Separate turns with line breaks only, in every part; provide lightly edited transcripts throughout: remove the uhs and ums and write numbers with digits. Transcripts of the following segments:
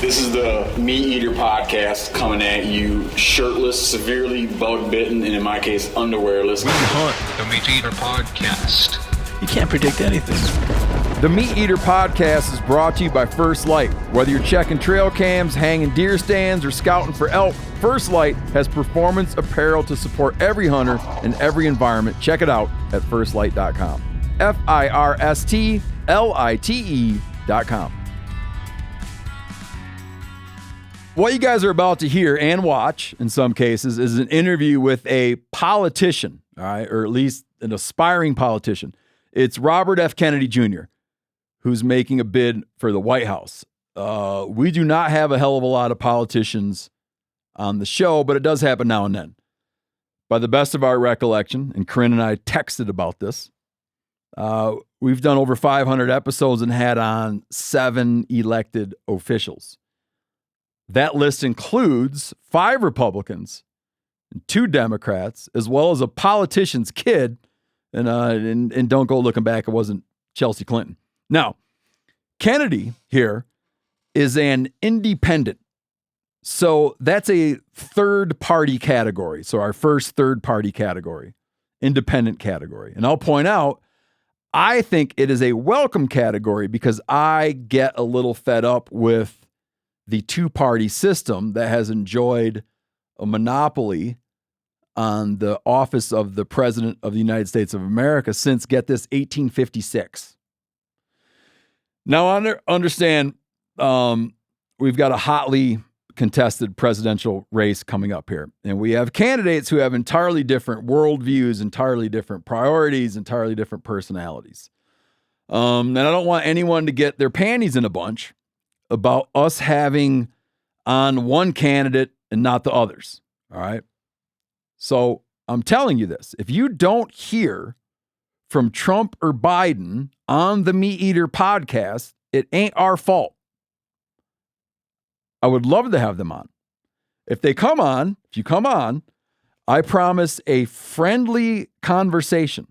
This is the MeatEater podcast coming at you shirtless, severely bug-bitten, and in my case, underwearless.
We hunt the MeatEater podcast.
You can't predict anything.
The MeatEater podcast is brought to you by First Light. Whether you're checking trail cams, hanging deer stands, or scouting for elk, First Light has performance apparel to support every hunter in every environment. Check it out at firstlight.com. FIRSTLITE.com. What you guys are about to hear and watch, in some cases, is an interview with a politician, all right, or at least an aspiring politician. It's Robert F. Kennedy Jr., who's making a bid for the White House. We do not have a hell of a lot of politicians on the show, but it does happen now and then. By the best of our recollection, and Corinne and I texted about this, we've done over 500 episodes and had on 7 elected officials. That list includes 5 Republicans and 2 Democrats, as well as a politician's kid. And don't go looking back, it wasn't Chelsea Clinton. Now, Kennedy here is an independent. So that's a third-party category. So our first third-party category, independent category. And I'll point out, I think it is a welcome category because I get a little fed up with the two-party system that has enjoyed a monopoly on the office of the President of the United States of America since, get this, 1856. Now, understand, we've got a hotly contested presidential race coming up here. And we have candidates who have entirely different worldviews, entirely different priorities, entirely different personalities. And I don't want anyone to get their panties in a bunch about us having on one candidate and not the others. All right. So I'm telling you this. If you don't hear from Trump or Biden on the MeatEater podcast, it ain't our fault. I would love to have them on. If you come on, I promise a friendly conversation.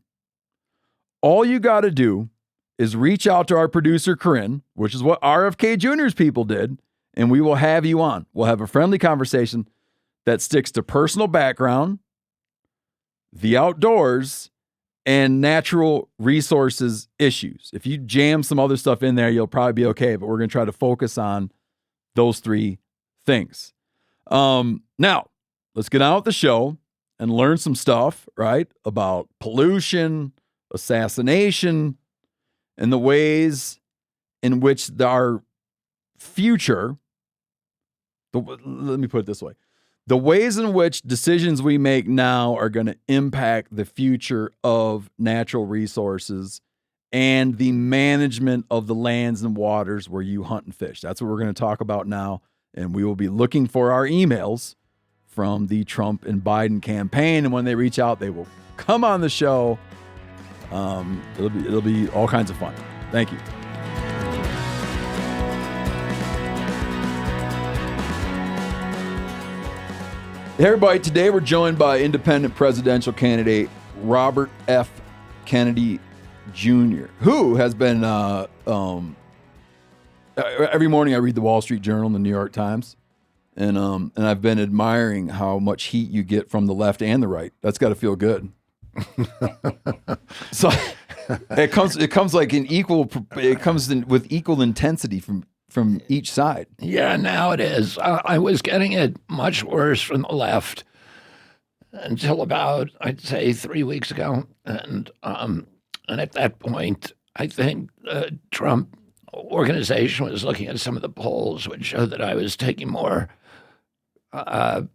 All you got to do is reach out to our producer, Corinne, which is what RFK Jr.'s people did, and we will have you on. We'll have a friendly conversation that sticks to personal background, the outdoors, and natural resources issues. If you jam some other stuff in there, you'll probably be okay, but we're going to try to focus on those 3 things. Now, let's get on with the show and learn some stuff, right, about pollution, assassination, and the ways in which our future, let me put it this way, the ways in which decisions we make now are going to impact the future of natural resources and the management of the lands and waters where you hunt and fish. That's what we're going to talk about now, and we will be looking for our emails from the Trump and Biden campaign, and when they reach out, they will come on the show. It'll be all kinds of fun. Thank you. Hey everybody, today we're joined by independent presidential candidate Robert F. Kennedy Jr., who has been, every morning I read the Wall Street Journal and the New York Times, and I've been admiring how much heat you get from the left and the right. That's got to feel good. So it comes like in equal. It comes in with equal intensity from each side.
Yeah, now it is. I was getting it much worse from the left until about, I'd say, 3 weeks ago, and at that point, I think the Trump organization was looking at some of the polls, which showed that I was taking more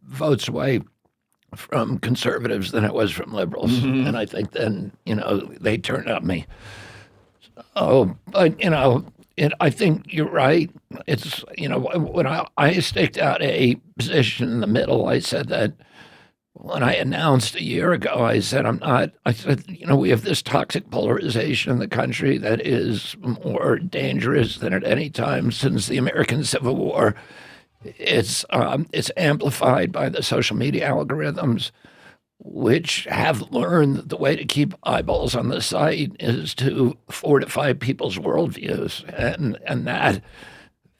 votes away from conservatives than it was from liberals. Mm-hmm. And I think then, they turned on me. Oh, but, I think you're right. It's, when I staked out a position in the middle, I said that when I announced a year ago, I said, we have this toxic polarization in the country that is more dangerous than at any time since the American Civil War. It's amplified by the social media algorithms. which have learned that the way to keep eyeballs on the site is to fortify people's worldviews. And that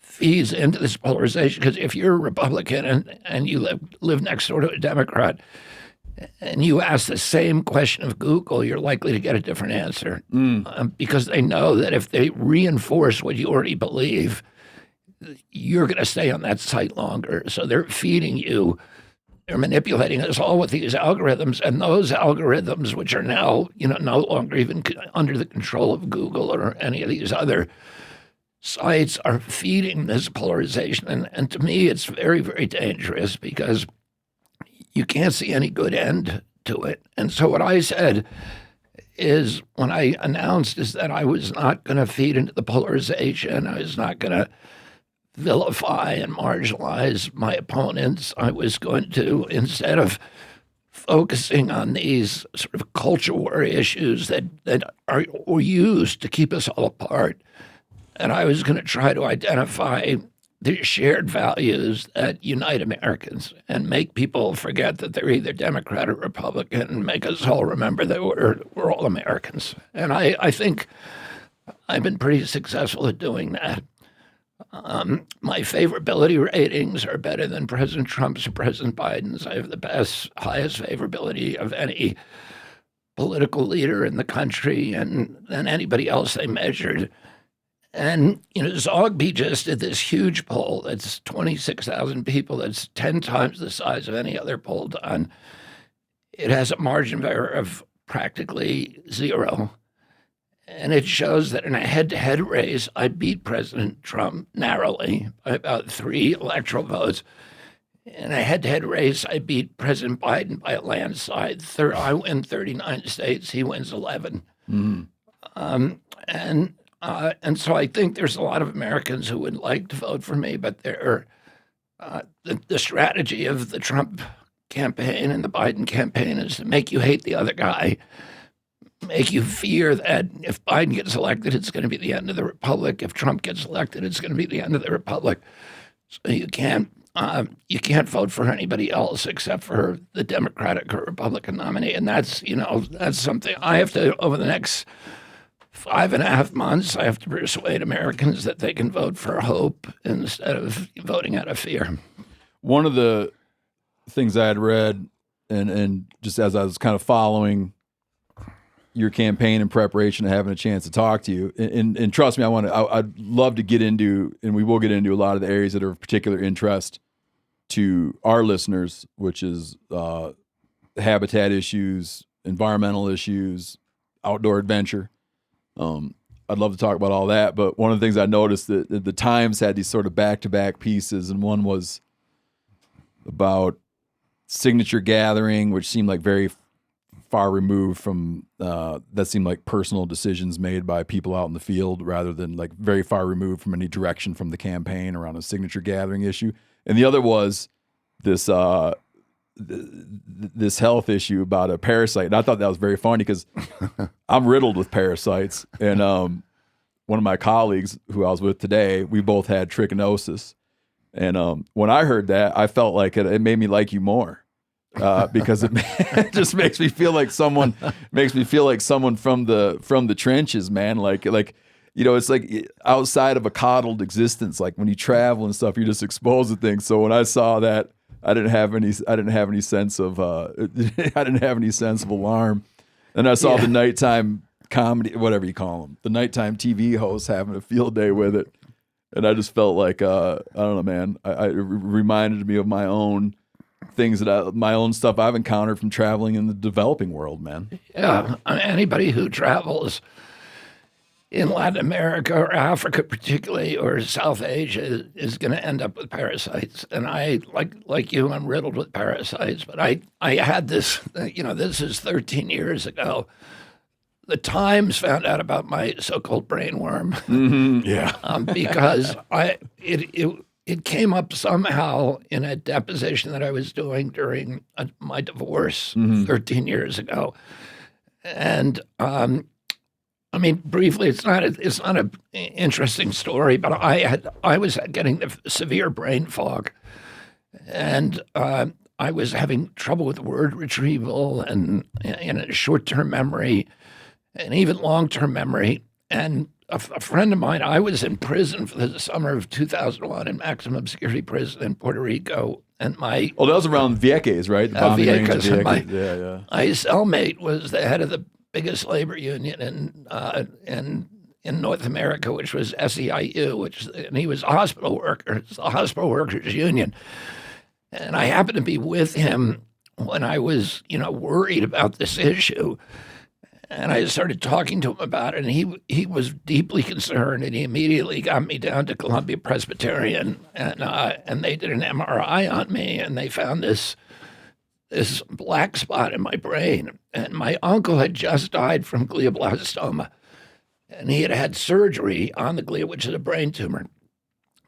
feeds into this polarization. Because if you're a Republican and you live next door to a Democrat, and you ask the same question of Google, you're likely to get a different answer because they know that if they reinforce what you already believe, you're going to stay on that site longer. So they're feeding you. They're manipulating us all with these algorithms, and those algorithms, which are now, no longer even under the control of Google or any of these other sites, are feeding this polarization. And to me, it's very, very dangerous because you can't see any good end to it. And so what I said is, when I announced, is that I was not going to feed into the polarization. I was not going to vilify and marginalize my opponents. I was going to, instead of focusing on these sort of culture war issues that are used to keep us all apart, and I was going to try to identify the shared values that unite Americans and make people forget that they're either Democrat or Republican, and make us all remember that we're all Americans. And I think I've been pretty successful at doing that. My favorability ratings are better than President Trump's or President Biden's. I have the highest favorability of any political leader in the country and than anybody else they measured. And, Zogby just did this huge poll that's 26,000 people. That's 10 times the size of any other poll done. It has a margin of error of practically zero. And it shows that in a head-to-head race, I beat President Trump narrowly by about 3 electoral votes. In a head-to-head race, I beat President Biden by a landslide. I win 39 states, he wins 11. And so I think there's a lot of Americans who would like to vote for me, but the strategy of the Trump campaign and the Biden campaign is to make you hate the other guy, make you fear that if Biden gets elected, it's going to be the end of the republic. If Trump gets elected, it's going to be the end of the republic. So you can't vote for anybody else except for the Democratic or Republican nominee. And that's something I have to, over the next 5.5 months, I have to persuade Americans that they can vote for hope instead of voting out of fear.
One of the things I had read, and just as I was kind of following your campaign in preparation and having a chance to talk to you, and trust me, I'd love to get into, and we will get into a lot of the areas that are of particular interest to our listeners, which is habitat issues, environmental issues, outdoor adventure. I'd love to talk about all that, but one of the things I noticed that the Times had these sort of back-to-back pieces, and one was about signature gathering, which seemed like very far removed from that seemed like personal decisions made by people out in the field rather than like very far removed from any direction from the campaign around a signature gathering issue. And the other was this this health issue about a parasite. And I thought that was very funny because I'm riddled with parasites. And one of my colleagues who I was with today, we both had trichinosis. And when I heard that, I felt like it made me like you more. Because it just makes me feel like someone from the trenches, man. Like it's like outside of a coddled existence. Like when you travel and stuff, you're just exposed to things. So when I saw that, I didn't have any sense of alarm. And I saw the nighttime comedy, whatever you call them, the nighttime TV hosts having a field day with it, and I just felt like I don't know, man. It reminded me of my own things my own stuff I've encountered from traveling in the developing world, man.
Yeah, anybody who travels in Latin America or Africa particularly, or South Asia, is going to end up with parasites. And I, like you, I'm riddled with parasites. But I had this, this is 13 years ago. The Times found out about my so-called brain worm.
Mm-hmm. Yeah.
Because it came up somehow in a deposition that I was doing during my divorce 13 years ago. And I mean, briefly, it's not an interesting story, but I was getting the severe brain fog, and I was having trouble with word retrieval and short-term memory and even long-term memory. And a friend of mine, I was in prison for the summer of 2001 in maximum security prison in Puerto Rico. And my
Oh, that was around Vieques, right? The bombing range of
Vieques.
Vieques.
My cellmate was the head of the biggest labor union in North America, which was SEIU, and he was a hospital worker. It's the Hospital Workers Union. And I happened to be with him when I was, worried about this issue. And I started talking to him about it, and he was deeply concerned, and he immediately got me down to Columbia Presbyterian, and they did an MRI on me, and they found this black spot in my brain. And my uncle had just died from glioblastoma, and he had had surgery on the glia, which is a brain tumor.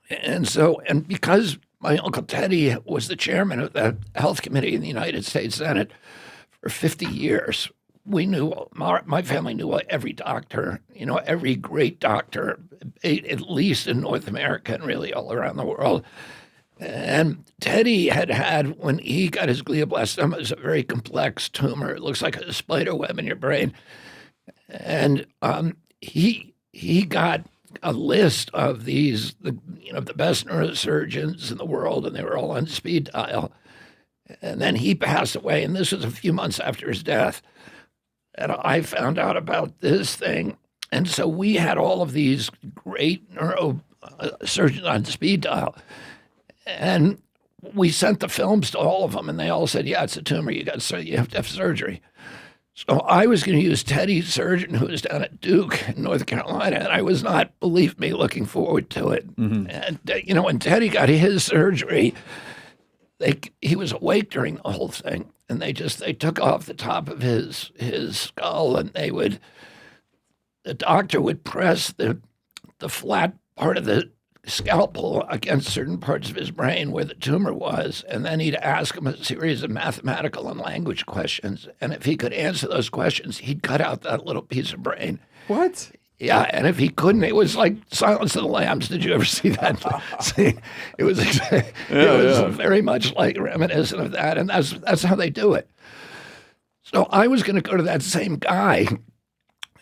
And because my Uncle Teddy was the chairman of the health committee in the United States Senate for 50 years, we knew, my family knew every doctor, every great doctor, at least in North America and really all around the world. And Teddy had, when he got his glioblastoma, it was a very complex tumor. It looks like a spider web in your brain. And he got a list of the best neurosurgeons in the world, and they were all on speed dial. And then he passed away, and this was a few months after his death. And I found out about this thing. And so we had all of these great neurosurgeons on speed dial. And we sent the films to all of them, and they all said, yeah, it's a tumor. You have to have surgery. So I was going to use Teddy's surgeon, who was down at Duke in North Carolina, and I was not, believe me, looking forward to it. Mm-hmm. And, when Teddy got his surgery, he was awake during the whole thing. And they took off the top of his skull, and the doctor would press the flat part of the scalpel against certain parts of his brain where the tumor was, and then he'd ask him a series of mathematical and language questions. And if he could answer those questions, he'd cut out that little piece of brain.
What?
Yeah, and if he couldn't, it was like Silence of the Lambs. Did you ever see that? It was very much like reminiscent of that, and that's how they do it. So I was going to go to that same guy,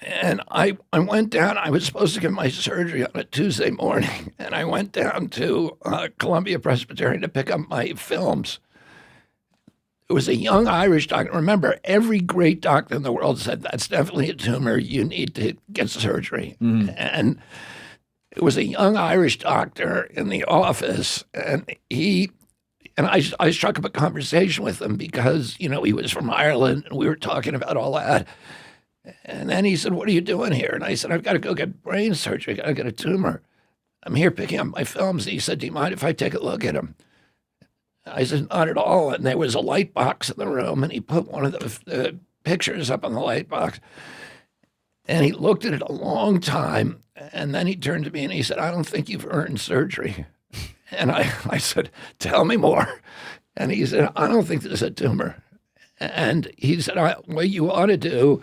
and I went down. I was supposed to get my surgery on a Tuesday morning, and I went down to Columbia Presbyterian to pick up my films. It was a young Irish doctor. Remember, every great doctor in the world said, that's definitely a tumor. You need to get surgery. Mm. And it was a young Irish doctor in the office, and I struck up a conversation with him because, he was from Ireland, and we were talking about all that. And then he said, what are you doing here? And I said, I've got to go get brain surgery. I've got to get a tumor. I'm here picking up my films. And he said, do you mind if I take a look at them? I said, not at all. And there was a light box in the room, and he put one of the pictures up on the light box. And he looked at it a long time, and then he turned to me and he said, I don't think you've earned surgery. And I said, tell me more. And he said, I don't think there's a tumor. And he said, what you ought to do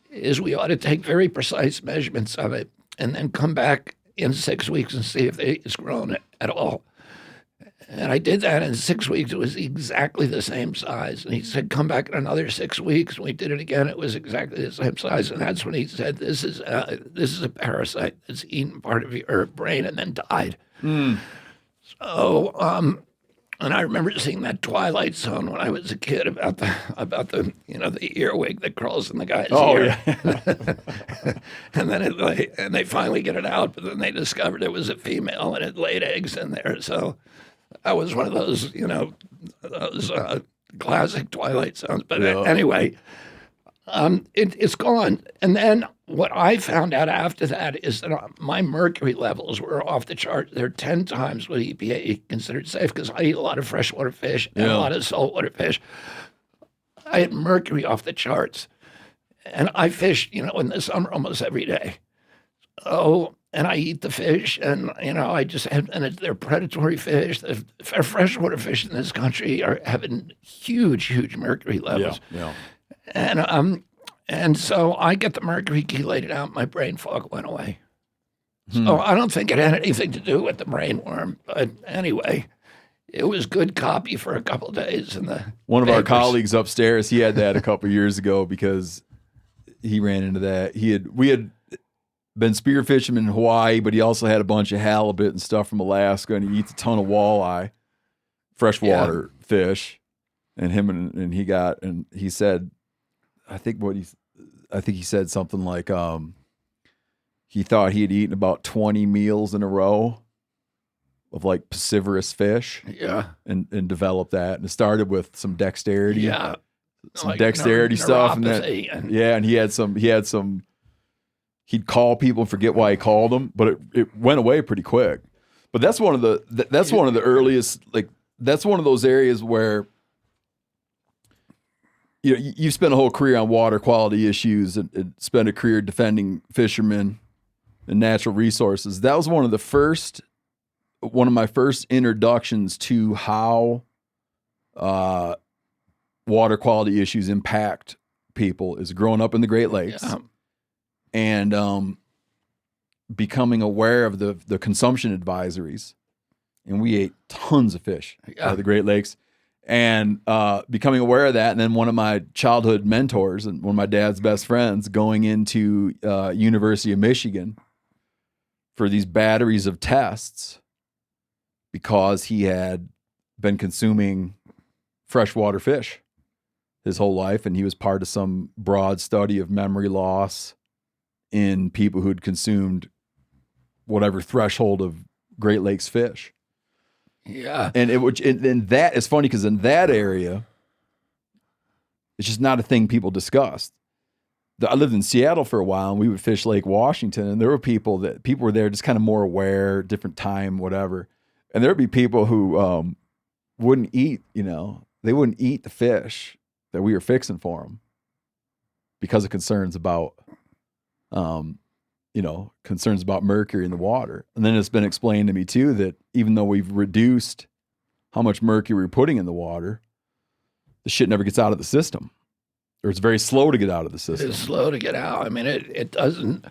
is we ought to take very precise measurements of it and then come back in 6 weeks and see if it's grown at all. And I did that in 6 weeks. It was exactly the same size. And he said, come back in another 6 weeks. And we did it again. It was exactly the same size. And that's when he said, this is a parasite that's eaten part of your brain and then died. Mm. So, and I remember seeing that Twilight Zone when I was a kid about the the earwig that crawls in the guy's ear. Yeah. And then they finally get it out, but then they discovered it was a female and it laid eggs in there. So that was one of those, classic Twilight Zones. But anyway, it's gone. And then what I found out after that is that my mercury levels were off the chart. They're 10 times what EPA considered safe because I eat a lot of freshwater fish and a lot of saltwater fish. I had mercury off the charts. And I fish, in the summer almost every day. So, and I eat the fish, and they're predatory fish. The freshwater fish in this country are having huge mercury levels. Yeah. And so I get the mercury chelated out. My brain fog went away. So I don't think it had anything to do with the brain worm. But anyway, it was good copy for a couple of days in the
One of our
papers.
colleagues upstairs, he had that a couple of years ago because he ran into that. We had been spearfishing in Hawaii, but he also had a bunch of halibut and stuff from Alaska, and he eats a ton of walleye, freshwater fish. And he said, I think he said something like he thought he had eaten about 20 meals in a row of like piscivorous fish.
Yeah.
And developed that. And it started with some dexterity.
Yeah.
Some dexterity stuff. And and he had some he'd call people and forget why he called them, but it went away pretty quick. But that's one of the earliest, like, that's one of those areas where you spent a whole career on water quality issues and spent a career defending fishermen and natural resources. That was one of my first introductions to how water quality issues impact people, is growing up in the Great Lakes and becoming aware of the consumption advisories. And we ate tons of fish out of the Great Lakes. And becoming aware of that, and then one of my childhood mentors and one of my dad's best friends going into University of Michigan for these batteries of tests because he had been consuming freshwater fish his whole life, and he was part of some broad study of memory loss in people who'd consumed whatever threshold of Great Lakes fish.
Yeah.
And that is funny because in that area, it's just not a thing people discussed. I lived in Seattle for a while, and we would fish Lake Washington, and there were people were there just kind of more aware, different time, whatever. And there would be people who wouldn't eat, they wouldn't eat the fish that we were fixing for them because of concerns about, concerns about mercury in the water. And then it's been explained to me too that even though we've reduced how much mercury we're putting in the water, the shit never gets out of the system, or it's very slow to get out of the system.
It's slow to get out. I mean, it doesn't.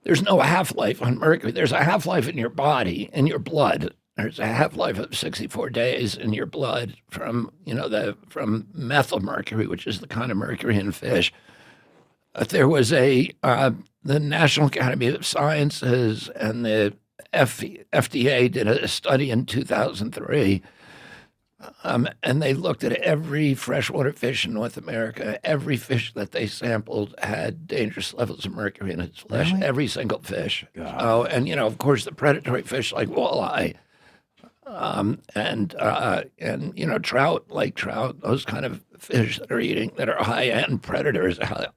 There's no half-life on mercury. There's a half-life in your body, in your blood. There's a half-life of 64 days in your blood from methyl mercury, which is the kind of mercury in fish. There was the National Academy of Sciences and the FDA did a study in 2003, and they looked at every freshwater fish in North America. Every fish that they sampled had dangerous levels of mercury in its flesh.
Really?
Every single fish. Oh, and of course, the predatory fish like walleye, and trout, lake trout, those kind of fish that are high-end predators have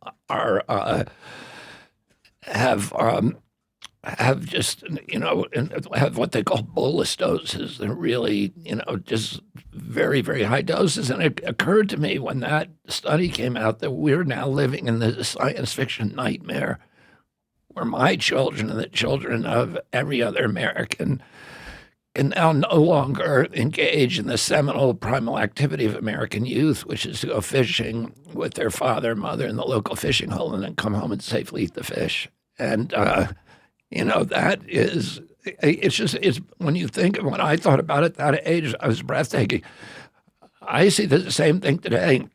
just, have what they call bolus doses. They're really, just very, very high doses. And it occurred to me when that study came out that we're now living in the science fiction nightmare where my children and the children of every other American can now no longer engage in the seminal primal activity of American youth, which is to go fishing with their father and mother in the local fishing hole and then come home and safely eat the fish. And, that is, it's when you think, when I thought about it that age, I was breathtaking. I see the same thing today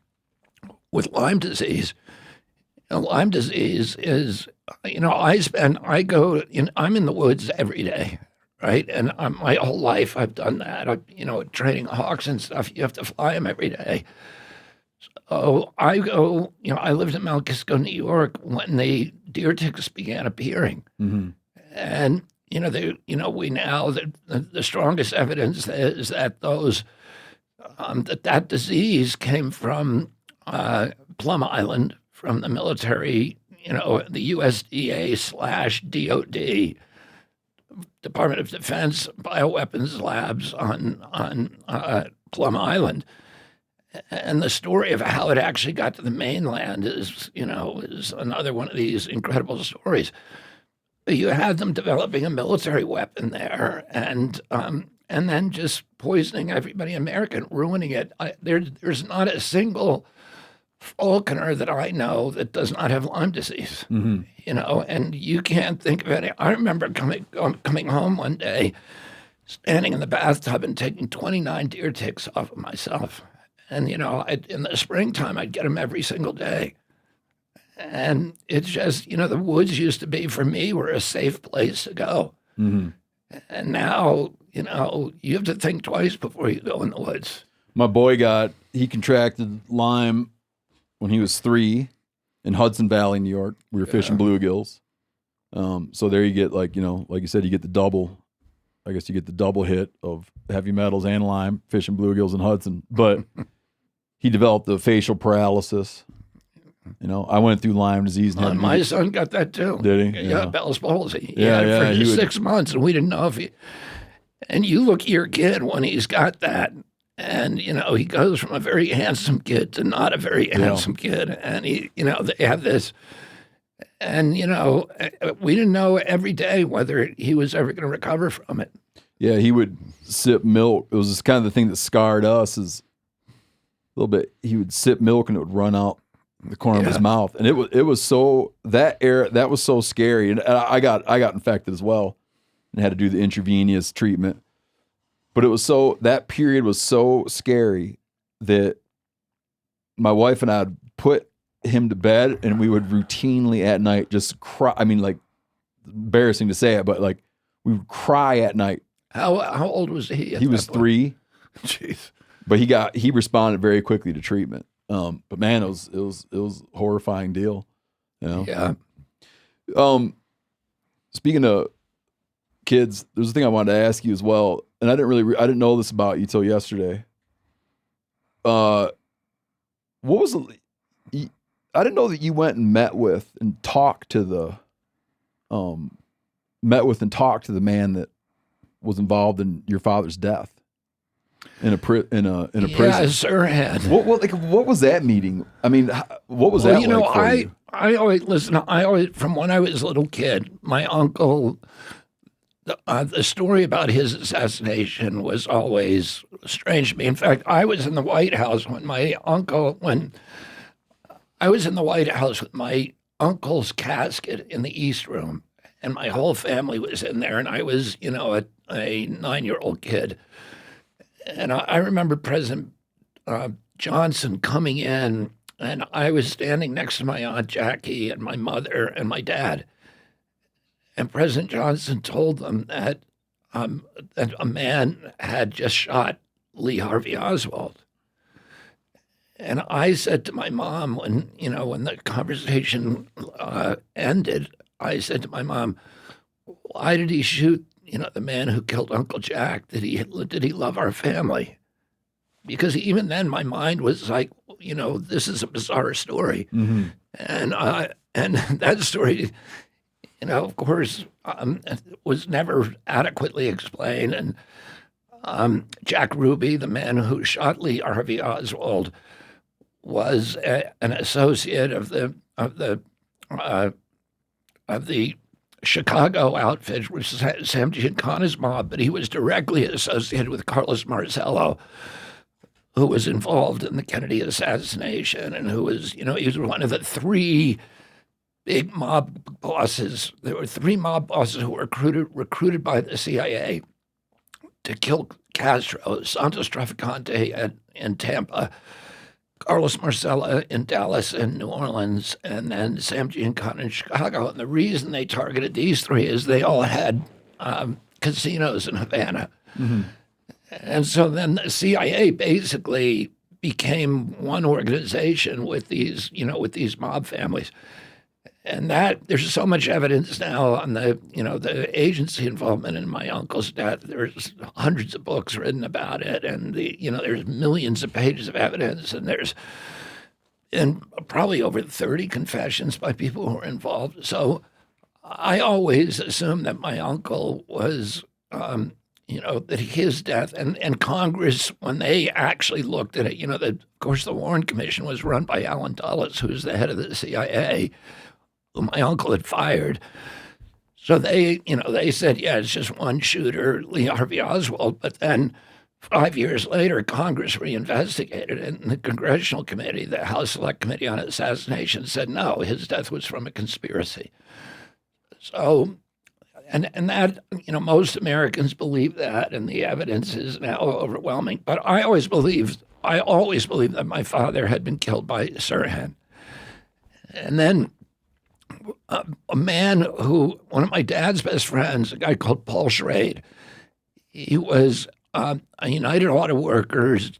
with Lyme disease. Lyme disease is, I'm in the woods every day. Right. And my whole life I've done that. Training hawks and stuff, you have to fly them every day. So I go, I lived in Mount Kisco, New York when the deer ticks began appearing. Mm-hmm. And, we now, the strongest evidence is that those, that disease came from Plum Island, from the military, the USDA/DOD. Department of Defense bioweapons labs on Plum Island, and the story of how it actually got to the mainland is another one of these incredible stories. You had them developing a military weapon there, and then just poisoning everybody in America and ruining it. There's not a single falconer that I know that does not have Lyme disease, and you can't think of any. I remember coming home one day standing in the bathtub and taking 29 deer ticks off of myself. And, in the springtime, I'd get them every single day. And it's just, the woods used to be, for me, were a safe place to go.
Mm-hmm.
And now, you have to think twice before you go in the woods.
My boy he contracted Lyme when he was 3 in Hudson Valley, New York. We were fishing bluegills. So there you get like you said, you get the double, I guess you get the double hit of heavy metals and Lyme fishing bluegills in Hudson. But he developed the facial paralysis. I went through Lyme disease. And
my son got that too.
Did he?
Yeah, Bell's palsy.
Yeah,
for 6 months, and we didn't know if he. And you look at your kid when he's got that, and he goes from a very handsome kid to not a very handsome kid, and they have this, and we didn't know every day whether he was ever going to recover from it.
Yeah, he would sip milk. It was just kind of the thing that scarred us is a little bit. He would sip milk and it would run out the corner of his mouth, and it was so that was so scary, and I got infected as well, and had to do the intravenous treatment. But that period was so scary that my wife and I would put him to bed, and we would routinely at night just cry. I mean, like, embarrassing to say it, but like we would cry at night.
How old was he?
He was 3.
Jeez.
But he responded very quickly to treatment. But man, it was a horrifying deal.
Yeah.
Speaking of kids, there's a thing I wanted to ask you as well, and I didn't know this about you till yesterday. What was I didn't know that you went and met with and talked to the man that was involved in your father's death in a prison.
Yeah, sir had.
What was that meeting? I mean, what was that like for you?
I always, from when I was a little kid, my uncle, the story about his assassination was always strange to me. In fact, I was in the White House when I was in the White House with my uncle's casket in the East Room, and my whole family was in there, and I was, a 9-year-old kid. And I remember President Johnson coming in, and I was standing next to my Aunt Jackie and my mother and my dad. And President Johnson told them that a man had just shot Lee Harvey Oswald. And I said to my mom when the conversation ended, I said to my mom, "Why did he shoot the man who killed Uncle Jack? Did he love our family?" Because even then, my mind was like, this is a bizarre story,
Mm-hmm.
and that story, of course, was never adequately explained. And Jack Ruby, the man who shot Lee Harvey Oswald, was an associate of the Chicago outfit, which is Sam Giancana's mob, but he was directly associated with Carlos Marcello, who was involved in the Kennedy assassination, and who was, he was one of the 3 big mob bosses. There were 3 mob bosses who were recruited by the CIA to kill Castro: Santos Traficante in Tampa, Carlos Marcello in Dallas and New Orleans, and then Sam Giancana in Chicago. And the reason they targeted these 3 is they all had casinos in Havana.
Mm-hmm.
And so then the CIA basically became one organization with these mob families. And that there's so much evidence now on the agency involvement in my uncle's death. There's hundreds of books written about it, and there's millions of pages of evidence, and probably over 30 confessions by people who were involved. So I always assumed that my uncle was, that his death and Congress, when they actually looked at it, of course the Warren Commission was run by Alan Dulles, who's the head of the CIA, who my uncle had fired. So they said, yeah, it's just one shooter, Lee Harvey Oswald. But then 5 years later, Congress reinvestigated it, and the Congressional Committee, the House Select Committee on Assassination, said no, his death was from a conspiracy. So, And that, most Americans believe that, and the evidence is now overwhelming. But I always believed that my father had been killed by Sirhan. And then one of my dad's best friends, a guy called Paul Schrade, he was a United Auto Workers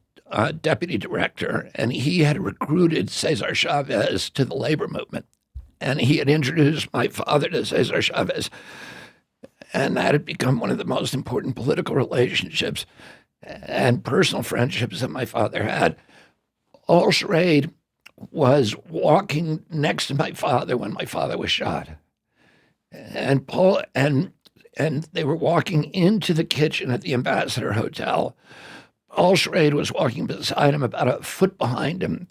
deputy director, and he had recruited Cesar Chavez to the labor movement. And he had introduced my father to Cesar Chavez. And that had become one of the most important political relationships and personal friendships that my father had. Paul Schrade was walking next to my father when my father was shot. And Paul and they were walking into the kitchen at the Ambassador Hotel. Paul Schrade was walking beside him, about a foot behind him.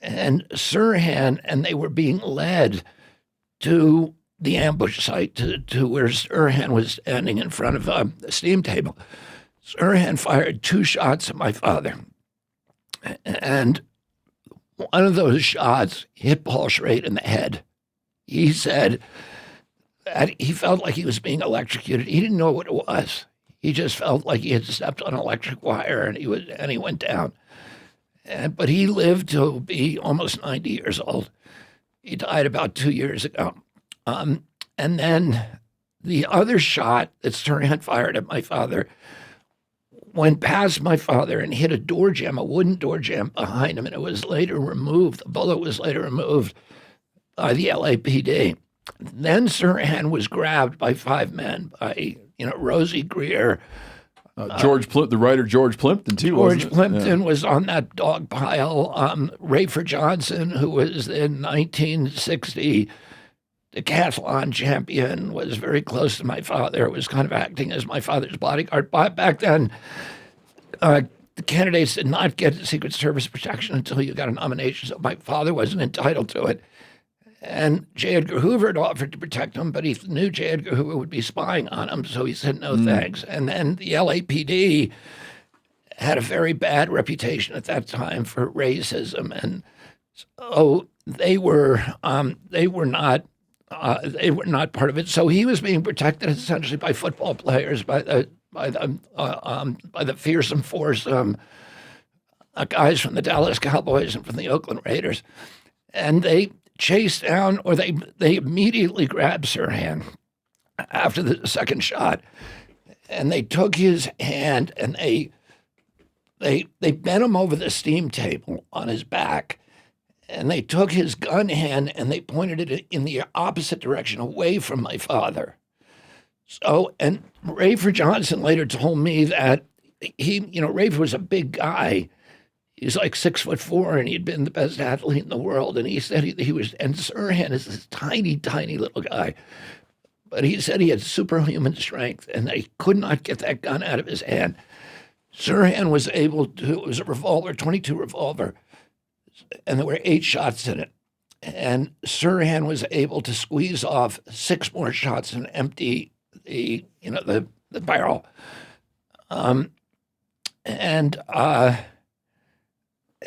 And Sirhan and they were being led to the ambush site, to where Sirhan was standing in front of the steam table. Sirhan fired 2 shots at my father. And one of those shots hit Paul Schrade in the head. He said that he felt like he was being electrocuted. He didn't know what it was. He just felt like he had stepped on an electric wire, and he went down. But he lived to be almost 90 years old. He died about 2 years ago. And then the other shot that Sirhan fired at my father went past my father and hit a wooden door jamb behind him, and it was later removed. The bullet was later removed by the LAPD. Then Sirhan was grabbed by 5 men, by Rosie Greer.
The writer George Plimpton, too.
George Plimpton was on that dog pile. Rayford Johnson, who was in 1960 decathlon champion, was very close to my father, was kind of acting as my father's bodyguard. But back then, the candidates did not get Secret Service protection until you got a nomination, so my father wasn't entitled to it. And J. Edgar Hoover had offered to protect him, but he knew J. Edgar Hoover would be spying on him, so he said no thanks. And then the LAPD had a very bad reputation at that time for racism, and so they were not part of it. So he was being protected essentially by football players, by the fearsome foursome guys from the Dallas Cowboys and from the Oakland Raiders, and they chased down, or they immediately grabbed Sirhan after the second shot, and they took his hand and they bent him over the steam table on his back, and they took his gun hand and they pointed it in the opposite direction, away from my father. So, and Rayford Johnson later told me that Rayford was a big guy. He's like 6'4", and he'd been the best athlete in the world. And he said he was, and Sirhan is this tiny, tiny little guy. But he said he had superhuman strength, and they could not get that gun out of his hand. Sirhan was able to, it was a revolver, .22 revolver, and there were 8 shots in it. And Sirhan was able to squeeze off 6 more shots and empty the barrel.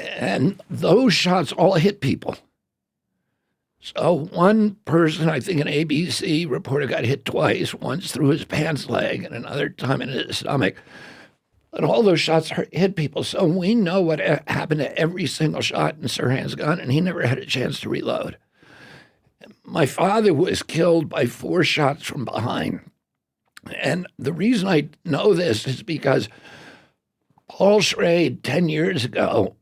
And those shots all hit people. So one person, I think an ABC reporter, got hit twice, once through his pants leg and another time in his stomach. And all those shots hit people. So we know what happened to every single shot in Sirhan's gun, and he never had a chance to reload. My father was killed by 4 shots from behind. And the reason I know this is because Paul Schrade, 10 years ago,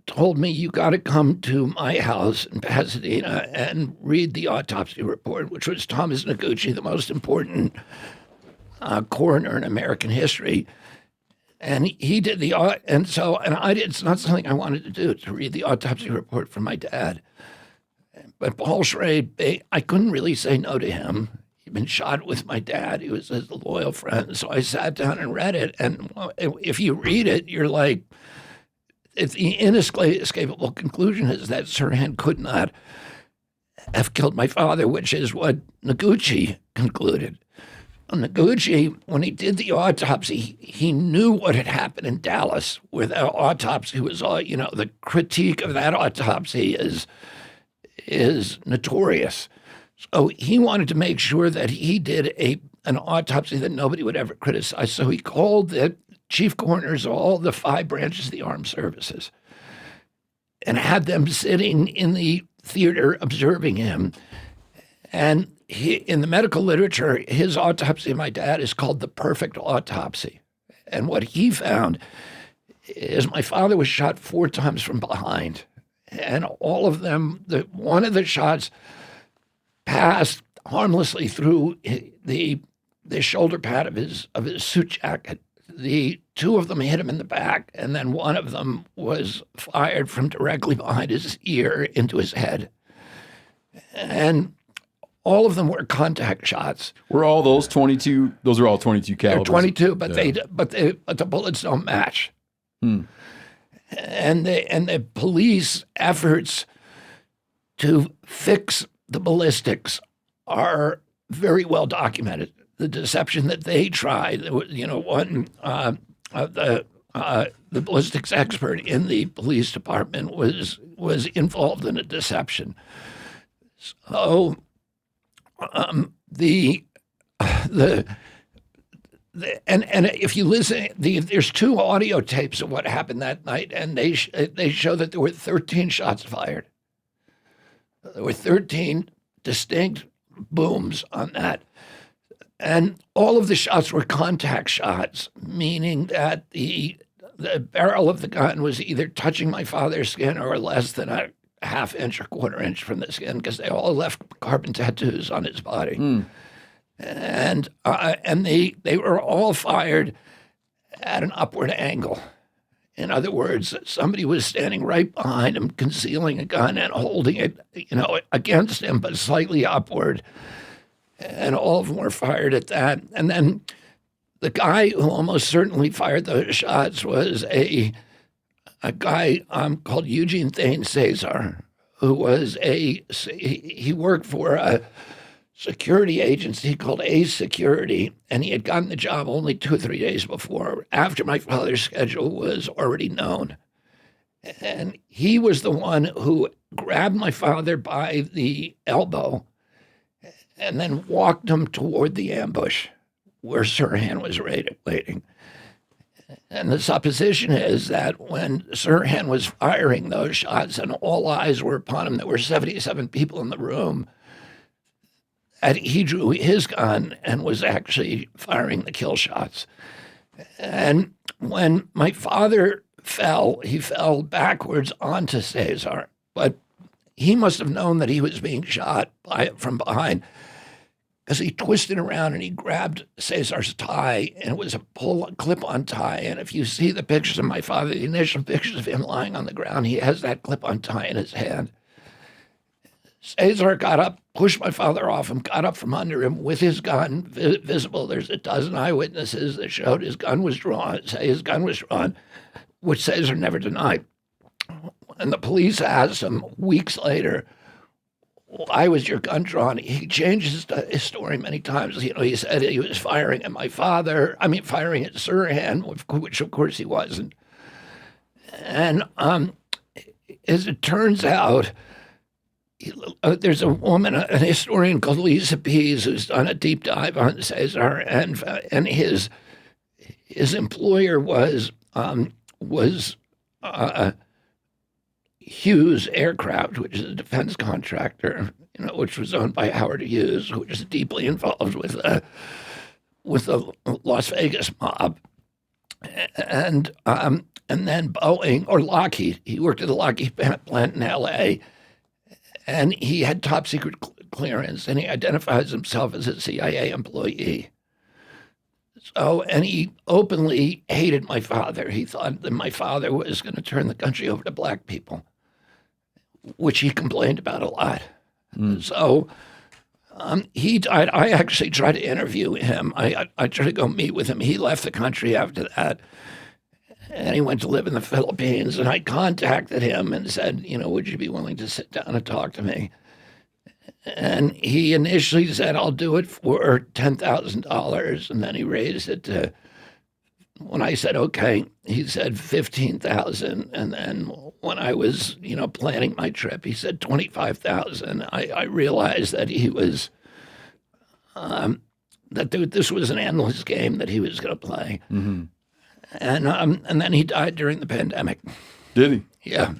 told me, you got to come to my house in Pasadena and read the autopsy report, which was Thomas Noguchi, the most important coroner in American history. And he did it's not something I wanted to do, to read the autopsy report from my dad. But Paul Schrade, I couldn't really say no to him. He'd been shot with my dad. He was a loyal friend. So I sat down and read it. And if you read it, you're like, the inescapable conclusion is that Sirhan could not have killed my father, which is what Noguchi concluded. Noguchi, when he did the autopsy, he knew what had happened in Dallas, where the autopsy was all, the critique of that autopsy is notorious. So he wanted to make sure that he did an autopsy that nobody would ever criticize. So he called the chief coroners of all the 5 branches of the armed services and had them sitting in the theater observing him. And in the medical literature, his autopsy of my dad is called the perfect autopsy. And what he found is my father was shot 4 times from behind. And all of them, one of the shots passed harmlessly through the shoulder pad of his suit jacket. The 2 of them hit him in the back, and then one of them was fired from directly behind his ear into his head. And all of them were contact shots.
Were all those 22? Those are all 22 calibers.
They're 22, but the bullets don't match. And the police efforts to fix the ballistics are very well documented. The deception that they tried, one the ballistics expert in the police department was involved in a deception. So and if you listen, there's 2 audio tapes of what happened that night, and they show that there were 13 shots fired. There were 13 distinct booms on that. And all of the shots were contact shots, meaning that the barrel of the gun was either touching my father's skin or less than a half inch or quarter inch from the skin, because they all left carbon tattoos on his body. And they were all fired at an upward angle. In other words, somebody was standing right behind him, concealing a gun and holding it, against him, but slightly upward. And all of them were fired at that. And then the guy who almost certainly fired those shots was a guy called Eugene Thane Cesar, who was he worked for a security agency called Ace Security, and he had gotten the job only 2 or 3 days before, after my father's schedule was already known. And he was the one who grabbed my father by the elbow and then walked him toward the ambush where Sirhan was waiting. And the supposition is that when Sirhan was firing those shots and all eyes were upon him, there were 77 people in the room, and he drew his gun and was actually firing the kill shots. And when my father fell, he fell backwards onto Cesar, but he must have known that he was being shot from behind, because he twisted around and he grabbed Cesar's tie, and it was a clip-on tie. And if you see the pictures of my father, the initial pictures of him lying on the ground, he has that clip-on tie in his hand. Cesar got up, pushed my father off him, got up from under him with his gun visible. There's a dozen eyewitnesses that showed his gun was drawn, which Cesar never denied. And the police asked him weeks later, why was your gun drawn? He changed his story many times. He said he was firing at firing at Sirhan, which of course he wasn't. And as it turns out, there's a woman, a historian called Lisa Pease, who's done a deep dive on Cesar, and his employer was Hughes Aircraft, which is a defense contractor, which was owned by Howard Hughes, which is deeply involved with the Las Vegas mob, and then Boeing or Lockheed. He worked at the Lockheed plant in L.A., and he had top secret clearance, and he identifies himself as a CIA employee. So, and he openly hated my father. He thought that my father was going to turn the country over to black people, which he complained about a lot. So he died. I actually tried to interview him. I tried to go meet with him. He left the country after that, and he went to live in the Philippines. And I contacted him and said, would you be willing to sit down and talk to me? And he initially said, I'll do it for $10,000. And then he raised it to, when I said, okay, he said $15,000. And then when I was, planning my trip, he said $25,000. I realized that he was that this was an endless game that he was going to play. Mm-hmm. And then he died during the pandemic.
Did he?
Yeah.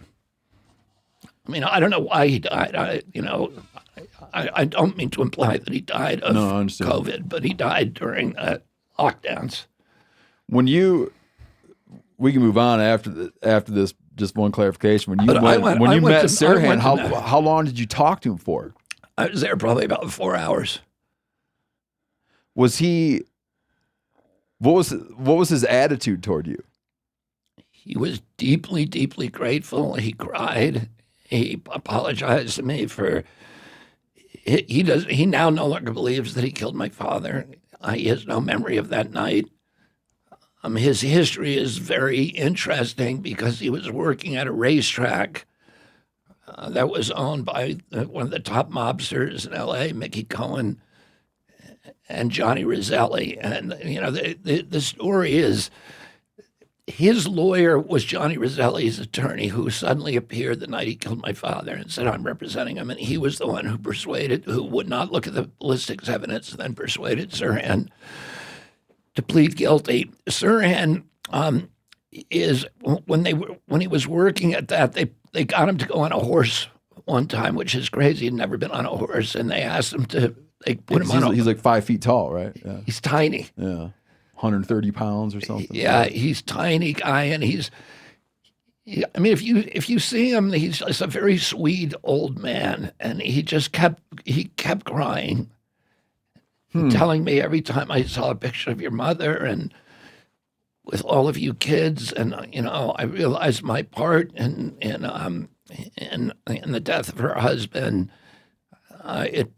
I mean, I don't know why he died. I don't mean to imply that he died of COVID, but he died during lockdowns.
When we can move on after this. Just one clarification: when you met Sirhan, how long did you talk to him for?
I was there probably about 4 hours.
Was he? What was his attitude toward you?
He was deeply, deeply grateful. He cried. He apologized to me for. He now no longer believes that he killed my father. He has no memory of that night. His history is very interesting because he was working at a racetrack that was owned by one of the top mobsters in L.A., Mickey Cohen, and Johnny Roselli. And, the story is his lawyer was Johnny Roselli's attorney, who suddenly appeared the night he killed my father and said, I'm representing him. And he was the one who would not look at the ballistics evidence and then persuaded Sirhan to plead guilty. Sirhan is when he was working at that, they got him to go on a horse one time, which is crazy. He'd never been on a horse, and they asked him to put him on.
He's like 5 feet tall, right? Yeah.
He's tiny.
Yeah, 130 pounds or something.
Yeah, he's tiny guy, and I mean, if you see him, he's just a very sweet old man, and he kept crying. Telling me every time I saw a picture of your mother and with all of you kids, and I realized my part in the death of her husband. It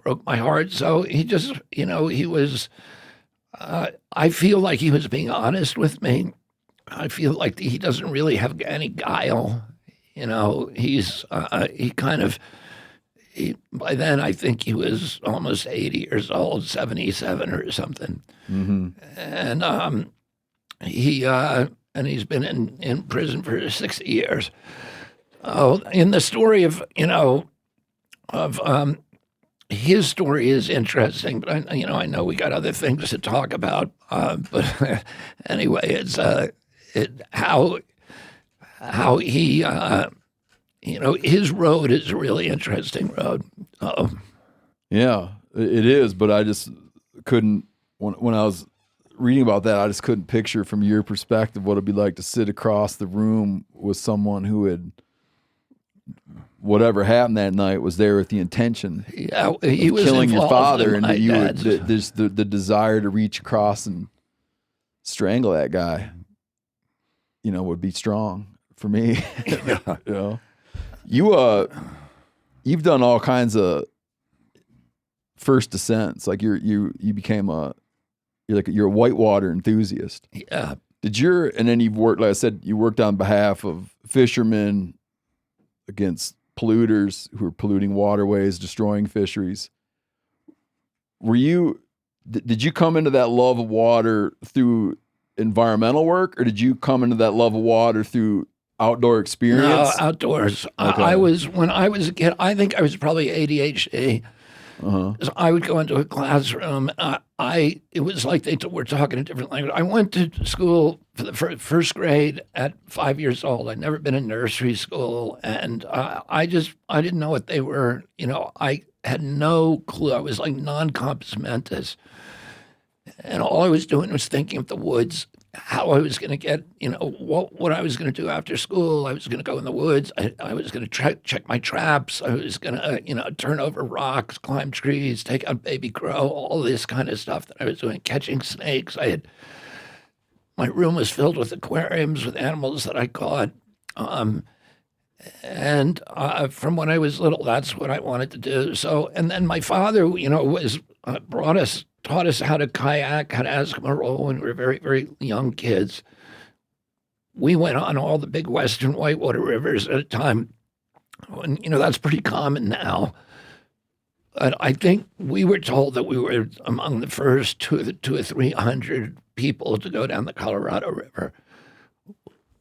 broke my heart. So he just he was. I feel like he was being honest with me. I feel like he doesn't really have any guile. By then, I think he was almost 80 years old, 77 or something. Mm-hmm. And he's been in prison for 60 years. In the story of his story is interesting, but I know we got other things to talk about. But anyway, it's how he. His road is a really interesting road.
Yeah, it is. But I just couldn't, when I was reading about that, I just couldn't picture from your perspective what it'd be like to sit across the room with someone who had, whatever happened that night, was there with the intention
of killing
your father, and the desire to reach across and strangle that guy, would be strong for me. You've done all kinds of first descents. Like you're a whitewater enthusiast.
Yeah.
And then you've worked, like I said, you worked on behalf of fishermen against polluters who are polluting waterways, destroying fisheries. Did you come into that love of water through environmental work, or did you come into that love of water through outdoor experience?
No, outdoors.
Okay.
When I was a kid, I think I was probably ADHD. So I would go into a classroom. It was like they were talking a different language. I went to school for the first grade at 5 years old. I'd never been in nursery school, and I didn't know what they were. I had no clue. I was like non-compos mentis, and all I was doing was thinking of the woods. How I was going to get, what I was going to do after school. I was going to go in the woods. I was going to check my traps. I was going to, turn over rocks, climb trees, take out baby crow, all this kind of stuff that I was doing, catching snakes. My room was filled with aquariums with animals that I caught. And from when I was little, that's what I wanted to do. So, and then my father, taught us how to kayak, how to Eskimo roll when we were very, very young kids. We went on all the big western whitewater rivers at a time when, that's pretty common now. But I think we were told that we were among the first 200 or 300 people to go down the Colorado River.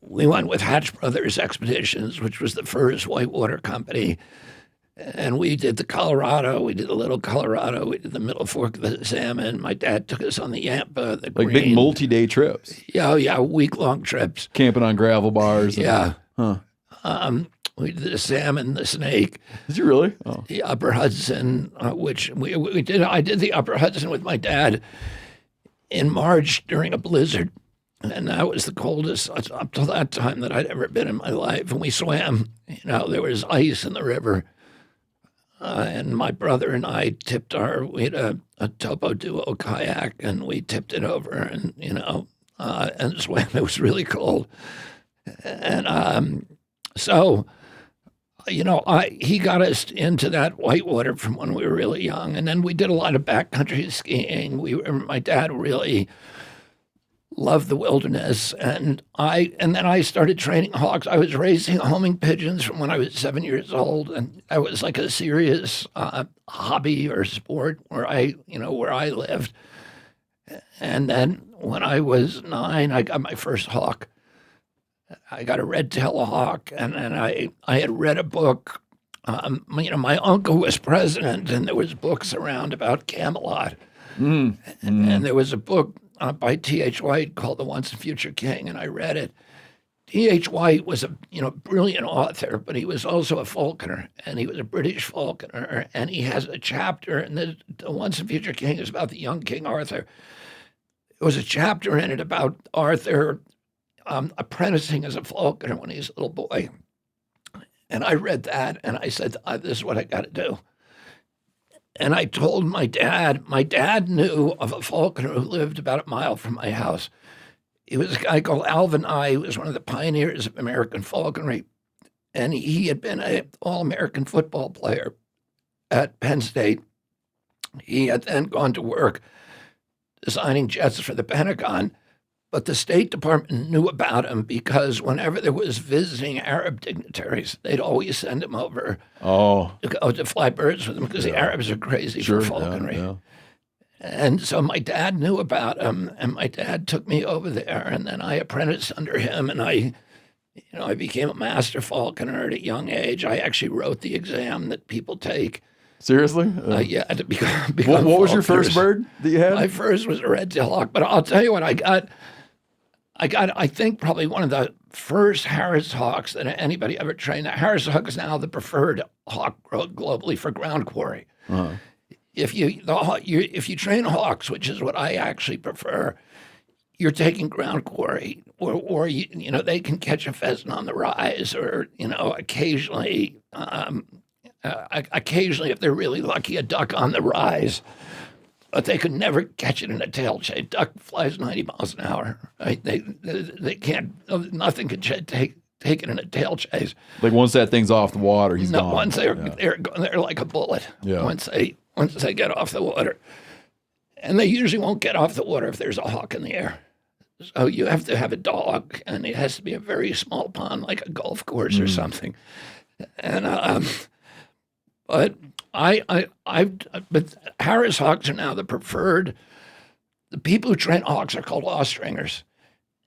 We went with Hatch Brothers Expeditions, which was the first whitewater company. And we did the Colorado, we did the Little Colorado, we did the Middle Fork of the Salmon. My dad took us on the Yampa, the
Like
Green.
big multi-day trips.
Yeah, week-long trips.
Camping on gravel bars.
Yeah.
Huh.
We did the Salmon, the Snake,
Did you really? Oh.
the Upper Hudson, which we did. I did the Upper Hudson with my dad in March during a blizzard. And that was the coldest up till that time that I'd ever been in my life. And we swam, there was ice in the river. And my brother and I we had a Topo Duo kayak, and we tipped it over and swam. It was really cold. And so, he got us into that whitewater from when we were really young. And then we did a lot of backcountry skiing. My dad really loved the wilderness, and then I started training hawks. I was raising homing pigeons from when I was 7 years old, and that was like a serious hobby or sport where I lived. And then when I was 9, I got my first hawk. I got a red-tailed hawk, and I had read a book. My uncle was president, and there was books around about Camelot, and there was a book by T.H. White called The Once and Future King, and I read it. T.H. White was a brilliant author, but he was also a falconer, and he was a British falconer, and he has a chapter, and the Once and Future King is about the young King Arthur. There was a chapter in it about Arthur apprenticing as a falconer when he was a little boy. And I read that, and I said, this is what I got to do. And I told my dad knew of a falconer who lived about a mile from my house. He was a guy called Alvin I, who was one of the pioneers of American falconry. And he had been an All-American football player at Penn State. He had then gone to work designing jets for the Pentagon. But the State Department knew about him because whenever there was visiting Arab dignitaries, they'd always send him over to fly birds with them because the Arabs are crazy for falconry. Yeah. And so my dad knew about him, and my dad took me over there, and then I apprenticed under him, and I became a master falconer at a young age. I actually wrote the exam that people take.
Seriously?
Yeah, to become
what was your first bird that you had?
My first was a red-tailed hawk, but I'll tell you what I got. I think, probably one of the first Harris hawks that anybody ever trained. Harris hawk is now the preferred hawk globally for ground quarry. Uh-huh. If you train hawks, which is what I actually prefer, you're taking ground quarry, or they can catch a pheasant on the rise, or occasionally if they're really lucky, a duck on the rise. But they could never catch it in a tail chase. Duck flies 90 miles an hour. Right? They can't. Nothing can take it in a tail chase.
Like once that thing's off the water, he's gone.
Once they're like a bullet.
Yeah.
Once they get off the water, and they usually won't get off the water if there's a hawk in the air. So you have to have a dog, and it has to be a very small pond, like a golf course or something. And but but Harris hawks are now the preferred. The people who train hawks are called law-stringers,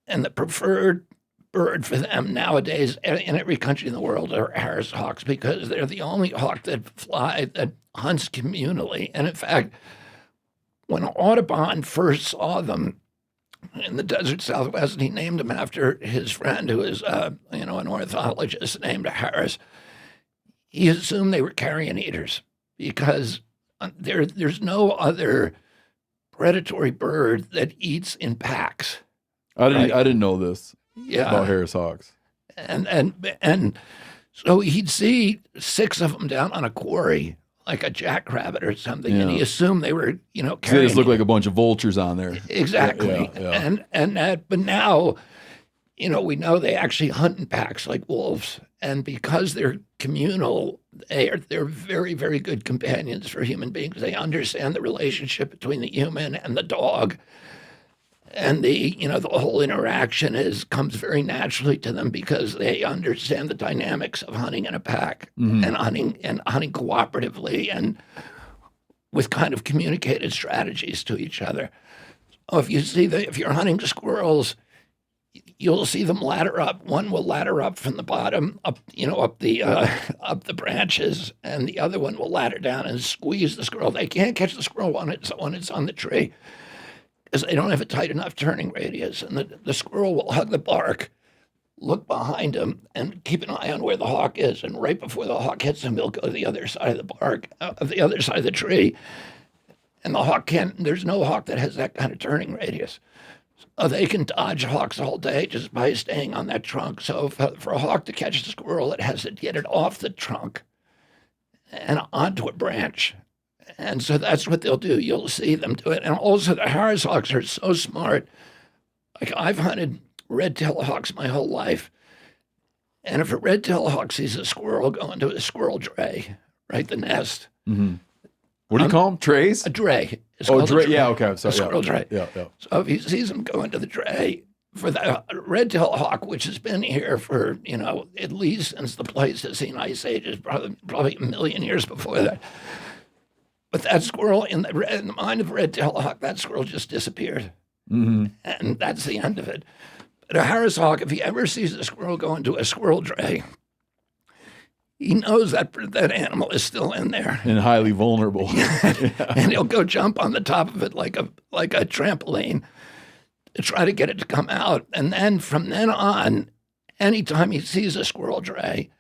and the preferred bird for them nowadays in every country in the world are Harris hawks because they're the only hawk that hunts communally. And in fact, when Audubon first saw them in the desert Southwest, he named them after his friend who is an ornithologist named Harris. He assumed they were carrion eaters because there's no other predatory bird that eats in packs.
I didn't know this about Harris hawks.
And so he'd see 6 of them down on a quarry, like a jackrabbit or something, and he assumed they were, carrion.
They just look like a bunch of vultures on there.
Exactly.
Yeah.
But now, we know they actually hunt in packs like wolves, and because they're communal, they're very, very good companions for human beings. They understand the relationship between the human and the dog, and the whole interaction comes very naturally to them because they understand the dynamics of hunting in a pack and hunting cooperatively and with kind of communicated strategies to each other. If you're hunting squirrels, you'll see them ladder up. One will ladder up from the bottom, up the branches, and the other one will ladder down and squeeze the squirrel. They can't catch the squirrel when it's on the tree because they don't have a tight enough turning radius. And the squirrel will hug the bark, look behind him, and keep an eye on where the hawk is. And right before the hawk hits him, he'll go to the other side of the bark, the other side of the tree. And the hawk can't. There's no hawk that has that kind of turning radius. They can dodge hawks all day just by staying on that trunk. So for a hawk to catch the squirrel, it has to get it off the trunk and onto a branch. And so that's what they'll do. You'll see them do it. And also the Harris hawks are so smart. Like I've hunted red-tailed hawks my whole life. And if a red-tailed hawk sees a squirrel go into a squirrel dray, right, the nest.
Mm-hmm. What do you call them? Trays?
A dray.
Oh, dray. Yeah, okay. I'm sorry.
A squirrel dray.
Yeah.
So if he sees them go into the dray, for the red-tailed hawk, which has been here for, at least since the Pleistocene Ice Ages, probably a million years before that. But that squirrel, in the mind of a red-tailed hawk, that squirrel just disappeared.
Mm-hmm.
And that's the end of it. But a Harris hawk, if he ever sees a squirrel go into a squirrel dray, he knows that animal is still in there
and highly vulnerable.
And he'll go jump on the top of it like a trampoline to try to get it to come out. And then from then on, anytime he sees a squirrel dray,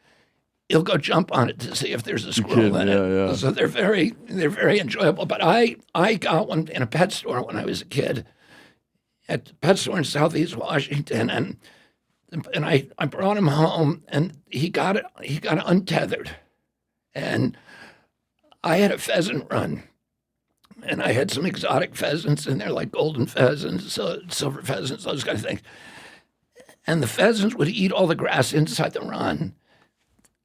he'll go jump on it to see if there's a squirrel in it.
Yeah.
So they're very enjoyable. But I got one in a pet store when I was a kid, at the pet store in Southeast Washington, and I brought him home, and he got untethered, and I had a pheasant run, and I had some exotic pheasants in there, like golden pheasants, silver pheasants, those kind of things, and the pheasants would eat all the grass inside the run,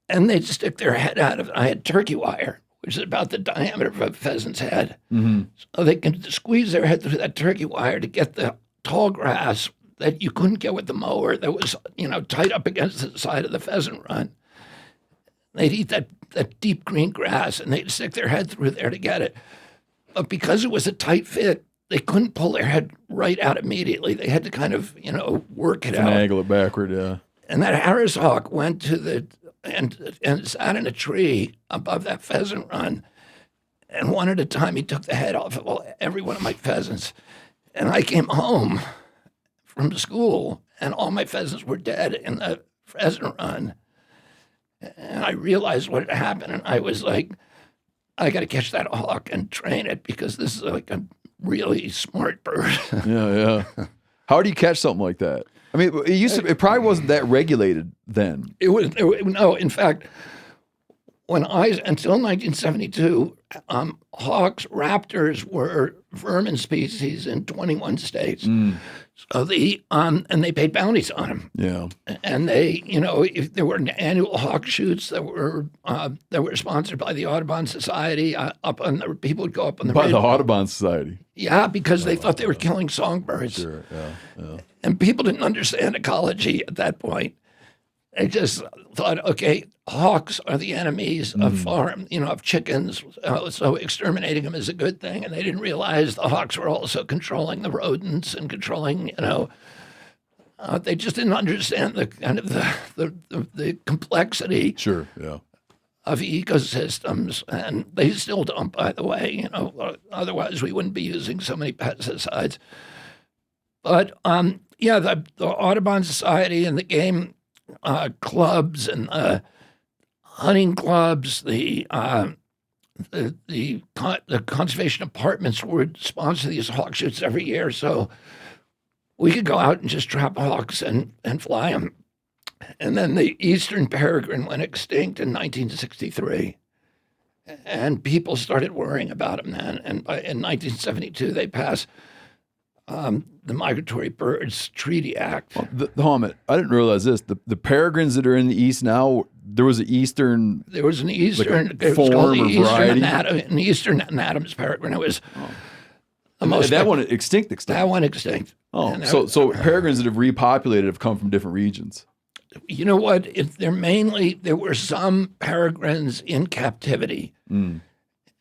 and they'd stick their head out of it. I had turkey wire, which is about the diameter of a pheasant's head, so they can squeeze their head through that turkey wire to get the tall grass that you couldn't get with the mower that was, tight up against the side of the pheasant run. They'd eat that deep green grass, and they'd stick their head through there to get it. But because it was a tight fit, they couldn't pull their head right out immediately. They had to kind of, work it out.
Finagle it backward, yeah.
And that Harris hawk went to and sat in a tree above that pheasant run. And one at a time, he took the head off of every one of my pheasants. And I came home from school, and all my pheasants were dead in the pheasant run. And I realized what had happened, and I was like, I got to catch that hawk and train it because this is like a really smart bird.
Yeah. How do you catch something like that? I mean, it probably wasn't that regulated then.
No, in fact, until 1972, hawks, raptors were vermin species in 21 states. So and they paid bounties on them.
Yeah.
And they, if there were annual hawk shoots that were sponsored by the Audubon Society, people would go up on the
by the Audubon Society.
Yeah, because they thought they were killing songbirds.
Sure. Yeah.
And people didn't understand ecology at that point. They just thought, okay, hawks are the enemies of of chickens, so exterminating them is a good thing. And they didn't realize the hawks were also controlling the rodents and controlling, they just didn't understand the kind of the complexity
Sure, yeah.
of ecosystems. And they still don't, by the way, otherwise we wouldn't be using so many pesticides. But, the Audubon Society and the game clubs and hunting clubs, the conservation departments would sponsor these hawk shoots every year, so we could go out and just trap hawks and fly them. And then the eastern peregrine went extinct in 1963, and people started worrying about them then. And in 1972, they passed the Migratory Birds Treaty Act.
Hold on, I didn't realize this. The peregrines that are in the east now, there was an eastern.
There was an eastern
form or variety.
An eastern Adams peregrine. It was the most.
That one extinct.
That one extinct.
Oh, so peregrines that have repopulated have come from different regions.
You know what? There were some peregrines in captivity.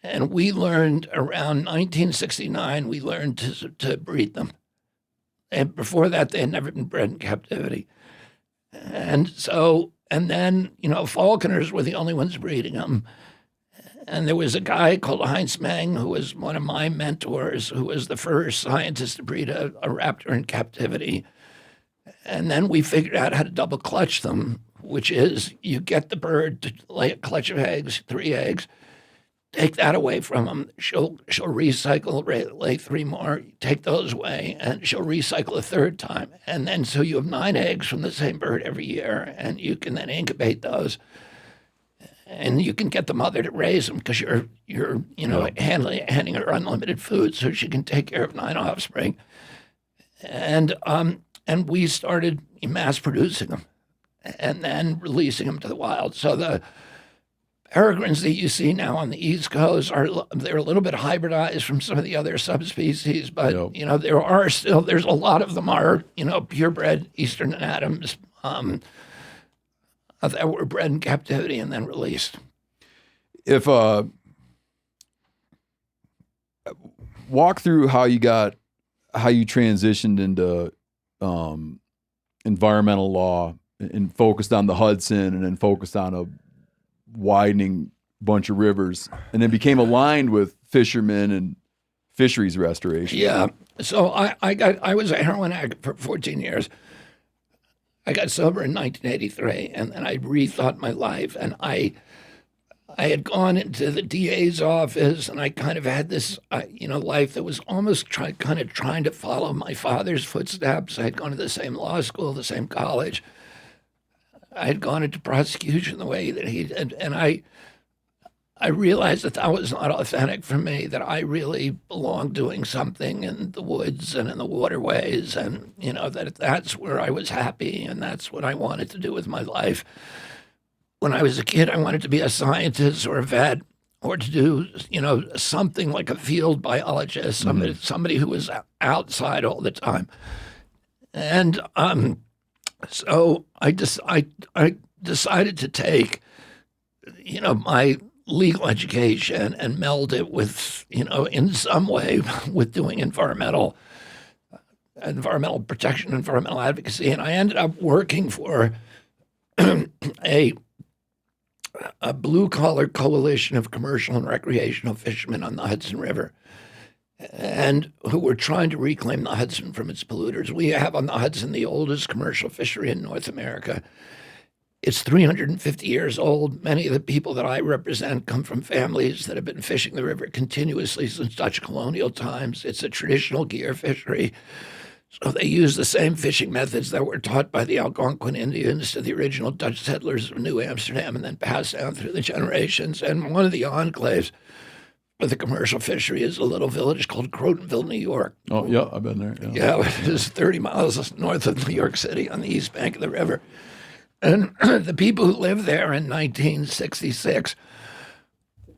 And we learned around 1969, we learned to breed them. And before that, they had never been bred in captivity. And then, falconers were the only ones breeding them. And there was a guy called Heinz Meng, who was one of my mentors, who was the first scientist to breed a raptor in captivity. And then we figured out how to double clutch them, which is you get the bird to lay a clutch of eggs, 3 eggs, take that away from them. She'll recycle, lay 3 more, take those away, and she'll recycle a 3rd time. And then so you have 9 eggs from the same bird every year, and you can then incubate those. And you can get the mother to raise them because you're handing her unlimited food so she can take care of 9 offspring. And we started mass producing them and then releasing them to the wild. So the peregrines that you see now on the East Coast they're a little bit hybridized from some of the other subspecies, but there's a lot of them are purebred Eastern anatoms that were bred in captivity and then released.
If walk through how you transitioned into environmental law and focused on the Hudson and then focused on a widening bunch of rivers and then became aligned with fishermen and fisheries restoration.
Yeah. So I was a heroin addict for 14 years. I got sober in 1983, and then I rethought my life. And I had gone into the DA's office, and I kind of had this, life that was almost trying to follow my father's footsteps. I had gone to the same law school, the same college. I had gone into prosecution the way that he did, and I realized that was not authentic for me, that I really belonged doing something in the woods and in the waterways, and, that's where I was happy, and that's what I wanted to do with my life. When I was a kid, I wanted to be a scientist or a vet or to do, something like a field biologist, somebody who was outside all the time. And so I decided to take, my legal education and meld it with, in some way with doing environmental protection, environmental advocacy. And I ended up working for a blue-collar coalition of commercial and recreational fishermen on the Hudson River, and who were trying to reclaim the Hudson from its polluters. We have on the Hudson the oldest commercial fishery in North America. It's 350 years old. Many of the people that I represent come from families that have been fishing the river continuously since Dutch colonial times. It's a traditional gear fishery. So they use the same fishing methods that were taught by the Algonquin Indians to the original Dutch settlers of New Amsterdam and then passed down through the generations. And one of the enclaves of the commercial fishery is a little village called Crotonville, New York.
Oh, yeah, I've been there.
Yeah, it is 30 miles north of New York City on the east bank of the river. And the people who lived there in 1966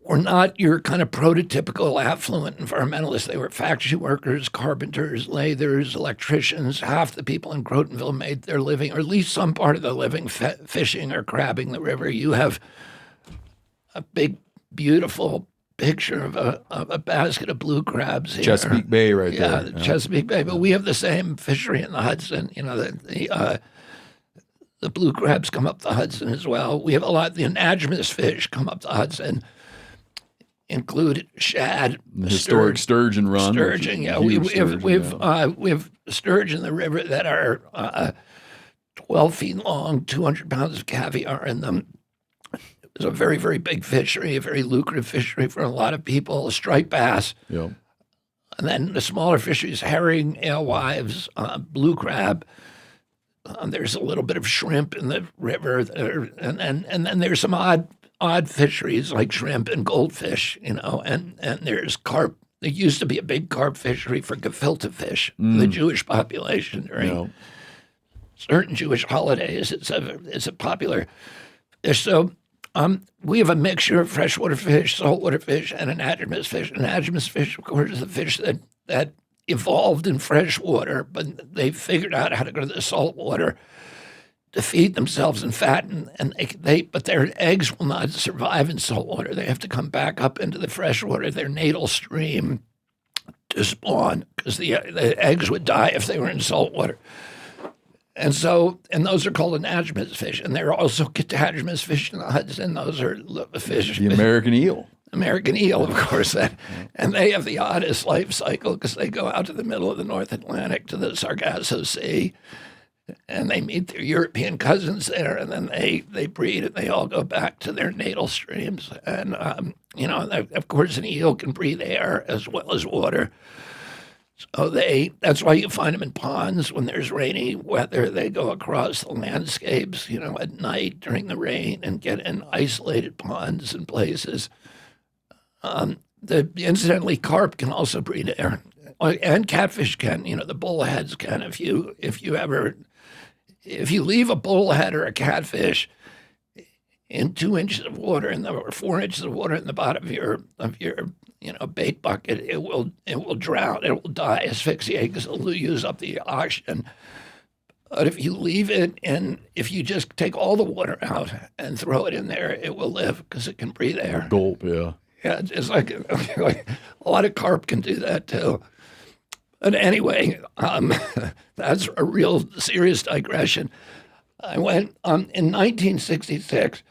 were not your kind of prototypical affluent environmentalists. They were factory workers, carpenters, lathers, electricians. Half the people in Crotonville made their living, or at least some part of their living, fishing or crabbing the river. You have a big, beautiful picture of a basket of blue crabs here.
Chesapeake Bay right there.
Yeah, Chesapeake Bay. But we have the same fishery in the Hudson. The blue crabs come up the Hudson as well. We have a lot. The anadromous fish come up the Hudson, include shad,
the historic sturgeon run.
Sturgeon, yeah. We have sturgeon in the river that are 12 feet long, 200 pounds of caviar in them. It's a very, very big fishery, a very lucrative fishery for a lot of people. Striped bass.
Yep.
And then the smaller fisheries, herring, alewives, blue crab. There's a little bit of shrimp in the river, and then there's some odd fisheries like shrimp and goldfish, and there's carp. There used to be a big carp fishery for gefilte fish, the Jewish population during certain Jewish holidays. It's a popular fish. So we have a mixture of freshwater fish, saltwater fish, and anadromous fish. Anadromous fish, of course, is the fish that evolved in fresh water, but they figured out how to go to the salt water to feed themselves and fatten, but their eggs will not survive in salt water. They have to come back up into the fresh water, their natal stream, to spawn because the eggs would die if they were in salt water. And those are called anadromous fish. And there are also catadromous fish in the Hudson. Those are fish.
The American eel.
American eel, of course. And they have the oddest life cycle because they go out to the middle of the North Atlantic to the Sargasso Sea, and they meet their European cousins there, and then they breed, and they all go back to their natal streams. And, of course, an eel can breathe air as well as water. So that's why you find them in ponds when there's rainy weather. They go across the landscapes, at night during the rain and get in isolated ponds and places. Incidentally, carp can also breathe air, and catfish can. The bullheads can. If you leave a bullhead or a catfish in 2 inches of water or 4 inches of water in the bottom of your bait bucket, it will drown. It will die, asphyxiate, because it'll use up the oxygen. But if you leave it in, if you just take all the water out and throw it in there, it will live because it can breathe air.
Gulp, yeah.
Yeah, it's like a lot of carp can do that too. But anyway, that's a real serious digression. I went in 1966.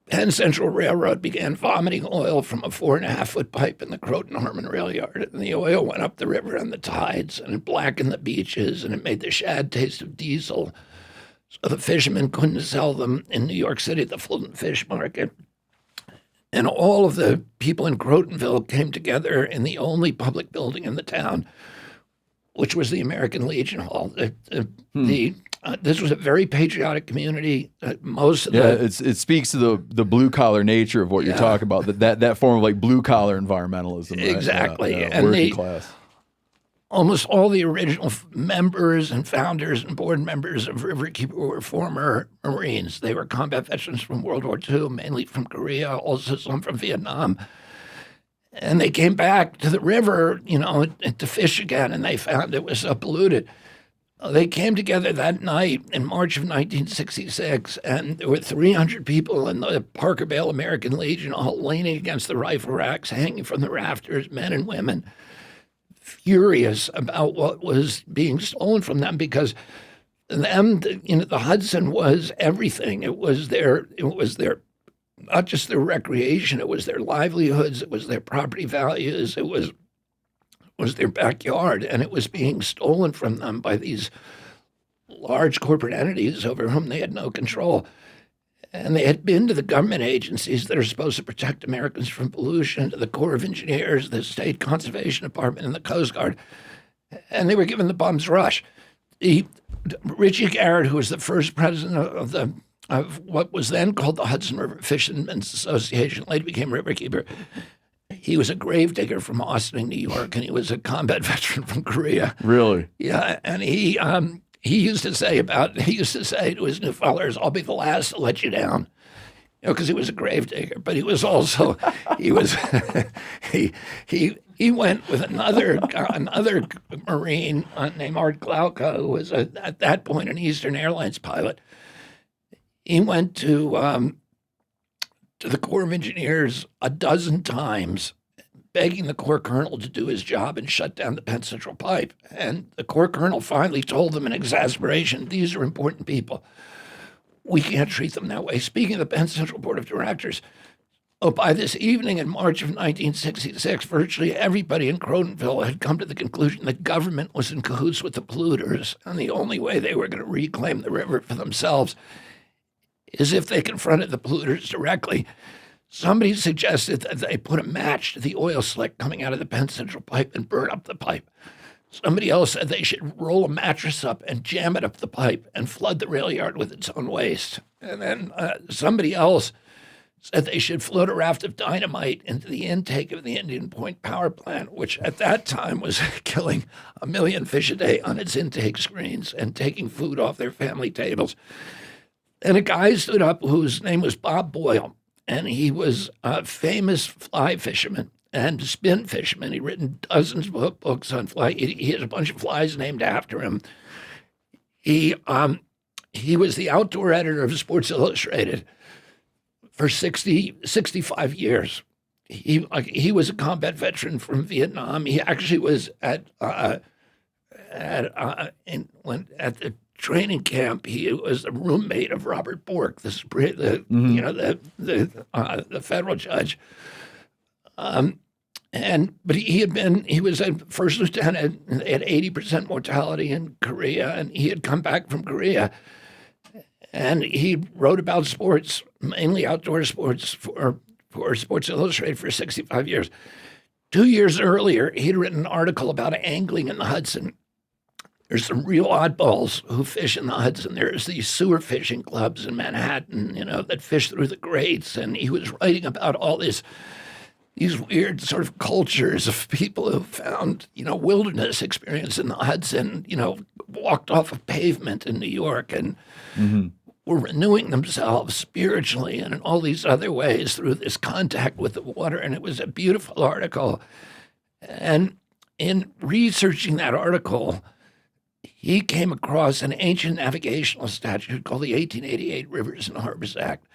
Penn Central Railroad began vomiting oil from a 4.5-foot pipe in the Croton-Harmon rail yard. And the oil went up the river on the tides, and it blackened the beaches, and it made the shad taste of diesel. So the fishermen couldn't sell them in New York City at the Fulton Fish Market. And all of the people in Crotonville came together in the only public building in the town, which was the American Legion Hall. This was a very patriotic community.
It speaks to the blue collar nature of what you're talking about. That form of like blue collar environmentalism. Right?
Exactly,
and working class.
Almost all the original members and founders and board members of Riverkeeper were former Marines. They were combat veterans from World War II, mainly from Korea, also some from Vietnam. And they came back to the river, to fish again, and they found it was so polluted. They came together that night in March of 1966, and there were 300 people in the Parker Vale American Legion, all leaning against the rifle racks, hanging from the rafters, men and women, furious about what was being stolen from them, because them, the Hudson was everything. It was their not just their recreation, it was their livelihoods, it was their property values, it was their backyard, and it was being stolen from them by these large corporate entities over whom they had no control. And they had been to the government agencies that are supposed to protect Americans from pollution, to the Corps of Engineers, the State Conservation Department, and the Coast Guard, and they were given the bum's rush. Richie Garrett, who was the first president of what was then called the Hudson River Fishermen's Association, later became Riverkeeper. He was a gravedigger from Austin, New York, and he was a combat veteran from Korea.
Really?
Yeah, and he used to say to his new followers, "I'll be the last to let you down," because he was a gravedigger. But he was also he went with another Marine named Art Glauca, who was at that point an Eastern Airlines pilot. He went to the Corps of Engineers a dozen times, begging the Corps Colonel to do his job and shut down the Penn Central pipe. And the Corps Colonel finally told them in exasperation, "These are important people. We can't treat them that way." Speaking of the Penn Central Board of Directors, by this evening in March of 1966, virtually everybody in Crotonville had come to the conclusion that government was in cahoots with the polluters, and the only way they were going to reclaim the river for themselves is if they confronted the polluters directly. Somebody suggested that they put a match to the oil slick coming out of the Penn Central pipe and burn up the pipe. Somebody else said they should roll a mattress up and jam it up the pipe and flood the rail yard with its own waste. And then somebody else said they should float a raft of dynamite into the intake of the Indian Point power plant, which at that time was killing 1 million fish a day on its intake screens and taking food off their family tables. And a guy stood up whose name was Bob Boyle, and he was a famous fly fisherman and spin fisherman. He'd written dozens of books on fly. He has a bunch of flies named after him. He was the outdoor editor of Sports Illustrated for 65 years. he was a combat veteran from Vietnam. He actually was at the training camp. He was a roommate of Robert Bork, the federal judge. But he was a first lieutenant at 80% mortality in Korea, and he had come back from Korea. And he wrote about sports, mainly outdoor sports, for Sports Illustrated for 65 years. 2 years earlier, he'd written an article about angling in the Hudson. There's some real oddballs who fish in the Hudson. There's these sewer fishing clubs in Manhattan, that fish through the grates. And he was writing about all these weird sort of cultures of people who found, wilderness experience in the Hudson, walked off a pavement in New York and were renewing themselves spiritually and in all these other ways through this contact with the water. And it was a beautiful article. And in researching that article, he came across an ancient navigational statute called the 1888 Rivers and Harbors Act.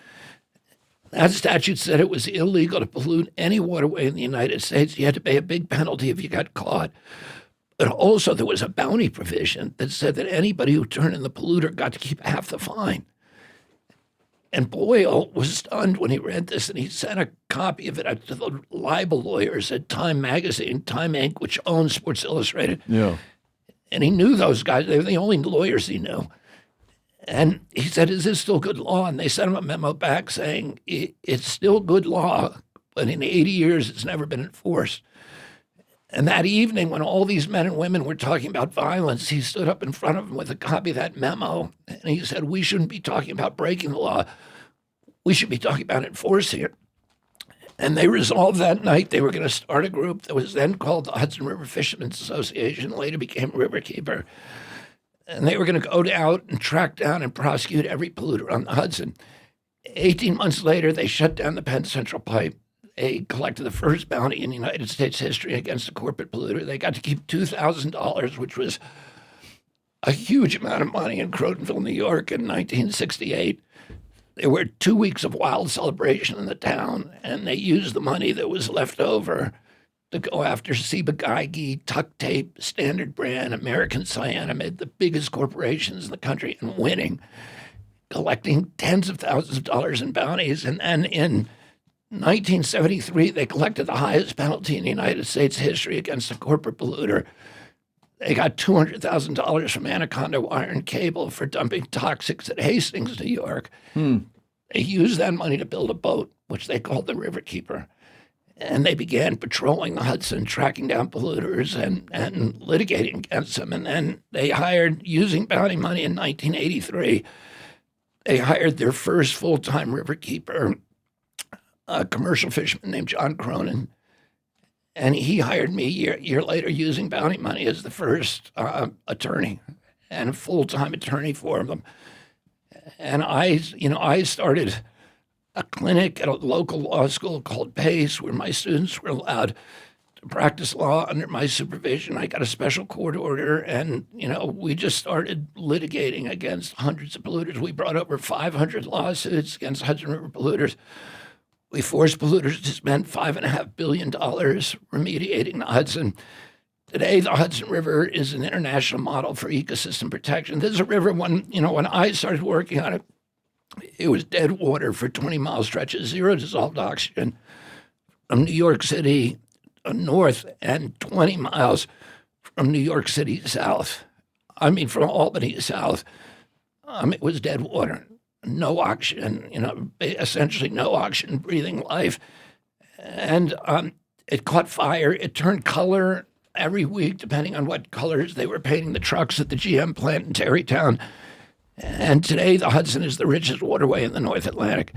That statute said it was illegal to pollute any waterway in the United States. You had to pay a big penalty if you got caught. But also there was a bounty provision that said that anybody who turned in the polluter got to keep half the fine. And Boyle was stunned when he read this, and he sent a copy of it to the libel lawyers at Time Magazine, Time Inc., which owns Sports Illustrated.
Yeah.
And he knew those guys. They were the only lawyers he knew. And he said, is this still good law? And they sent him a memo back saying, it's still good law, but in 80 years, it's never been enforced. And that evening, when all these men and women were talking about violence, he stood up in front of them with a copy of that memo. And he said, we shouldn't be talking about breaking the law. We should be talking about enforcing it. And they resolved that night they were going to start a group that was then called the Hudson River Fishermen's Association, later became Riverkeeper. And they were going to go out and track down and prosecute every polluter on the Hudson. 18 months later, they shut down the Penn Central Pipe. They collected the first bounty in United States history against a corporate polluter. They got to keep $2,000, which was a huge amount of money in Crotonville, New York in 1968. There were 2 weeks of wild celebration in the town, and they used the money that was left over to go after Ciba-Geigy, Tuck Tape, Standard Brand, American Cyanamid, the biggest corporations in the country, and winning, collecting tens of thousands of dollars in bounties. And then in 1973, they collected the highest penalty in the United States history against a corporate polluter. They got $200,000 from Anaconda Wire and Cable for dumping toxics at Hastings, New York. They used that money to build a boat, which they called the Riverkeeper. And they began patrolling the Hudson, tracking down polluters and litigating against them. And then they hired, using bounty money in 1983, they hired their first full-time Riverkeeper, a commercial fisherman named John Cronin. And he hired me a year later using bounty money as the first attorney and a full-time attorney for them. And I started a clinic at a local law school called Pace, where my students were allowed to practice law under my supervision. I got a special court order, and, we just started litigating against hundreds of polluters. We brought over 500 lawsuits against Hudson River polluters. We forced polluters to spend $5.5 billion remediating the Hudson. Today, the Hudson River is an international model for ecosystem protection. This is a river, when I started working on it, it was dead water for 20-mile stretches, zero dissolved oxygen from New York City north and 20 miles from New York City south. From Albany south. It was dead water. No oxygen, essentially no oxygen breathing life. And it caught fire. It turned color every week, depending on what colors they were painting the trucks at the GM plant in Tarrytown. And today, the Hudson is the richest waterway in the North Atlantic.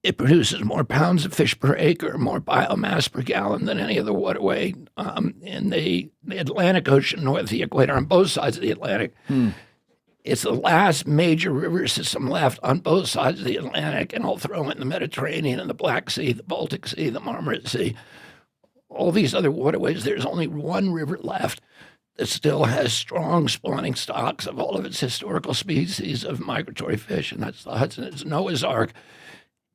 It produces more pounds of fish per acre, more biomass per gallon than any other waterway in the Atlantic Ocean, north of the equator, on both sides of the Atlantic. It's the last major river system left on both sides of the Atlantic, and I'll throw in the Mediterranean and the Black Sea, the Baltic Sea, the Marmara Sea. All these other waterways, there's only one river left that still has strong spawning stocks of all of its historical species of migratory fish, and that's the Hudson. It's Noah's Ark.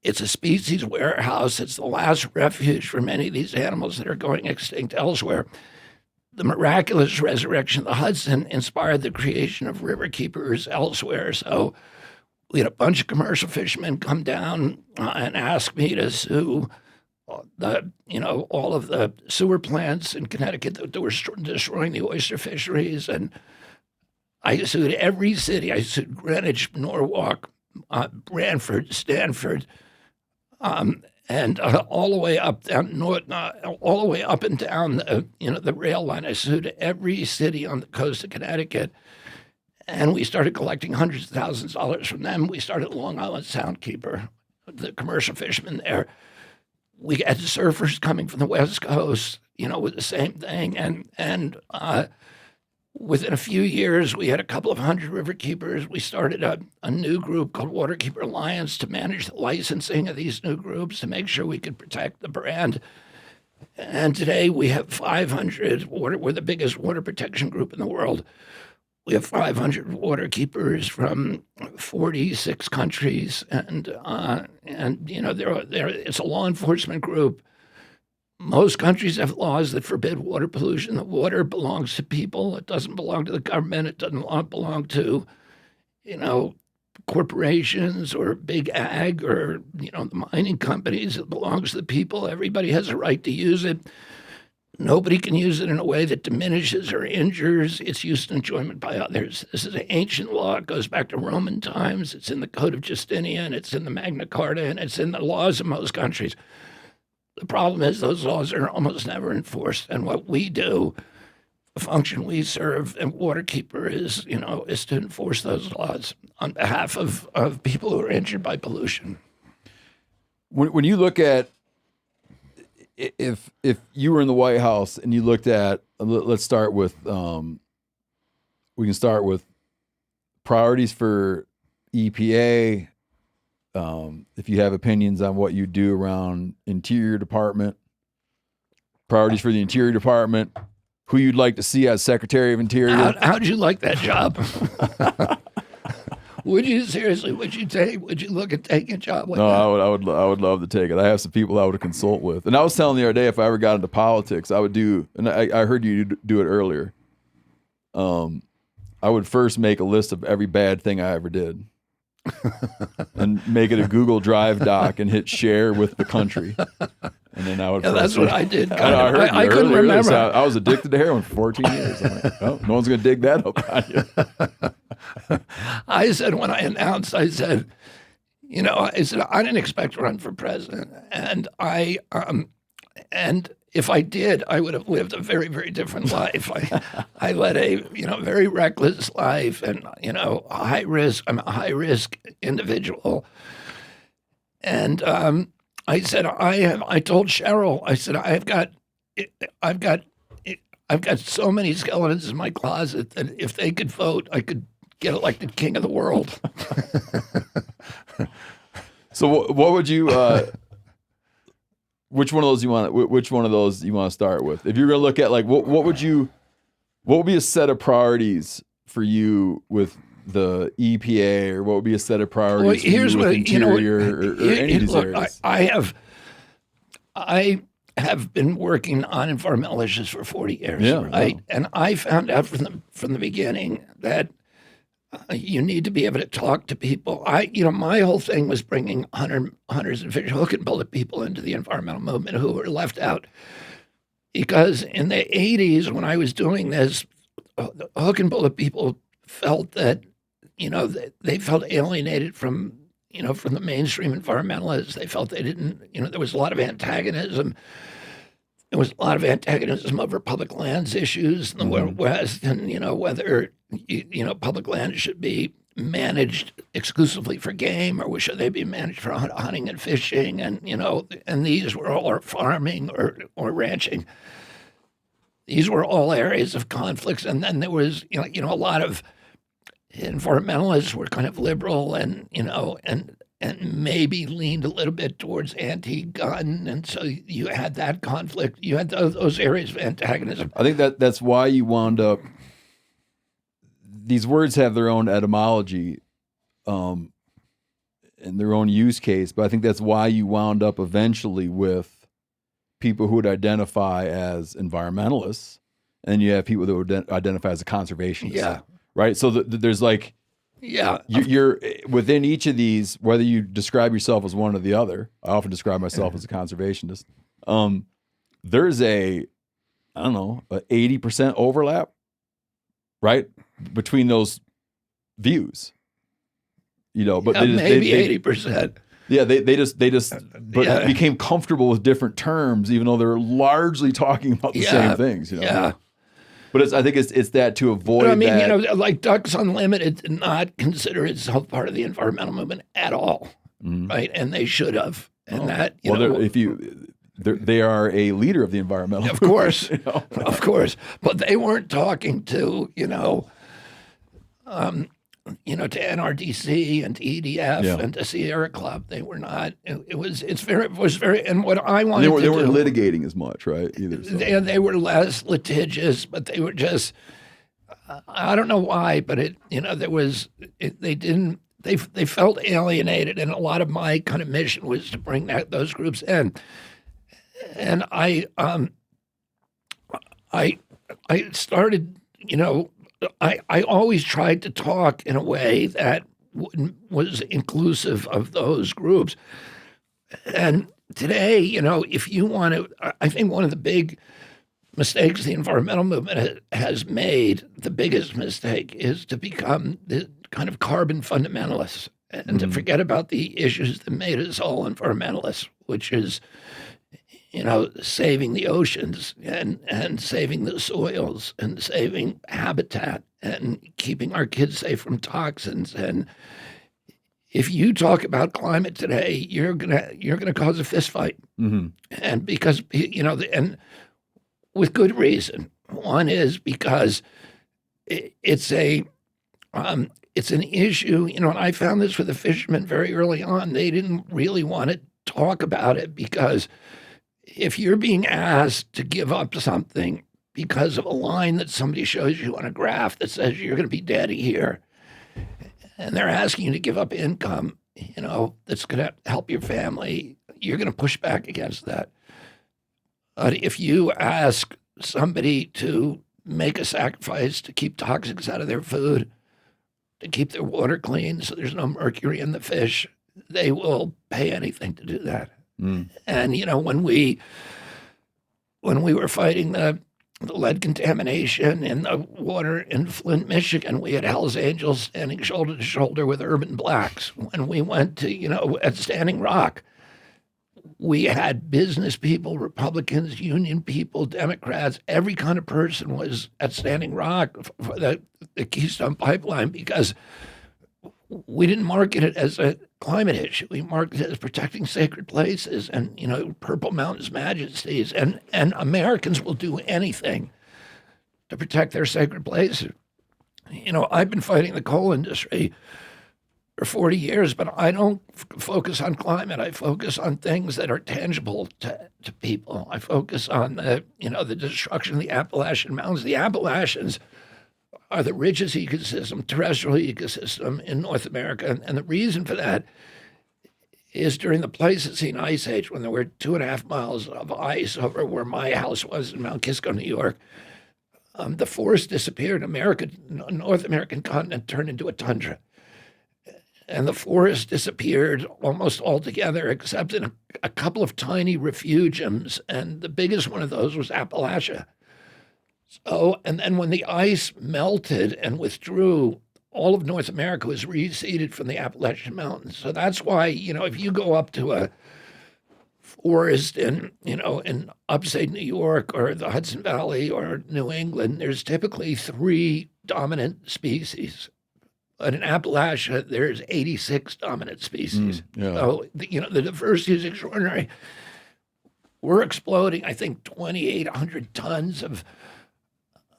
It's a species warehouse. It's the last refuge for many of these animals that are going extinct elsewhere. The miraculous resurrection of the Hudson inspired the creation of river keepers elsewhere. So we had a bunch of commercial fishermen come down and ask me to sue all of the sewer plants in Connecticut that were destroying the oyster fisheries. And I sued every city. I sued Greenwich, Norwalk, Branford, Stanford, and all the way up down all the way up and down the rail line. I sued every city on the coast of Connecticut, and we started collecting hundreds of thousands of dollars from them. We started Long Island Soundkeeper, the commercial fishermen there. We had surfers coming from the West Coast, with the same thing, and within a few years, we had a couple of hundred river keepers. We started a new group called Waterkeeper Alliance to manage the licensing of these new groups to make sure we could protect the brand. And today we have 500 we're the biggest water protection group in the world. We have 500 waterkeepers from 46 countries, and it's a law enforcement group. Most countries have laws that forbid water pollution. The water belongs to people. It doesn't belong to the government. It doesn't belong to, corporations or big ag or, the mining companies. It belongs to the people. Everybody has a right to use it. Nobody can use it in a way that diminishes or injures its use and enjoyment by others. This is an ancient law. It goes back to Roman times. It's in the Code of Justinian. It's in the Magna Carta, and it's in the laws of most countries. The problem is those laws are almost never enforced. And what we do, the function we serve and Waterkeeper is to enforce those laws on behalf of people who are injured by pollution.
When you look at, if you were in the White House and you looked at, let's start with, we can start with priorities for EPA. If you have opinions on what you do around Interior Department, priorities for the Interior Department, who you'd like to see as Secretary of Interior.
How'd you like that job? Would you look at taking a job like that?
I would love to take it. I have some people I would consult with. And I was telling the other day, if I ever got into politics, I would do, and I heard you do it earlier. I would first make a list of every bad thing I ever did. And make it a Google Drive doc and hit share with the country. And then I would.
Yeah, that's what I did.
I
couldn't remember.
So I was addicted to heroin for 14 years. I'm like, oh, no one's going to dig that up on you.
I said when I announced, I said I didn't expect to run for president, and and if I did, I would have lived a very, very different life. I led a very reckless life, and high risk. I'm a high risk individual, and I said I told Cheryl, I said I've got so many skeletons in my closet that if they could vote, I could get elected king of the world.
So what would you? Which one of those you want to start with? If you're going to look at what would be a set of priorities for you with the EPA, or what would be a set of priorities for you with Interior or any of these areas?
I have been working on environmental issues for 40 years,
right?
Wow. And I found out from the beginning that you need to be able to talk to people. My whole thing was bringing hunters and fishers, hook and bullet people into the environmental movement who were left out. Because in the 80s, when I was doing this, the hook and bullet people felt that, they felt alienated from the mainstream environmentalists. They felt they didn't, there was a lot of antagonism. There was a lot of antagonism over public lands issues in the West, and whether public land should be managed exclusively for game or should they be managed for hunting and fishing, and and these were all farming or ranching. These were all areas of conflicts, and then there was a lot of environmentalists were kind of liberal and and maybe leaned a little bit towards anti-gun, and so you had that conflict. You had those areas of antagonism.
I think that's why you wound up. These words have their own etymology, in their own use case, but I think that's why you wound up eventually with people who would identify as environmentalists, and you have people that would identify as a conservationist.
Yeah.
Right. So there's like,
Yeah.
you're within each of these, whether you describe yourself as one or the other. I often describe myself as a conservationist. There's a 80% overlap, right, between those views. But
maybe 80%.
Yeah, they just became comfortable with different terms, even though they're largely talking about the same things.
Yeah.
But I think it's that to avoid.
But I mean,
that.
like Ducks Unlimited did not consider itself part of the environmental movement at all, right? And they should have. And
they are a leader of the environmental.
Of course, of course. But they weren't talking to to NRDC and to EDF and to Sierra Club. They were not. It was very. And what I wanted
they weren't litigating as much, right? Either. So.
They were less litigious, but they were just. I don't know why, but they felt alienated, and a lot of my kind of mission was to bring those groups in, and I started, I always tried to talk in a way that was inclusive of those groups. And today, if you want to, I think one of the big mistakes the environmental movement has made, the biggest mistake, is to become the kind of carbon fundamentalists and to forget about the issues that made us all environmentalists, which is saving the oceans and saving the soils and saving habitat and keeping our kids safe from toxins. And if you talk about climate today, you're gonna cause a fist fight, and because and with good reason. One is because it's an issue. And I found this with the fishermen very early on. They didn't really want to talk about it because if you're being asked to give up something because of a line that somebody shows you on a graph that says you're going to be dead a year, and they're asking you to give up income, that's going to help your family, you're going to push back against that. But if you ask somebody to make a sacrifice to keep toxins out of their food, to keep their water clean so there's no mercury in the fish, they will pay anything to do that. And when we were fighting the lead contamination in the water in Flint, Michigan, we had Hell's Angels standing shoulder to shoulder with urban blacks. When we went to at Standing Rock, we had business people, Republicans, union people, Democrats. Every kind of person was at Standing Rock for the Keystone Pipeline, because we didn't market it as a climate issue. We marketed it as protecting sacred places and, Purple Mountain's majesties. And Americans will do anything to protect their sacred places. I've been fighting the coal industry for 40 years, but I don't focus on climate. I focus on things that are tangible to people. I focus on the destruction of the Appalachian Mountains. The Appalachians are the richest ecosystem, terrestrial ecosystem in North America. And the reason for that is during the Pleistocene Ice Age, when there were 2.5 miles of ice over where my house was in Mount Kisco, New York, the forest disappeared. North American continent turned into a tundra. And the forest disappeared almost altogether, except in a couple of tiny refugiums. And the biggest one of those was Appalachia. So, and then when the ice melted and withdrew, all of North America was reseeded from the Appalachian Mountains. So that's why, if you go up to a forest in upstate New York or the Hudson Valley or New England, there's typically 3 dominant species. But in Appalachia, there's 86 dominant species. So, the diversity is extraordinary. We're exploding, I think, 2,800 tons of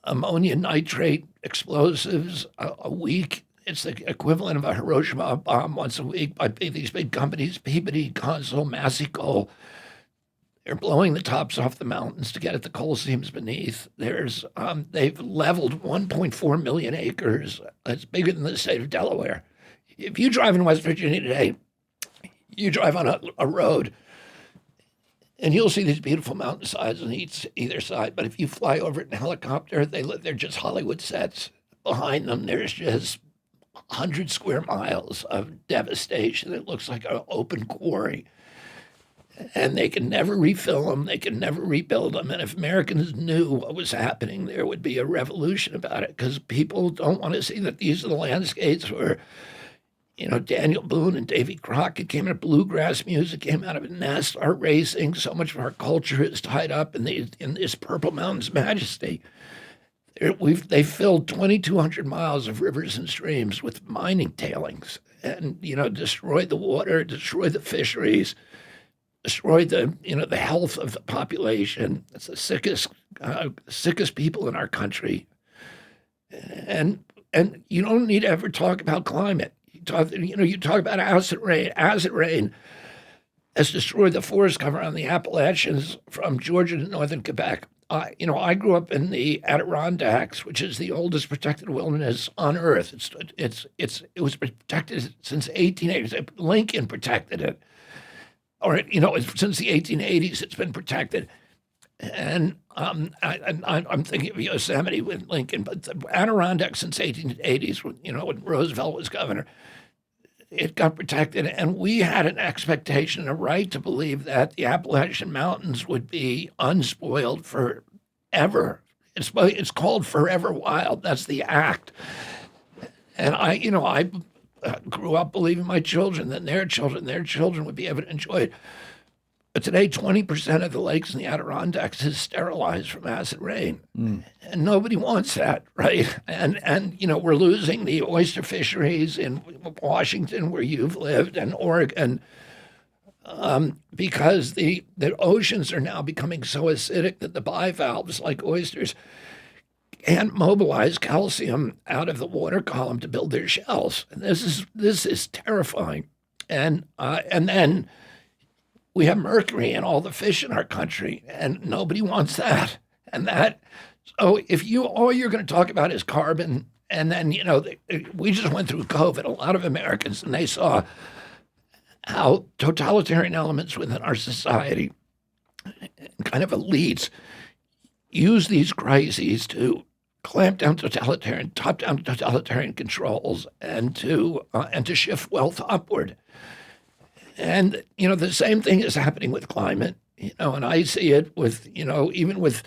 ammonia nitrate explosives a week. It's the equivalent of a Hiroshima bomb once a week by these big companies, Peabody, Consul, Massey Coal. They're blowing the tops off the mountains to get at the coal seams beneath. They've leveled 1.4 million acres. It's bigger than the state of Delaware. If you drive in West Virginia today, You drive on a road, and you'll see these beautiful mountainsides on either side. But if you fly over it in a helicopter, they're just Hollywood sets. Behind them, there's just 100 square miles of devastation. It looks like an open quarry. And they can never refill them. They can never rebuild them. And if Americans knew what was happening, there would be a revolution about it, because people don't want to see that these are the landscapes where, Daniel Boone and Davy Crockett came out of bluegrass music, came out of NASCAR racing. So much of our culture is tied up in this Purple Mountains majesty. They filled 2,200 miles of rivers and streams with mining tailings, and destroyed the water, destroyed the fisheries, destroyed the health of the population. It's the sickest people in our country, and you don't need to ever talk about climate. You talk about acid rain. Acid rain has destroyed the forest cover on the Appalachians from Georgia to northern Quebec. I grew up in the Adirondacks, which is the oldest protected wilderness on Earth. It was protected since 1880s. Lincoln protected it, or since the 1880s it's been protected. And I'm thinking of Yosemite with Lincoln, but the Adirondacks since 1880s, when Roosevelt was governor, it got protected, and we had an expectation, a right to believe that the Appalachian Mountains would be unspoiled forever. It's called Forever Wild. That's the act. And I grew up believing my children, that their children would be able to enjoy it. But today, 20% of the lakes in the Adirondacks is sterilized from acid rain. And nobody wants that, right? And we're losing the oyster fisheries in Washington, where you've lived, and Oregon, because the oceans are now becoming so acidic that the bivalves, like oysters, can't mobilize calcium out of the water column to build their shells. And this is terrifying. And then we have mercury in all the fish in our country, and nobody wants that. So if all you're going to talk about is carbon, and then, we just went through COVID, a lot of Americans, and they saw how totalitarian elements within our society, kind of elites, use these crises to clamp down top-down totalitarian controls, and to shift wealth upward. And, the same thing is happening with climate, and I see it with, even with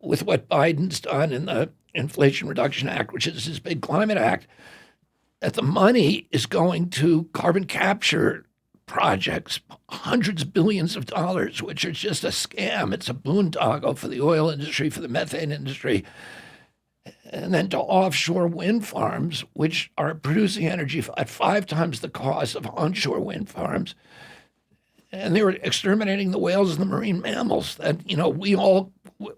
what Biden's done in the Inflation Reduction Act, which is his big climate act, that the money is going to carbon capture projects, hundreds of billions of dollars, which are just a scam. It's a boondoggle for the oil industry, for the methane industry, and then to offshore wind farms, which are producing energy at 5 times the cost of onshore wind farms. And they were exterminating the whales and the marine mammals. That,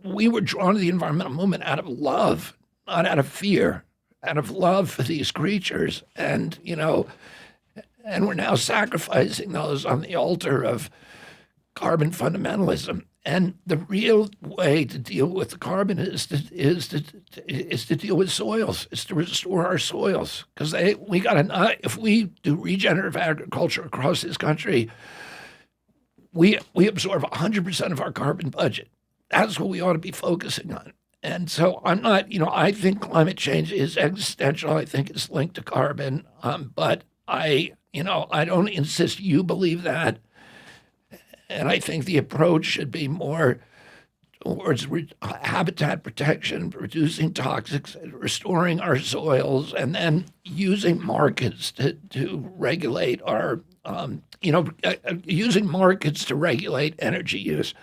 we were drawn to the environmental movement out of love, not out of fear, out of love for these creatures. And, and we're now sacrificing those on the altar of carbon fundamentalism. And the real way to deal with the carbon is to deal with soils. Is to restore our soils, because if we do regenerative agriculture across this country, we absorb 100% of our carbon budget. That's what we ought to be focusing on. And so I'm not, I think climate change is existential. I think it's linked to carbon, but I don't insist you believe that. And I think the approach should be more towards habitat protection, reducing toxics, restoring our soils, and then using markets to regulate our, using markets to regulate energy use.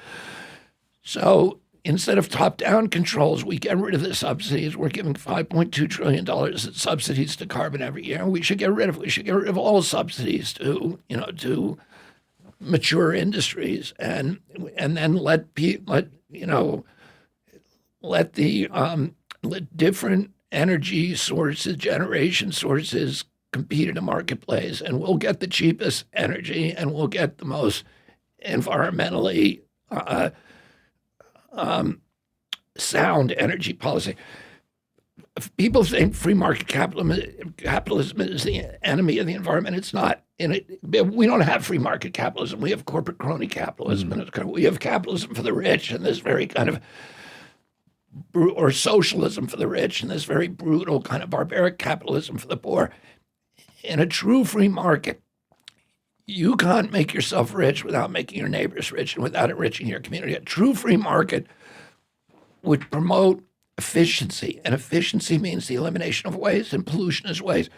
So instead of top-down controls, we get rid of the subsidies. We're giving $5.2 trillion in subsidies to carbon every year. We should get rid of all subsidies to mature industries, and then let different energy sources, generation sources, compete in a marketplace, and we'll get the cheapest energy, and we'll get the most environmentally sound energy policy. If people think free market capitalism is the enemy of the environment, it's not. we don't have free market capitalism. We have corporate crony capitalism, and we have capitalism for the rich, and this very kind of or socialism for the rich, and this very brutal kind of barbaric capitalism for the poor. In a true free market, you can't make yourself rich without making your neighbors rich and without enriching your community. A true free market would promote efficiency, and efficiency means the elimination of waste, and pollution is waste.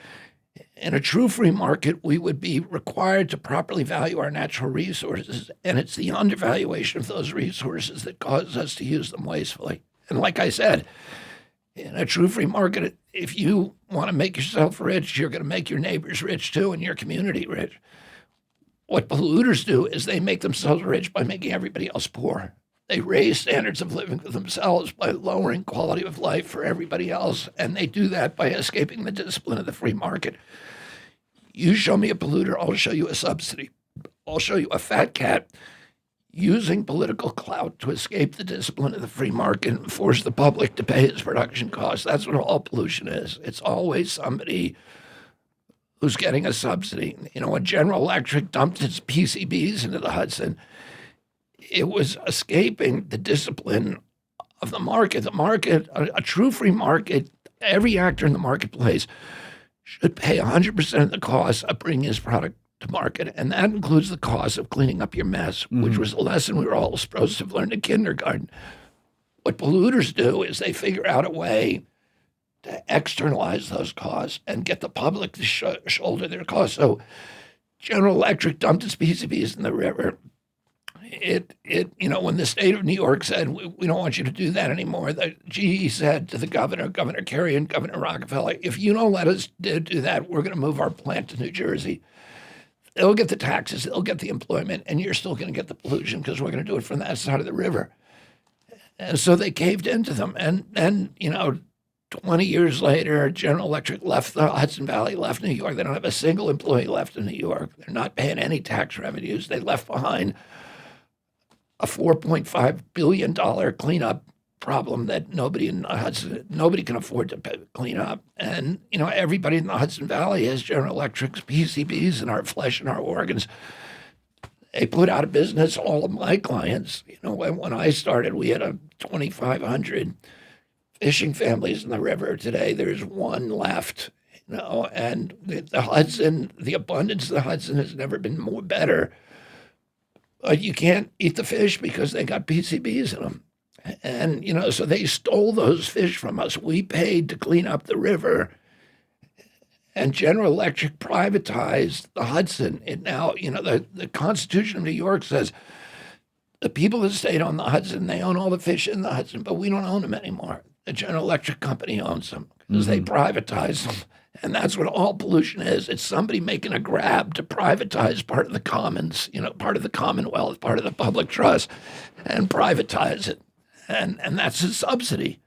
In a true free market, we would be required to properly value our natural resources, and it's the undervaluation of those resources that causes us to use them wastefully. And like I said, in a true free market, if you want to make yourself rich, you're going to make your neighbors rich too and your community rich. What polluters do is they make themselves rich by making everybody else poor. They raise standards of living for themselves by lowering quality of life for everybody else, and they do that by escaping the discipline of the free market. You show me a polluter, I'll show you a subsidy. I'll show you a fat cat using political clout to escape the discipline of the free market and force the public to pay its production costs. That's what all pollution is. It's always somebody who's getting a subsidy. You know, when General Electric dumped its PCBs into the Hudson, it was escaping the discipline of the market. The market, a true free market, every actor in the marketplace should pay 100% of the cost of bringing his product to market, and that includes the cost of cleaning up your mess, which was a lesson we were all supposed to have learned in kindergarten. What polluters do is they figure out a way to externalize those costs and get the public to shoulder their costs. So General Electric dumped its PCBs in the river. When the state of New York said, we don't want you to do that anymore, the GE said to the Governor Kerry and Governor Rockefeller, if you don't let us do that, we're going to move our plant to New Jersey. They'll get the taxes, they'll get the employment, and you're still going to get the pollution because we're going to do it from that side of the river. And so they caved into them. And then, 20 years later, General Electric left the Hudson Valley, left New York. They don't have a single employee left in New York. They're not paying any tax revenues. They left behind a $4.5 billion cleanup problem that nobody can afford to clean up. And, everybody in the Hudson Valley has General Electric's PCBs in our flesh and our organs. They put out of business all of my clients. When I started, we had 2,500 fishing families in the river. Today, there's one left, and the Hudson, the abundance of the Hudson has never been better. But you can't eat the fish because they got PCBs in them. And, so they stole those fish from us. We paid to clean up the river. And General Electric privatized the Hudson. It now, the Constitution of New York says the people that stayed on the Hudson, they own all the fish in the Hudson, but we don't own them anymore. The General Electric company owns them because they privatized them. And that's what all pollution is. It's somebody making a grab to privatize part of the commons, part of the commonwealth, part of the public trust, and privatize it. And that's a subsidy.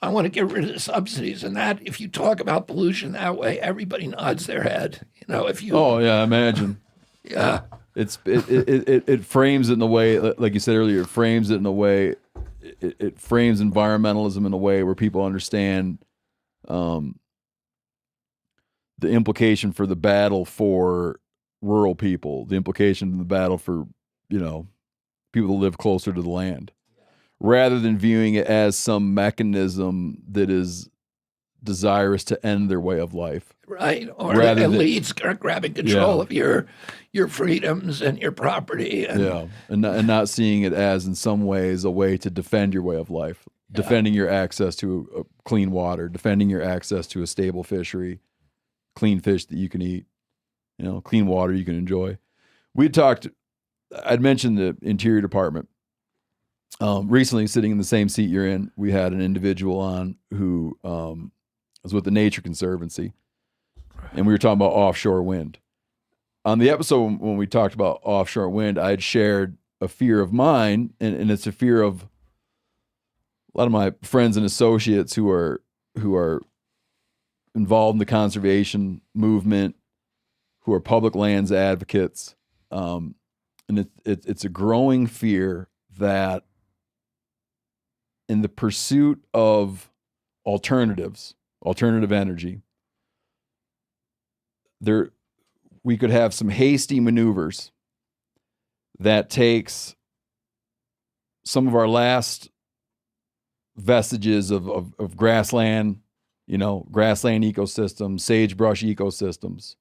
I want to get rid of the subsidies. And that, if you talk about pollution that way, everybody nods their head. If you.
Oh, yeah, imagine.
Yeah.
It frames it in a way, like you said earlier, it frames it in a way, it frames environmentalism in a way where people understand the implication for the battle for rural people, the implication of the battle for, people that live closer to the land, rather than viewing it as some mechanism that is desirous to end their way of life.
Right. Or elites are grabbing control of your freedoms and your property. And,
and not seeing it as, in some ways, a way to defend your way of life, defending your access to clean water, defending your access to a stable fishery, clean fish that you can eat, clean water you can enjoy. I'd mentioned the Interior Department. Recently, sitting in the same seat you're in, we had an individual on who was with the Nature Conservancy, and we were talking about offshore wind. On the episode when we talked about offshore wind, I had shared a fear of mine, and it's a fear of a lot of my friends and associates who are involved in the conservation movement, who are public lands advocates, and it's a growing fear that in the pursuit of alternative energy, we could have some hasty maneuvers that takes some of our last vestiges of grassland, grassland ecosystems, sagebrush ecosystems,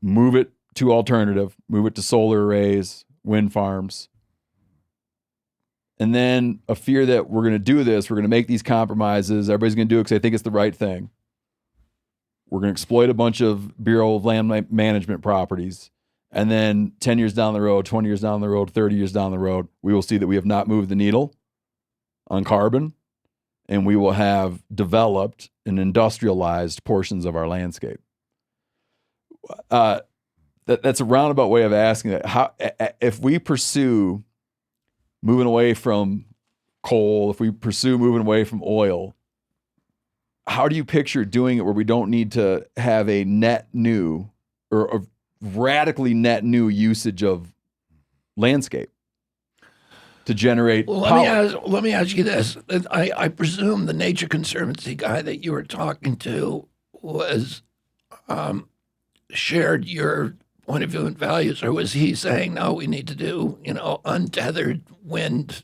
move it to alternative, move it to solar arrays, wind farms. And then a fear that we're going to do this, we're going to make these compromises, everybody's going to do it because they think it's the right thing. We're going to exploit a bunch of Bureau of Land Management properties. And then 10 years down the road, 20 years down the road, 30 years down the road, we will see that we have not moved the needle on carbon, and we will have developed and industrialized portions of our landscape. That's a roundabout way of asking that. How, if we pursue moving away from coal, if we pursue moving away from oil, how do you picture doing it where we don't need to have a net new or a radically net new usage of landscape to generate power?
Let me ask you this. I presume the Nature Conservancy guy that you were talking to was shared your point of view and values, or was he saying, no, we need to do, untethered wind,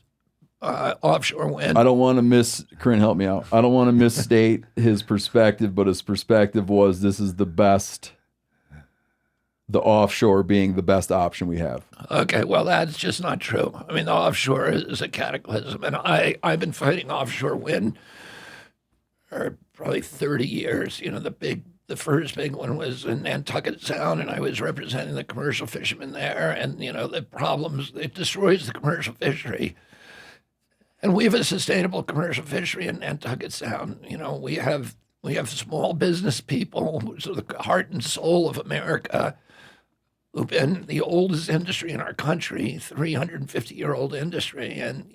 offshore wind?
I don't want to Corinne, help me out. I don't want to misstate his perspective, but his perspective was this is the best, the offshore being the best option we have.
Okay, well, that's just not true. I mean, the offshore is a cataclysm, and I've been fighting offshore wind for probably 30 years. The first big one was in Nantucket Sound, and I was representing the commercial fishermen there, and, the problems, it destroys the commercial fishery. And we have a sustainable commercial fishery in Nantucket Sound. We have small business people who are the heart and soul of America, who've been the oldest industry in our country, 350-year-old industry. And,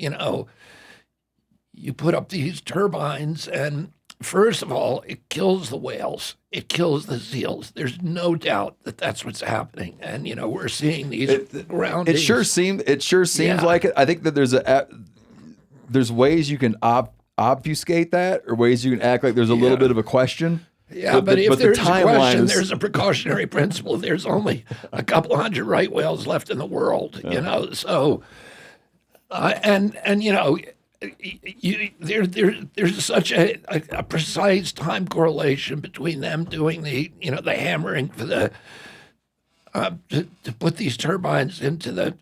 you put up these turbines, and first of all, it kills the whales. It kills the seals. There's no doubt that that's what's happening. And, we're seeing these groundings.
It sure seems like it. I think that there's ways you can obfuscate that, or ways you can act like there's a little bit of a question.
Yeah, but if there's a question, there's a precautionary principle. There's only a couple hundred right whales left in the world, So, there's such a precise time correlation between them doing the hammering for the to put these turbines into the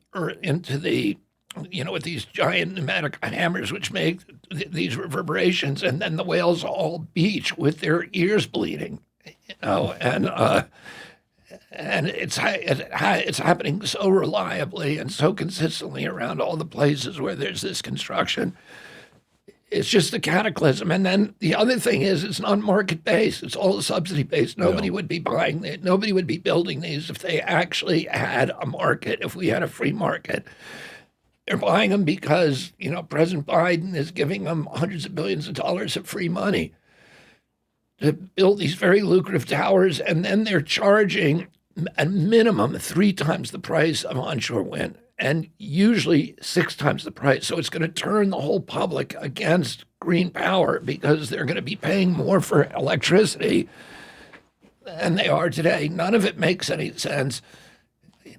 with these giant pneumatic hammers, which make these reverberations, and then the whales all beach with their ears bleeding, and it's happening so reliably and so consistently around all the places where there's this construction. It's just a cataclysm. And then the other thing is, it's not market based. It's all subsidy based. Nobody would be buying it. Nobody would be building these if they actually had a market. If we had a free market. They're buying them because, President Biden is giving them hundreds of billions of dollars of free money to build these very lucrative towers. And then they're charging a minimum 3 times the price of onshore wind, and usually 6 times the price. So it's going to turn the whole public against green power because they're going to be paying more for electricity than they are today. None of it makes any sense.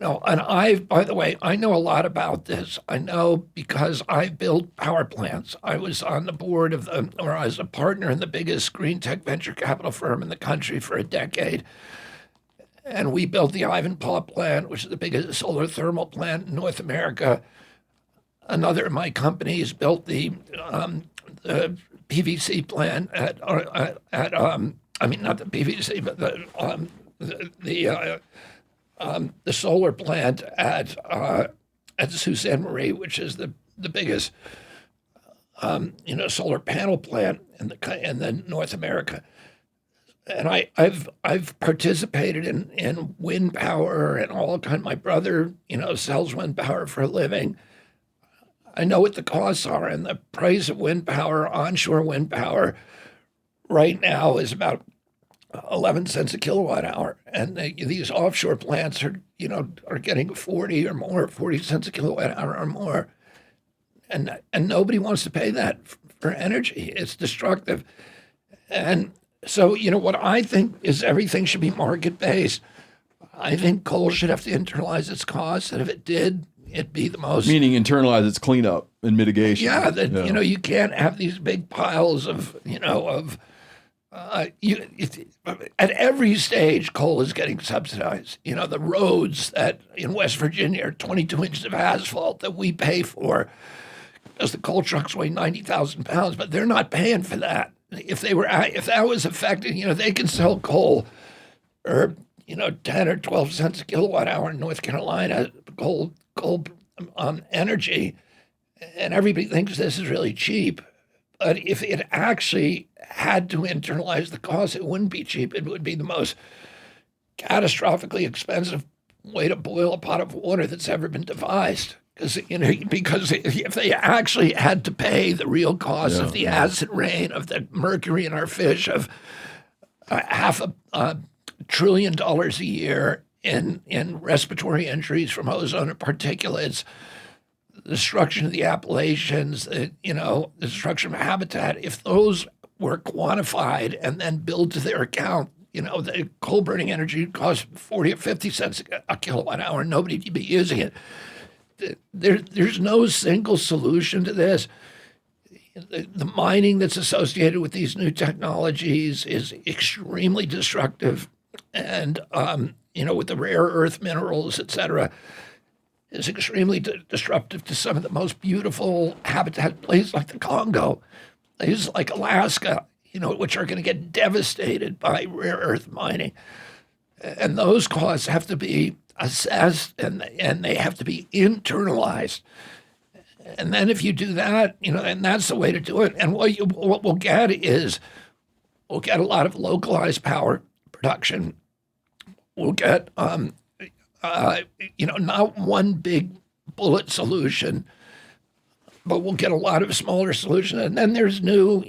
And by the way, I know a lot about this. I know because I built power plants. I was on the board I was a partner in the biggest green tech venture capital firm in the country for a decade. And we built the Ivanpah plant, which is the biggest solar thermal plant in North America. Another of my companies built the PVC plant not the PVC, but the solar plant at Sault Ste. Marie, which is the biggest solar panel plant in the North America. And I've participated in wind power and all kind. My brother, sells wind power for a living. I know what the costs are, and the price of wind power, onshore wind power, right now is about 11 cents a kilowatt hour, and these offshore plants are getting 40 cents a kilowatt hour or more, and nobody wants to pay that for energy. It's destructive. And so what I think is everything should be market based. I think coal should have to internalize its costs, and if it did, it'd be the most.
Meaning internalize its cleanup and mitigation.
Yeah, you can't have these big piles of at every stage, coal is getting subsidized. The roads that in West Virginia are 22 inches of asphalt that we pay for because the coal trucks weigh 90,000 pounds, but they're not paying for that. If that was affected, they can sell coal or 10 or 12 cents a kilowatt hour in North Carolina, coal energy, and everybody thinks this is really cheap. But if it actually had to internalize the cost, it wouldn't be cheap. It would be the most catastrophically expensive way to boil a pot of water that's ever been devised. Because if they actually had to pay the real cost of the acid rain, of the mercury in our fish, of $500 billion a year in respiratory injuries from ozone and particulates, the destruction of the Appalachians, the destruction of habitat, if those were quantified and then billed to their account, the coal burning energy costs 40 or 50 cents a kilowatt hour, and nobody would be using it. There's no single solution to this. The mining that's associated with these new technologies is extremely destructive, and with the rare earth minerals, et cetera, is extremely disruptive to some of the most beautiful habitat places like the Congo, places like Alaska, which are going to get devastated by rare earth mining. And those costs have to be assessed and they have to be internalized. And then if you do that, and that's the way to do it. And what we'll get is we'll get a lot of localized power production. We'll get not one big bullet solution, but we'll get a lot of smaller solutions. And then there's new,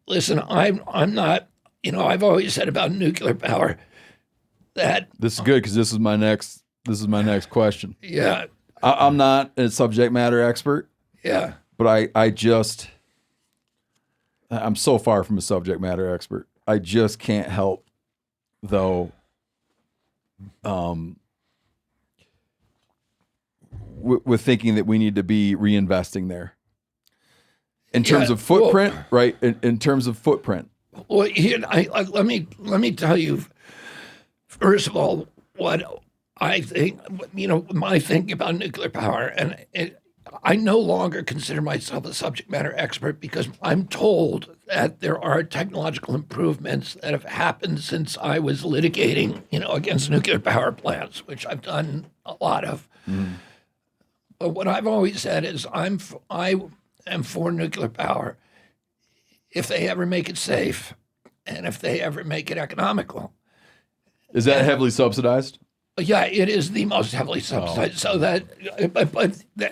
listen, I'm not, I've always said about nuclear power that
this is good because this is my next question.
Yeah.
I'm not a subject matter expert.
Yeah.
But I'm so far from a subject matter expert. I just can't help though with thinking that we need to be reinvesting there in terms of footprint, right? In terms of footprint.
Well, here, let me tell you, first of all, what I think, my thinking about nuclear power, and I no longer consider myself a subject matter expert because I'm told that there are technological improvements that have happened since I was litigating, against nuclear power plants, which I've done a lot of. Mm. But what I've always said is I am for nuclear power if they ever make it safe and if they ever make it economical.
Is that heavily subsidized?
Yeah, it is the most heavily subsidized. So that,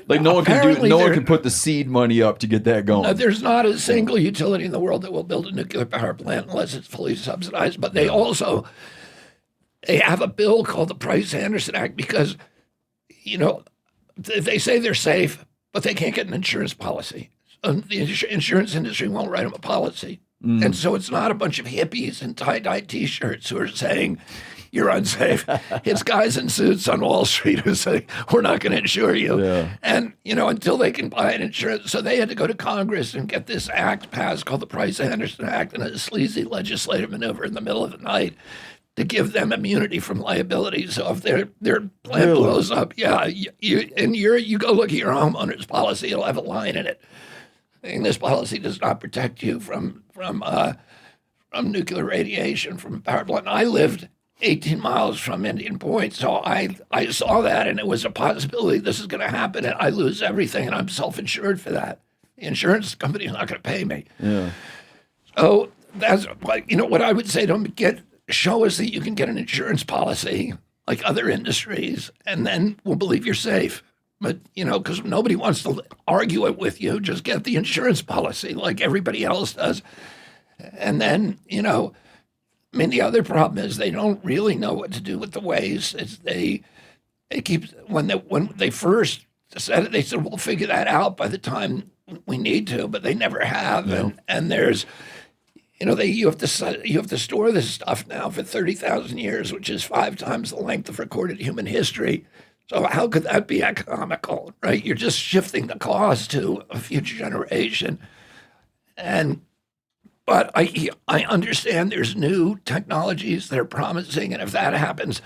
like no one can put the seed money up to get that going.
There's not a single utility in the world that will build a nuclear power plant unless it's fully subsidized. But they have a bill called the Price-Anderson Act because, they say they're safe, but they can't get an insurance policy. The insurance industry won't write them a policy. Mm. And so it's not a bunch of hippies in tie-dye T-shirts who are saying, you're unsafe. It's guys in suits on Wall Street who say, we're not going to insure you. Yeah. And, until they can buy an insurance. So they had to go to Congress and get this act passed called the Price-Anderson Act, and a sleazy legislative maneuver in the middle of the night to give them immunity from liability. So if their plant blows up, you go look at your homeowner's policy, it'll have a line in it. And this policy does not protect you from nuclear radiation from a power plant. I lived 18 miles from Indian Point, so I saw that, and it was a possibility this is going to happen, and I lose everything, and I'm self-insured for that. The insurance company is not going to pay me. Yeah. So that's what I would say to them: show us that you can get an insurance policy like other industries, and then we'll believe you're safe. But, because nobody wants to argue it with you, just get the insurance policy like everybody else does. And then, the other problem is they don't really know what to do with the waste. They keep, when they first said it, they said, we'll figure that out by the time we need to, but they never have. Yeah. And there's, you have to store this stuff now for 30,000 years, which is 5 times the length of recorded human history. So how could that be economical, right? You're just shifting the cost to a future generation. But I understand there's new technologies that are promising, and if that happens,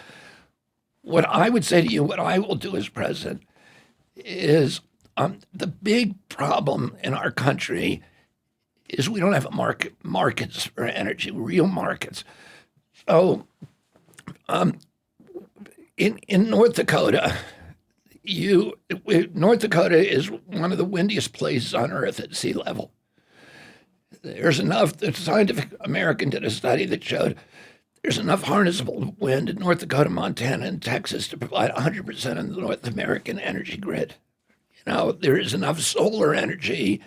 what I would say to you, what I will do as president, is the big problem in our country is we don't have markets for energy, real markets. So in North Dakota, North Dakota is one of the windiest places on Earth at sea level. There's enough, the Scientific American did a study that showed there's enough harnessable wind in North Dakota, Montana, and Texas to provide 100% of the North American energy grid. There is enough solar energy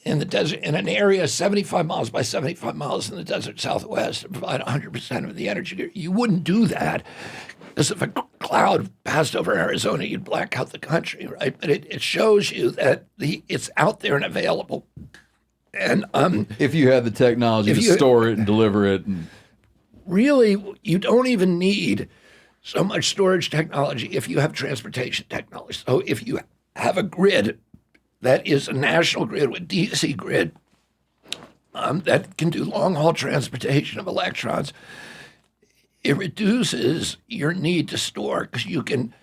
in the desert, in an area 75 miles by 75 miles in the desert Southwest to provide 100% of the energy grid. You wouldn't do that because if a cloud passed over Arizona, you'd black out the country, right? But it shows you that it's out there and available. And
if you have the technology to store it and deliver it.
Really, you don't even need so much storage technology if you have transportation technology. So if you have a grid that is a national grid with DC grid that can do long-haul transportation of electrons, it reduces your need to store because you can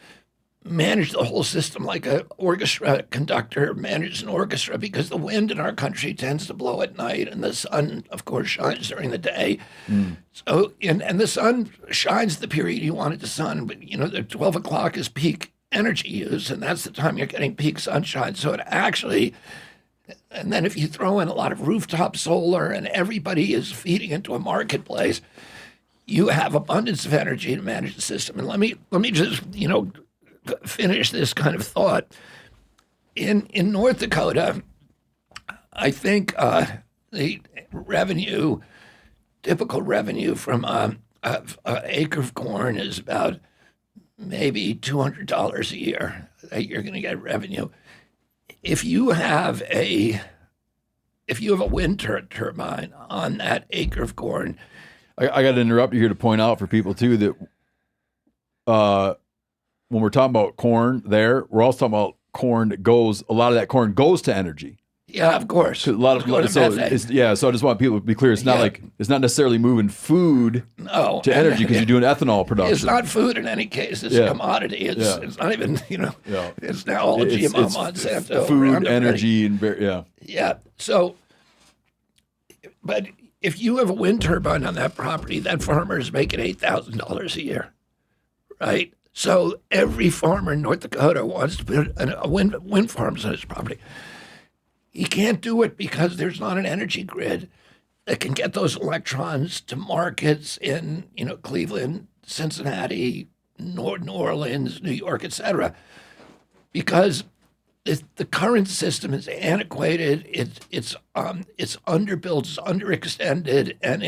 manage the whole system like an orchestra conductor manages an orchestra, because the wind in our country tends to blow at night and the sun, of course, shines during the day. So, and the sun shines the period you want it to sun, but the 12 o'clock is peak energy use, and that's the time you're getting peak sunshine. So it actually, and then if you throw in a lot of rooftop solar and everybody is feeding into a marketplace, you have abundance of energy to manage the system. And let me just, finish this kind of thought. In North Dakota, I think the typical revenue from an acre of corn is about maybe $200 a year that you're going to get revenue. If you have a wind turbine on that acre of corn,
I got to interrupt you here to point out for people too that when we're talking about corn there, we're also talking about corn that goes, a lot of that corn goes to energy.
Yeah, of course.
A lot of so I just want people to be clear. It's not like it's not necessarily moving food to energy because you're doing ethanol production.
It's not food in any case. It's a commodity. It's not even It's now all GMO, Monsanto,
food, energy, and
yeah. So, but if you have a wind turbine on that property, that farmer is making $8,000 a year, right? So every farmer in North Dakota wants to put a wind farms on his property. He can't do it because there's not an energy grid that can get those electrons to markets in Cleveland, Cincinnati, New Orleans, New York, etc. Because the current system is antiquated. It's underbuilt, it's underextended, and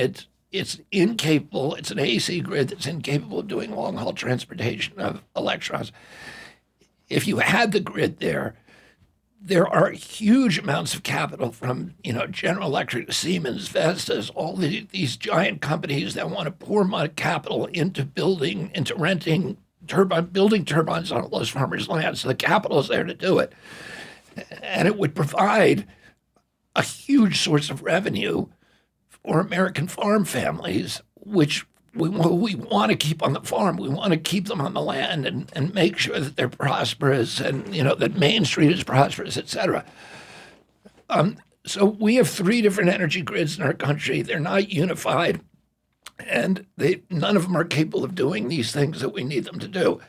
it's incapable. It's an AC grid that's incapable of doing long-haul transportation of electrons. If you had the grid there are huge amounts of capital from General Electric, Siemens, Vestas, all these giant companies that want to pour money capital into renting building turbines on all those farmers' land. So the capital is there to do it, and it would provide a huge source of revenue for American farm families, which we want to keep on the farm. We want to keep them on the land and make sure that they're prosperous and, that Main Street is prosperous, et cetera. So we have 3 different energy grids in our country. They're not unified, and none of them are capable of doing these things that we need them to do.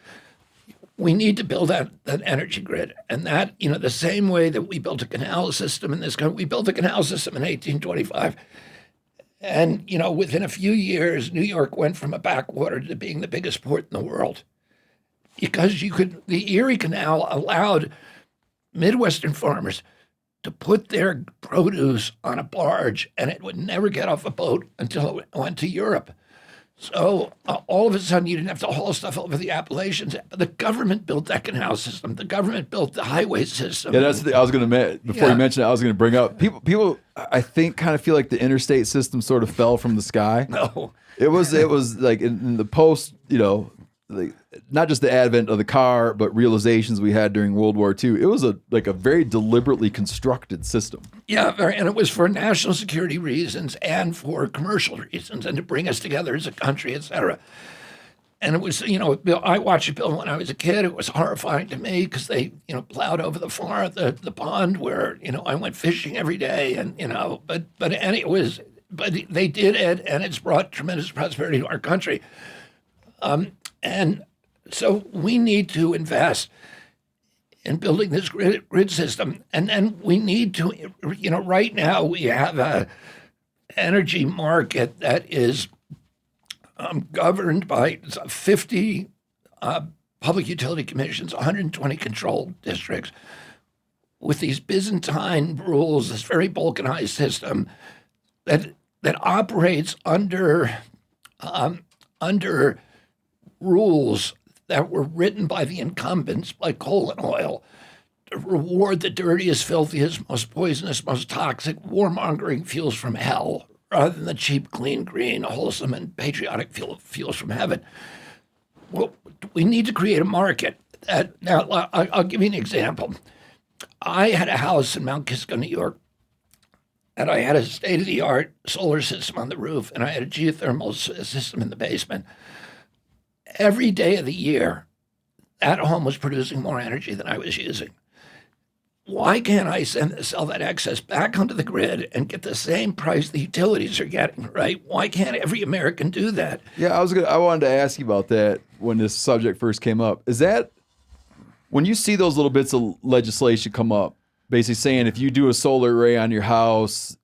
We need to build that energy grid. And that, the same way that we built a canal system in this country, we built a canal system in 1825. And, within a few years, New York went from a backwater to being the biggest port in the world. Because the Erie Canal allowed Midwestern farmers to put their produce on a barge, and it would never get off a boat until it went to Europe. So all of a sudden, you didn't have to haul stuff over the Appalachians. But the government built that canal system. The government built the highway system.
Yeah, that's the, I was going to before you mentioned it. I was going to bring up people. I think kind of feel like the interstate system sort of fell from the sky.
No,
it was like in the post, like, not just the advent of the car, but realizations we had during World War II. It was a very deliberately constructed system.
Yeah, and it was for national security reasons and for commercial reasons and to bring us together as a country, et cetera. And it was, I watched it build when I was a kid. It was horrifying to me because they, plowed over the pond where, I went fishing every day and, but they did it and it's brought tremendous prosperity to our country. And so we need to invest in building this grid system. And then we need to, right now we have a energy market that is governed by 50 public utility commissions, 120 control districts, with these Byzantine rules, this very balkanized system that operates under rules that were written by the incumbents, like coal and oil, to reward the dirtiest, filthiest, most poisonous, most toxic, warmongering fuels from hell, rather than the cheap, clean, green, wholesome, and patriotic fuels from heaven. Well, we need to create a market. Now, I'll give you an example. I had a house in Mount Kisco, New York, and I had a state-of-the-art solar system on the roof, and I had a geothermal system in the basement. Every day of the year, that home was producing more energy than I was using. Why can't I sell that excess back onto the grid and get the same price the utilities are getting, right? Why can't every American do that?
Yeah, I wanted to ask you about that when this subject first came up. Is that when you see those little bits of legislation come up, basically saying if you do a solar array on your house,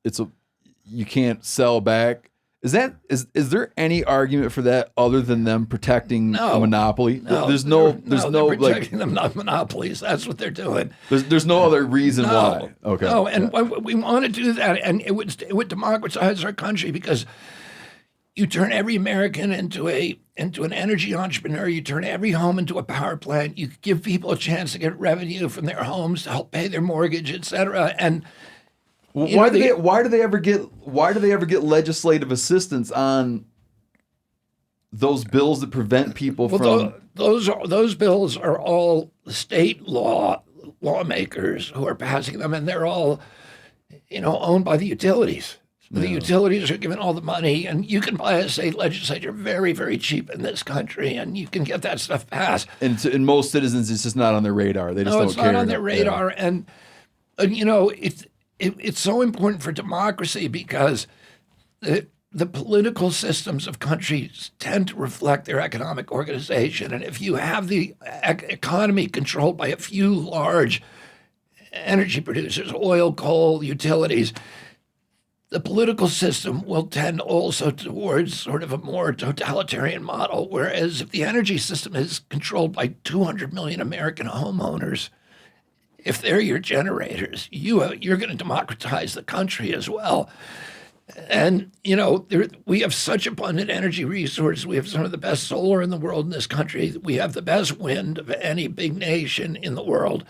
you can't sell back? Is there any argument for that other than them protecting a monopoly?
No,
there's
they're protecting them, not monopolies. That's what they're doing.
There's no other reason why. Okay.
No, and we want to do that, and it would democratize our country because you turn every American into an energy entrepreneur. You turn every home into a power plant. You give people a chance to get revenue from their homes to help pay their mortgage, et cetera. And
why do they ever get legislative assistance on those bills that prevent people from
those bills are all state lawmakers who are passing them, and they're all owned by the utilities. The utilities are given all the money, and you can buy a state legislature very, very cheap in this country, and you can get that stuff passed.
And most citizens, it's just not on their radar. They just don't care.
It's not on their radar, and it's so important for democracy because the political systems of countries tend to reflect their economic organization. And if you have the economy controlled by a few large energy producers, oil, coal, utilities, the political system will tend also towards sort of a more totalitarian model. Whereas if the energy system is controlled by 200 million American homeowners, if they're your generators, you're going to democratize the country as well. And, we have such abundant energy resources. We have some of the best solar in the world in this country. We have the best wind of any big nation in the world.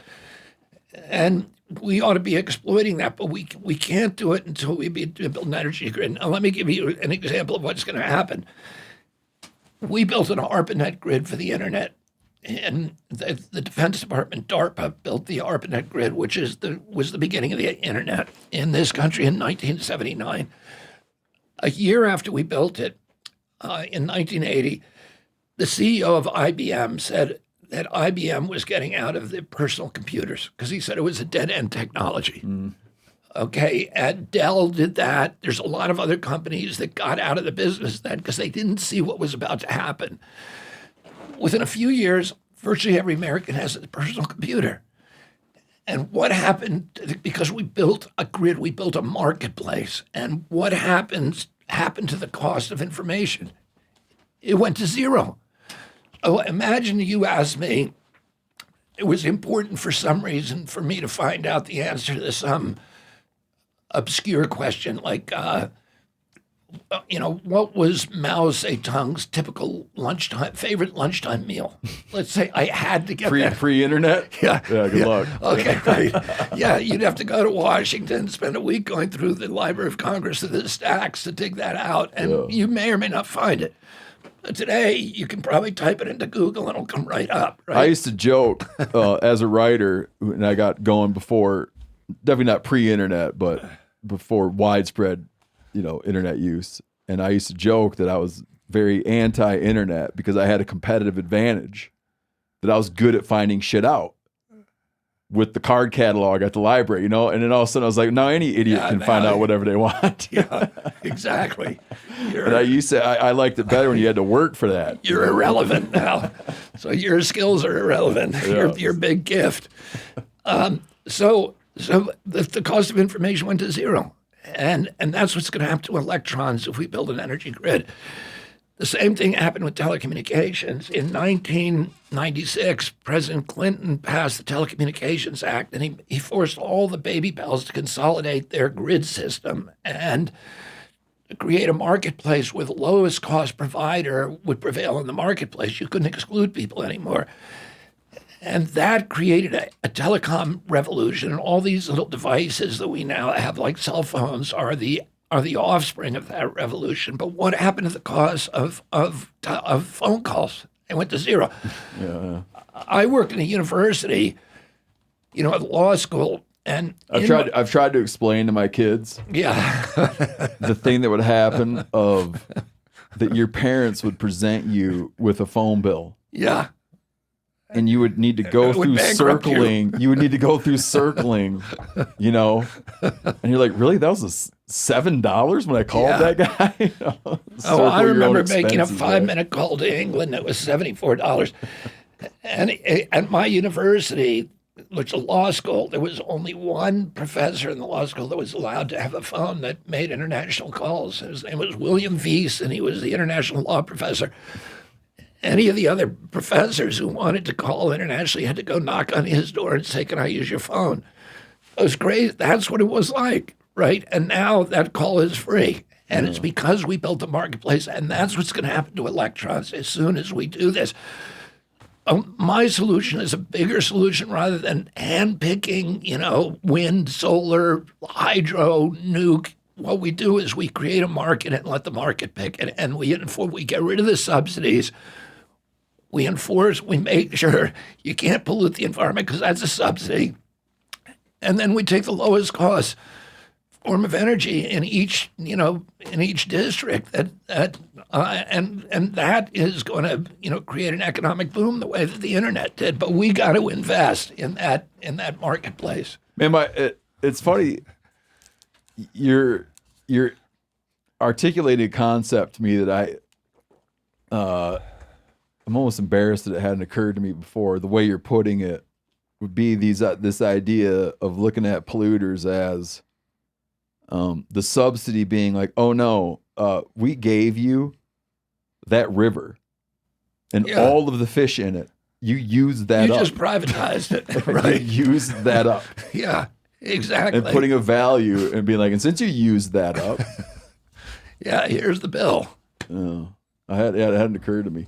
And we ought to be exploiting that, but we can't do it until we build an energy grid. Now, let me give you an example of what's going to happen. We built an ARPANET grid for the internet. And the Defense Department, DARPA, built the ARPANET grid, which was the beginning of the internet in this country in 1979. A year after we built it, in 1980, the CEO of IBM said that IBM was getting out of the personal computers because he said it was a dead-end technology. Okay, and Dell did that. There's a lot of other companies that got out of the business then because they didn't see what was about to happen. Within a few years, virtually every American has a personal computer. And what happened, because we built a grid, we built a marketplace, and what happened to the cost of information? It went to zero. Oh, imagine you asked me, it was important for some reason for me to find out the answer to some obscure question like, what was Mao Zedong's typical favorite lunchtime meal? Let's say I had to get that.
Pre-internet?
Yeah.
Yeah, good luck.
Okay, right. Yeah, you'd have to go to Washington, spend a week going through the Library of Congress to the stacks to dig that out, and you may or may not find it. But today, you can probably type it into Google and it'll come right up. Right?
I used to joke as a writer, and I got going before, definitely not pre-internet, but before widespread, internet use. And I used to joke that I was very anti-internet because I had a competitive advantage, that I was good at finding shit out with the card catalog at the library, And then all of a sudden I was like, now any idiot can find out whatever they want.
Yeah, exactly.
And I used to, I liked it better when you had to work for that.
You're irrelevant now. So your skills are irrelevant.
Yeah.
Your big gift. So the cost of information went to zero. And that's what's going to happen to electrons if we build an energy grid. The same thing happened with telecommunications. In 1996, President Clinton passed the Telecommunications Act, and he forced all the baby bells to consolidate their grid system and create a marketplace where the lowest cost provider would prevail in the marketplace. You couldn't exclude people anymore. And that created a telecom revolution. And all these little devices that we now have, like cell phones, are the offspring of that revolution. But what happened to the cost of phone calls? It went to zero.
Yeah.
I worked in a university, at law school, and
I've tried to explain to my kids the thing that would happen that your parents would present you with a phone bill.
Yeah.
And you would need to go through circling. You would need to go through circling, And you're like, really? That was $7 when I called that guy?
I remember making a 5-minute call to England. It was $74. And at my university, which is a law school, there was only one professor in the law school that was allowed to have a phone that made international calls. His name was William Weiss, and he was the international law professor. Any of the other professors who wanted to call internationally had to go knock on his door and say, "Can I use your phone?" It was great. That's what it was like, right? And now that call is free. And it's because we built the marketplace. And that's what's going to happen to electrons as soon as we do this. My solution is a bigger solution rather than handpicking, wind, solar, hydro, nuke. What we do is we create a market and let the market pick it. And we get rid of the subsidies. We make sure you can't pollute the environment because that's a subsidy. And then we take the lowest cost form of energy in each district and that is going to create an economic boom the way that the internet did. But we got to invest in that marketplace.
Man, it's funny. You're articulating a concept to me that I'm almost embarrassed that it hadn't occurred to me before. The way you're putting it would be this idea of looking at polluters as the subsidy being like, oh no, we gave you that river and all of the fish in it. You used that up.
You just privatized it, right?
You used that up.
Yeah, exactly.
And putting a value and being like, and since you used that up,
here's the bill.
It hadn't occurred to me.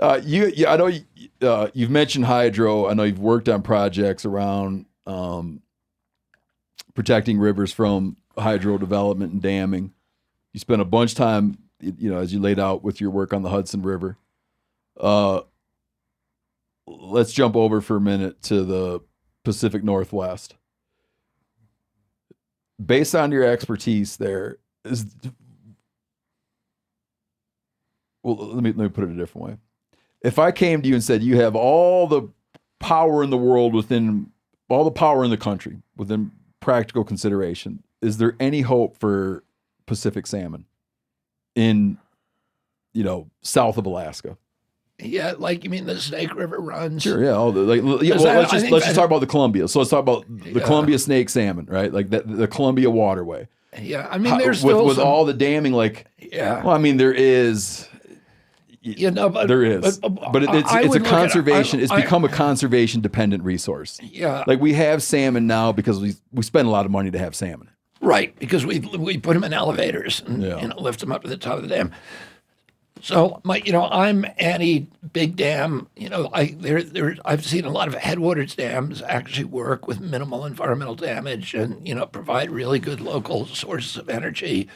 I know you've mentioned hydro. I know you've worked on projects around protecting rivers from hydro development and damming. You spent a bunch of time, as you laid out with your work on the Hudson River. Let's jump over for a minute to the Pacific Northwest. Based on your expertise there, let me put it a different way. If I came to you and said you have all the power in the world all the power in the country within practical consideration, is there any hope for Pacific salmon in, south of Alaska?
Yeah, like you mean the Snake River runs?
Sure, yeah. Let's just talk about the Columbia. So let's talk about the Columbia snake salmon, right? Like the Columbia waterway.
Yeah, I mean, there's still
with all the damming, Well, I mean, there is. There is, but it's a conservation. It's become a conservation dependent resource.
Yeah,
like we have salmon now because we spend a lot of money to have salmon.
Right, because we put them in elevators and lift them up to the top of the dam. So I'm anti big dam. I've seen a lot of headwaters dams actually work with minimal environmental damage and provide really good local sources of energy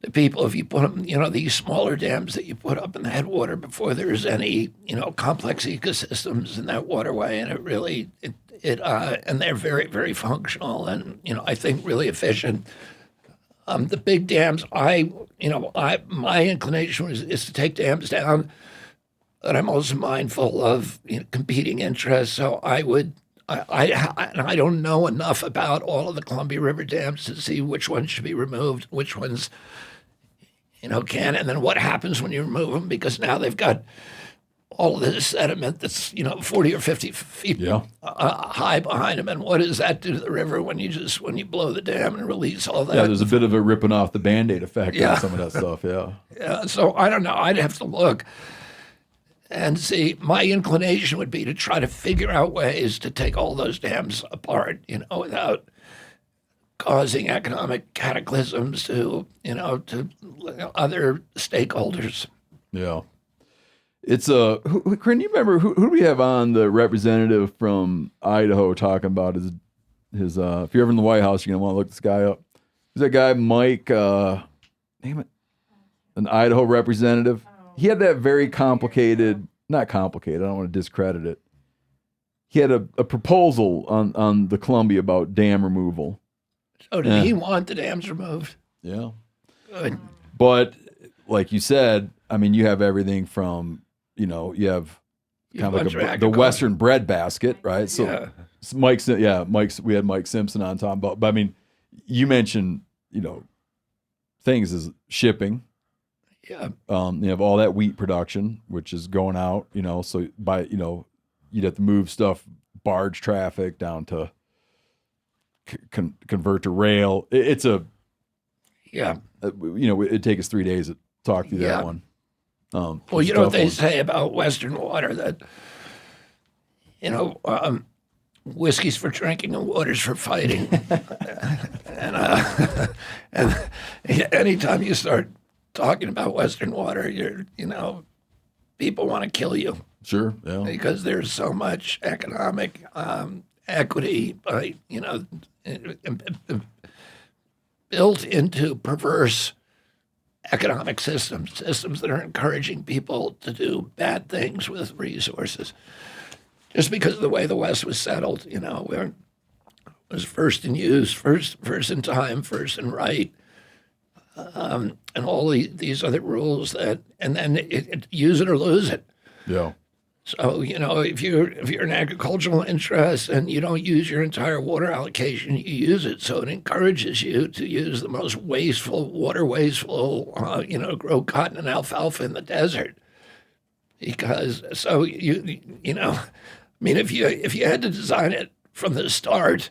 to people. If you put them, these smaller dams that you put up in the headwater before there's any complex ecosystems in that waterway, and and they're very, very functional and I think really efficient. The big dams, my inclination is to take dams down, but I'm also mindful of competing interests. So I don't know enough about all of the Columbia River dams to see which ones should be removed, which ones can, and then what happens when you remove them, because now they've got all of this sediment that's 40 or 50 feet high behind them, and what does that do to the river when you blow the dam and release all that?
Yeah, there's a bit of a ripping off the Band-Aid effect on some of that stuff.
Yeah. So I don't know. I'd have to look and see. My inclination would be to try to figure out ways to take all those dams apart, without causing economic cataclysms to other stakeholders.
Yeah. It's Corinne, you remember who do we have on, the representative from Idaho, talking about his if you're ever in the White House, you're gonna want to look this guy up. Who's that guy, Mike? Name it, an Idaho representative. He had that very not complicated. I don't want to discredit it. He had a proposal on the Columbia about dam removal.
Oh, did he want the dams removed?
Yeah.
Good.
But like you said, I mean, you have everything from, you have kind of like the Western breadbasket, right? So we had Mike Simpson on talking about, but I mean, you mentioned, things as shipping.
Yeah.
You have all that wheat production, which is going out, so you'd have to move stuff, barge traffic down to convert to rail. It'd take us 3 days to talk through that one.
Well, what they say about Western water, that whiskey's for drinking and water's for fighting. and anytime you start talking about Western water, people want to kill you.
Sure, yeah.
Because there's so much economic equity, built into perverse economic systems that are encouraging people to do bad things with resources. Just because of the way the West was settled, where it was first in use, first in time, first in right, and all these other rules and then it use it or lose it.
Yeah.
So, if you're an agricultural interest and you don't use your entire water allocation, you use it. So it encourages you to use the most water wasteful, grow cotton and alfalfa in the desert. Because if you had to design it from the start,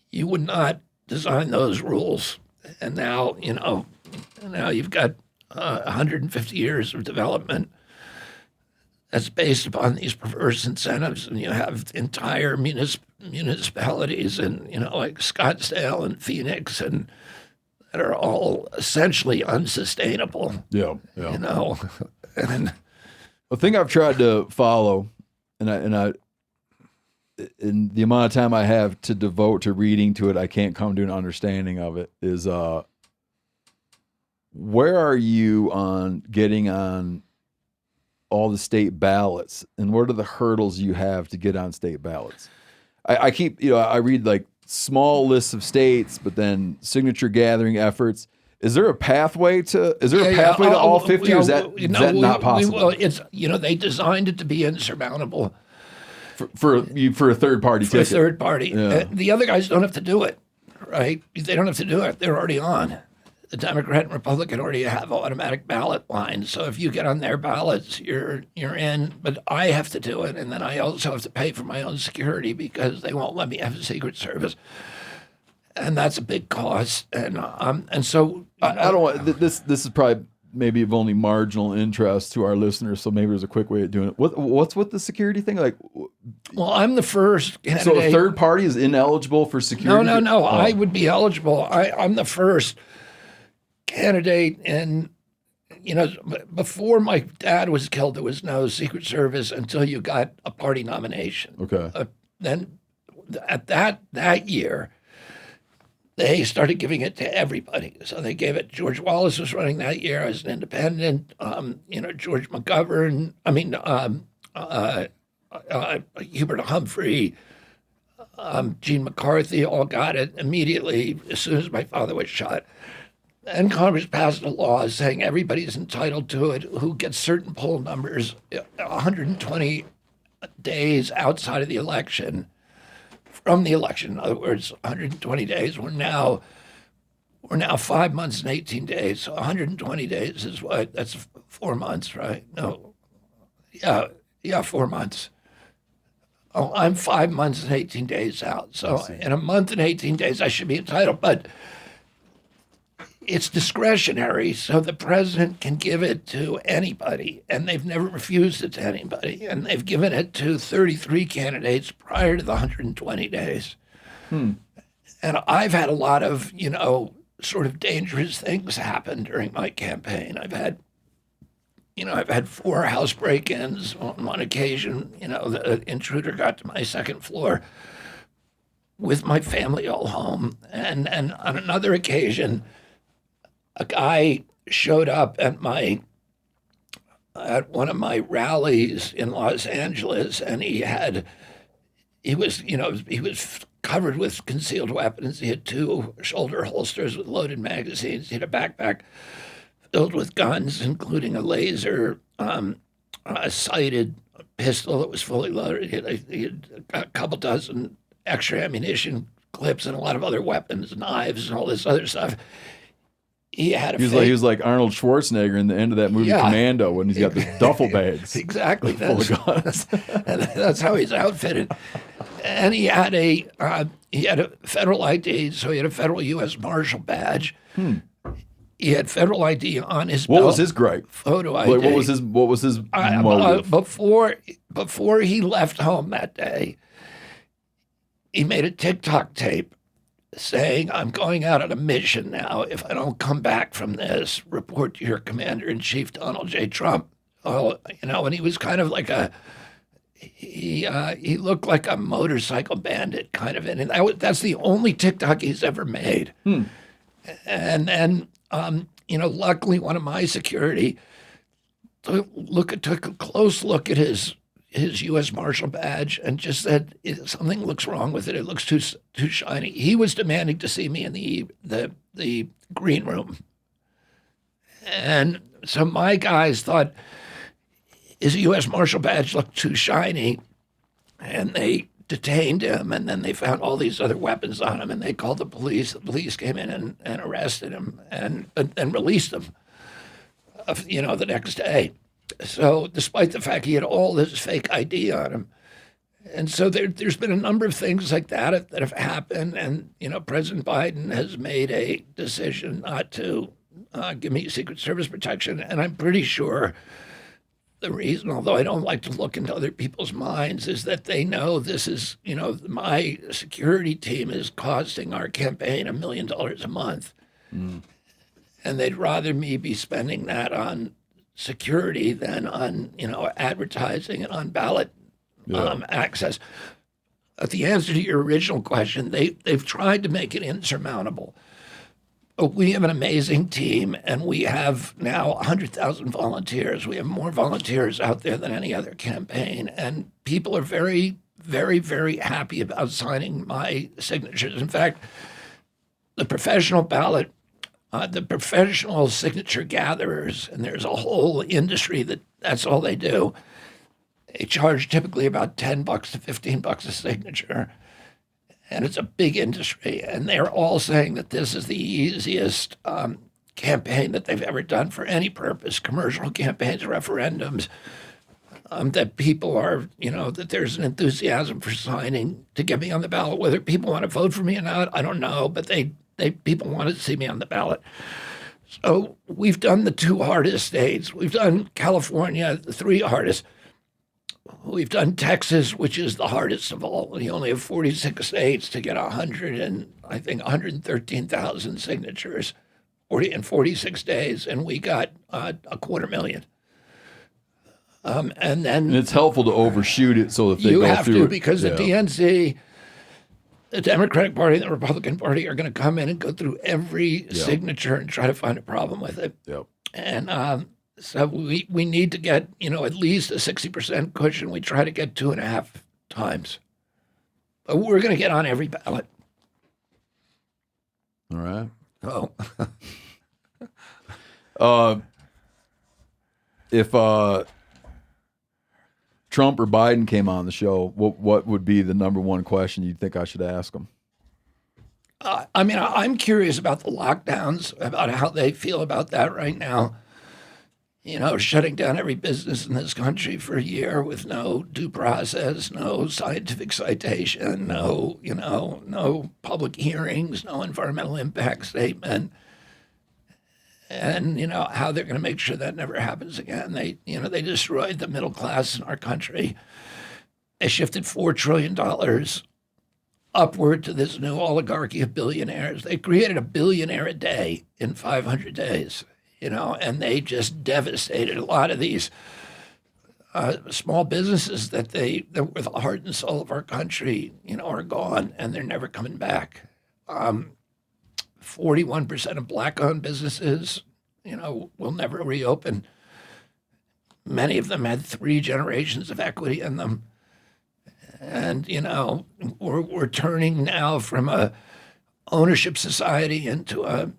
you would not design those rules. And now, you've got 150 years of development that's based upon these perverse incentives, and you have entire municipalities and like Scottsdale and Phoenix, and that are all essentially unsustainable.
Yeah.
And
the thing I've tried to follow, and I in the amount of time I have to devote to reading to it, I can't come to an understanding of it, is where are you on getting on all the state ballots, and what are the hurdles you have to get on state ballots? I keep, I read like small lists of states, but then signature gathering efforts. Is there a pathway to all 50, or is that not possible?
It's, they designed it to be insurmountable.
For a third party ticket.
For a third party. Yeah. The other guys don't have to do it, right? They don't have to do it. They're already on. The Democrat and Republican already have automatic ballot lines. So if you get on their ballots, you're in. But I have to do it, and then I also have to pay for my own security because they won't let me have a Secret Service, and that's a big cost. And so
I don't want this. This is probably maybe of only marginal interest to our listeners. So maybe there's a quick way of doing it. What's with the security thing? Like,
Well, I'm the first candidate.
so a third party is ineligible for security?
No.
Oh.
I would be eligible. I'm the first candidate, and before my dad was killed, there was no Secret Service until you got a party nomination.
Okay.
Then at that year, they started giving it to everybody. So they gave it. George Wallace was running that year as an independent. George McGovern. Hubert Humphrey, Gene McCarthy all got it immediately as soon as my father was shot. And Congress passed a law saying everybody's entitled to it who gets certain poll numbers 120 days outside of the election, from the election. In other words, 120 days. We're now 5 months and 18 days. So 120 days is what? That's 4 months, right? No. Yeah, 4 months. Oh, I'm 5 months and 18 days out. So in a month and 18 days, I should be entitled. But it's discretionary, so the president can give it to anybody, and they've never refused it to anybody. And they've given it to 33 candidates prior to the 120 days. And I've had a lot of, sort of dangerous things happen during my campaign. I've had 4 house break-ins on one occasion. The intruder got to my second floor with my family all home. And on another occasion, a guy showed up at one of my rallies in Los Angeles, and he was covered with concealed weapons. He had 2 shoulder holsters with loaded magazines. He had a backpack filled with guns, including a laser, a sighted pistol that was fully loaded. He had a couple dozen extra ammunition clips and a lot of other weapons, knives, and all this other stuff. He was
like Arnold Schwarzenegger in the end of that movie Commando, when he's got the duffel bags
exactly
full of guns.
And that's how he's outfitted. And he had a federal ID, so he had a federal U.S. Marshal badge. He had federal ID on his belt.
What was his gripe?
Photo ID.
What was his motive?
Before he left home that day, he made a TikTok tape saying, "I'm going out on a mission now. If I don't come back from this, report to your commander-in-chief, Donald J. Trump." Oh, and he was kind of like he looked like a motorcycle bandit kind of, and that's the only TikTok he's ever made. And luckily one of my security took a close look at his U.S. Marshal badge and just said, something looks wrong with it. It looks too shiny. He was demanding to see me in the green room. And so my guys thought his U.S. Marshal badge looked too shiny, and they detained him, and then they found all these other weapons on him, and they called the police. The police came in and arrested him and released him, the next day. So despite the fact he had all this fake ID on him. And so there's been a number of things like that have happened. And, President Biden has made a decision not to give me Secret Service protection. And I'm pretty sure the reason, although I don't like to look into other people's minds, is that they know this is, my security team is costing our campaign $1 million a month. And they'd rather me be spending that on security than on, advertising and on ballot access. The answer to your original question, they've tried to make it insurmountable. But we have an amazing team, and we have now 100,000 volunteers. We have more volunteers out there than any other campaign, and people are very, very, very happy about signing my signatures. In fact, the professional ballot, the professional signature gatherers, and there's a whole industry that's all they do. They charge typically about $10 to $15 a signature. And it's a big industry, and they're all saying that this is the easiest campaign that they've ever done for any purpose, commercial campaigns, referendums, that people are, that there's an enthusiasm for signing to get me on the ballot. Whether people want to vote for me or not, I don't know, but people want to see me on the ballot. So we've done the 2 hardest states. We've done California, the 3 hardest. We've done Texas, which is the hardest of all. We only have 46 states to get 113,000 signatures in 46 days, and we got a 250,000. And then
And it's helpful to overshoot it so if they
you
go
have
through
to
it.
because the DNC, the Democratic Party, and the Republican Party are going to come in and go through every signature and try to find a problem with it.
Yep.
And so we need to get, at least a 60% cushion. We try to get 2.5 times. But we're going to get on every ballot.
All right.
Oh.
If Trump or Biden came on the show, what would be the number one question you'd think I should ask them?
I'm curious about the lockdowns, about how they feel about that right now. Shutting down every business in this country for a year with no due process, no scientific citation, no public hearings, no environmental impact statement. And, how they're going to make sure that never happens again. They destroyed the middle class in our country. They shifted $4 trillion upward to this new oligarchy of billionaires. They created a billionaire a day in 500 days, and they just devastated a lot of these small businesses that were the heart and soul of our country, are gone, and they're never coming back. 41% of black-owned businesses, will never reopen. Many of them had 3 generations of equity in them. And, we're turning now from a ownership society into a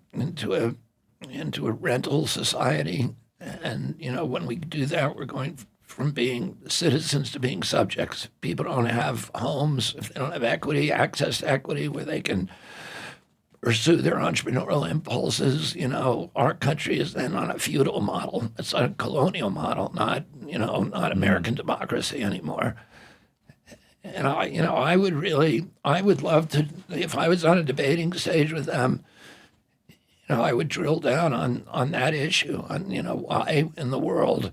rental society. And, when we do that, we're going from being citizens to being subjects. People don't have homes if they don't have equity, access to equity where they can pursue their entrepreneurial impulses. Our country is then on a feudal model. It's a colonial model, not American democracy anymore. And I would love to, if I was on a debating stage with them, I would drill down on that issue, on, why in the world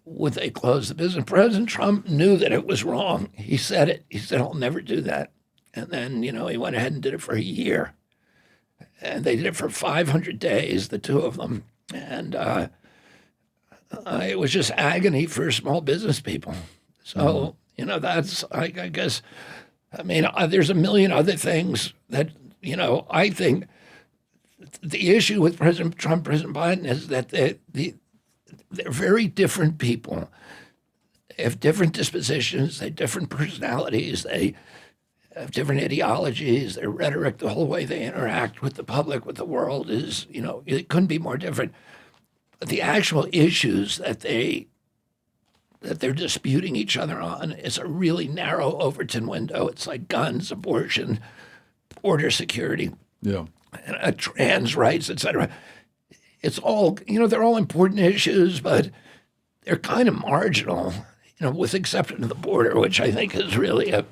would they close the business? President Trump knew that it was wrong. He said it. He said, I'll never do that. And then, he went ahead and did it for a year. And they did it for 500 days, the 2 of them. And it was just agony for small business people. So, that's, I guess, there's a million other things that, I think the issue with President Trump, President Biden is that they're very different people. They have different dispositions, they have different personalities, they have different ideologies, their rhetoric, the whole way they interact with the public, with the world is, it couldn't be more different. But the actual issues that they're disputing each other on is a really narrow Overton window. It's like guns, abortion, border security, trans rights, et cetera. It's all, they're all important issues, but they're kind of marginal, with the exception of the border, which I think is really a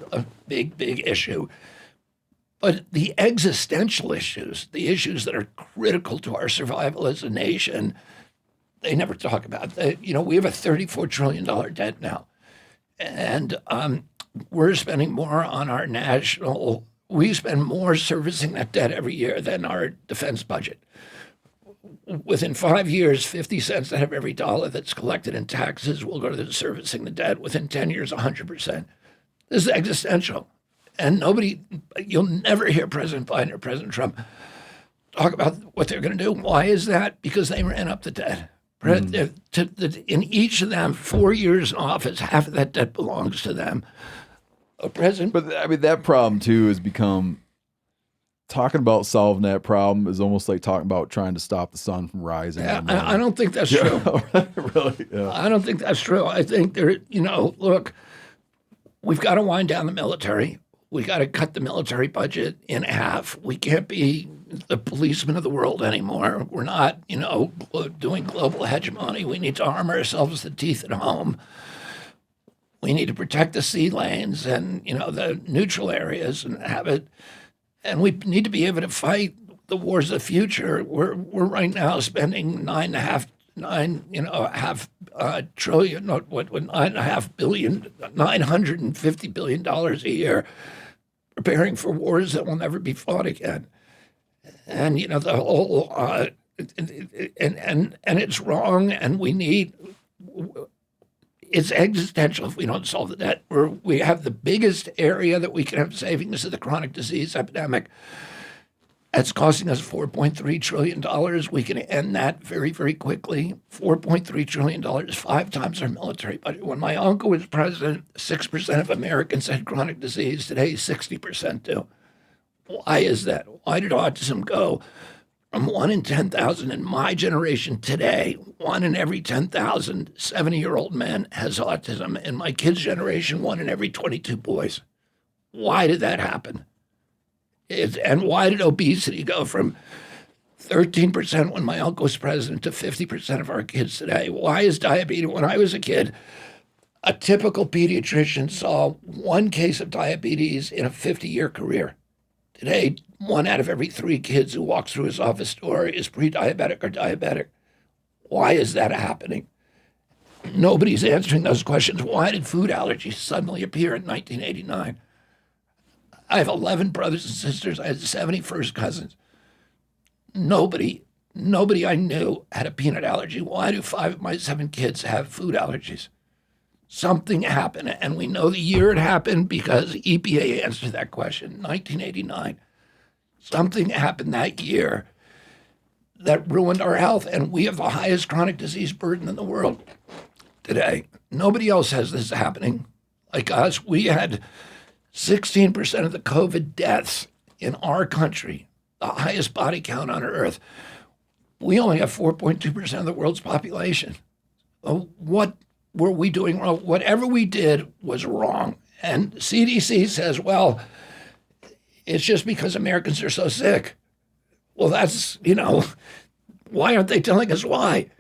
big, big issue. But the existential issues, the issues that are critical to our survival as a nation, they never talk about. We have a $34 trillion debt now. And we're spending more on our we spend more servicing that debt every year than our defense budget. Within 5 years, 50 cents out of every dollar that's collected in taxes will go to servicing the debt. Within 10 years, 100%. This is existential. And you'll never hear President Biden or President Trump talk about what they're going to do. Why is that? Because they ran up the debt. In each of them, 4 years in office, half of that debt belongs to them. But
that problem too has become, talking about solving that problem is almost like talking about trying to stop the sun from rising.
I don't think that's true.
Really? Yeah.
I don't think that's true. I think look, we've got to wind down the military. We got to cut the military budget in half. We can't be the policemen of the world anymore. We're not, doing global hegemony. We need to arm ourselves to the teeth at home. We need to protect the sea lanes and, the neutral areas and have it. And we need to be able to fight the wars of the future. We're right now spending $9.5 trillion, not what $9.5 billion, $950 billion a year, preparing for wars that will never be fought again. And the whole and it's wrong, and we need. It's existential if we don't solve the debt. We have the biggest area that we can have savings of the chronic disease epidemic. It's costing us $4.3 trillion. We can end that very, very quickly. $4.3 trillion, 5 times our military budget. When my uncle was president, 6% of Americans had chronic disease. Today, 60% do. Why is that? Why did autism go from 1 in 10,000 in my generation today? 1 in every 10,000 70-year-old men has autism. In my kids' generation, 1 in every 22 boys. Why did that happen? And why did obesity go from 13% when my uncle was president to 50% of our kids today? Why is diabetes? When I was a kid, a typical pediatrician saw 1 case of diabetes in a 50-year career. Today, 1 out of every 3 kids who walks through his office door is pre-diabetic or diabetic. Why is that happening? Nobody's answering those questions. Why did food allergies suddenly appear in 1989? I have 11 brothers and sisters. I had 70 first cousins. Nobody I knew had a peanut allergy. Why do 5 of my 7 kids have food allergies? Something happened, and we know the year it happened because EPA answered that question, 1989. Something happened that year that ruined our health, and we have the highest chronic disease burden in the world today. Nobody else has this happening like us. We had 16% of the COVID deaths in our country, the highest body count on earth. We only have 4.2% of the world's population. What were we doing wrong? Whatever we did was wrong. And CDC says, well, it's just because Americans are so sick. Well, that's, why aren't they telling us why?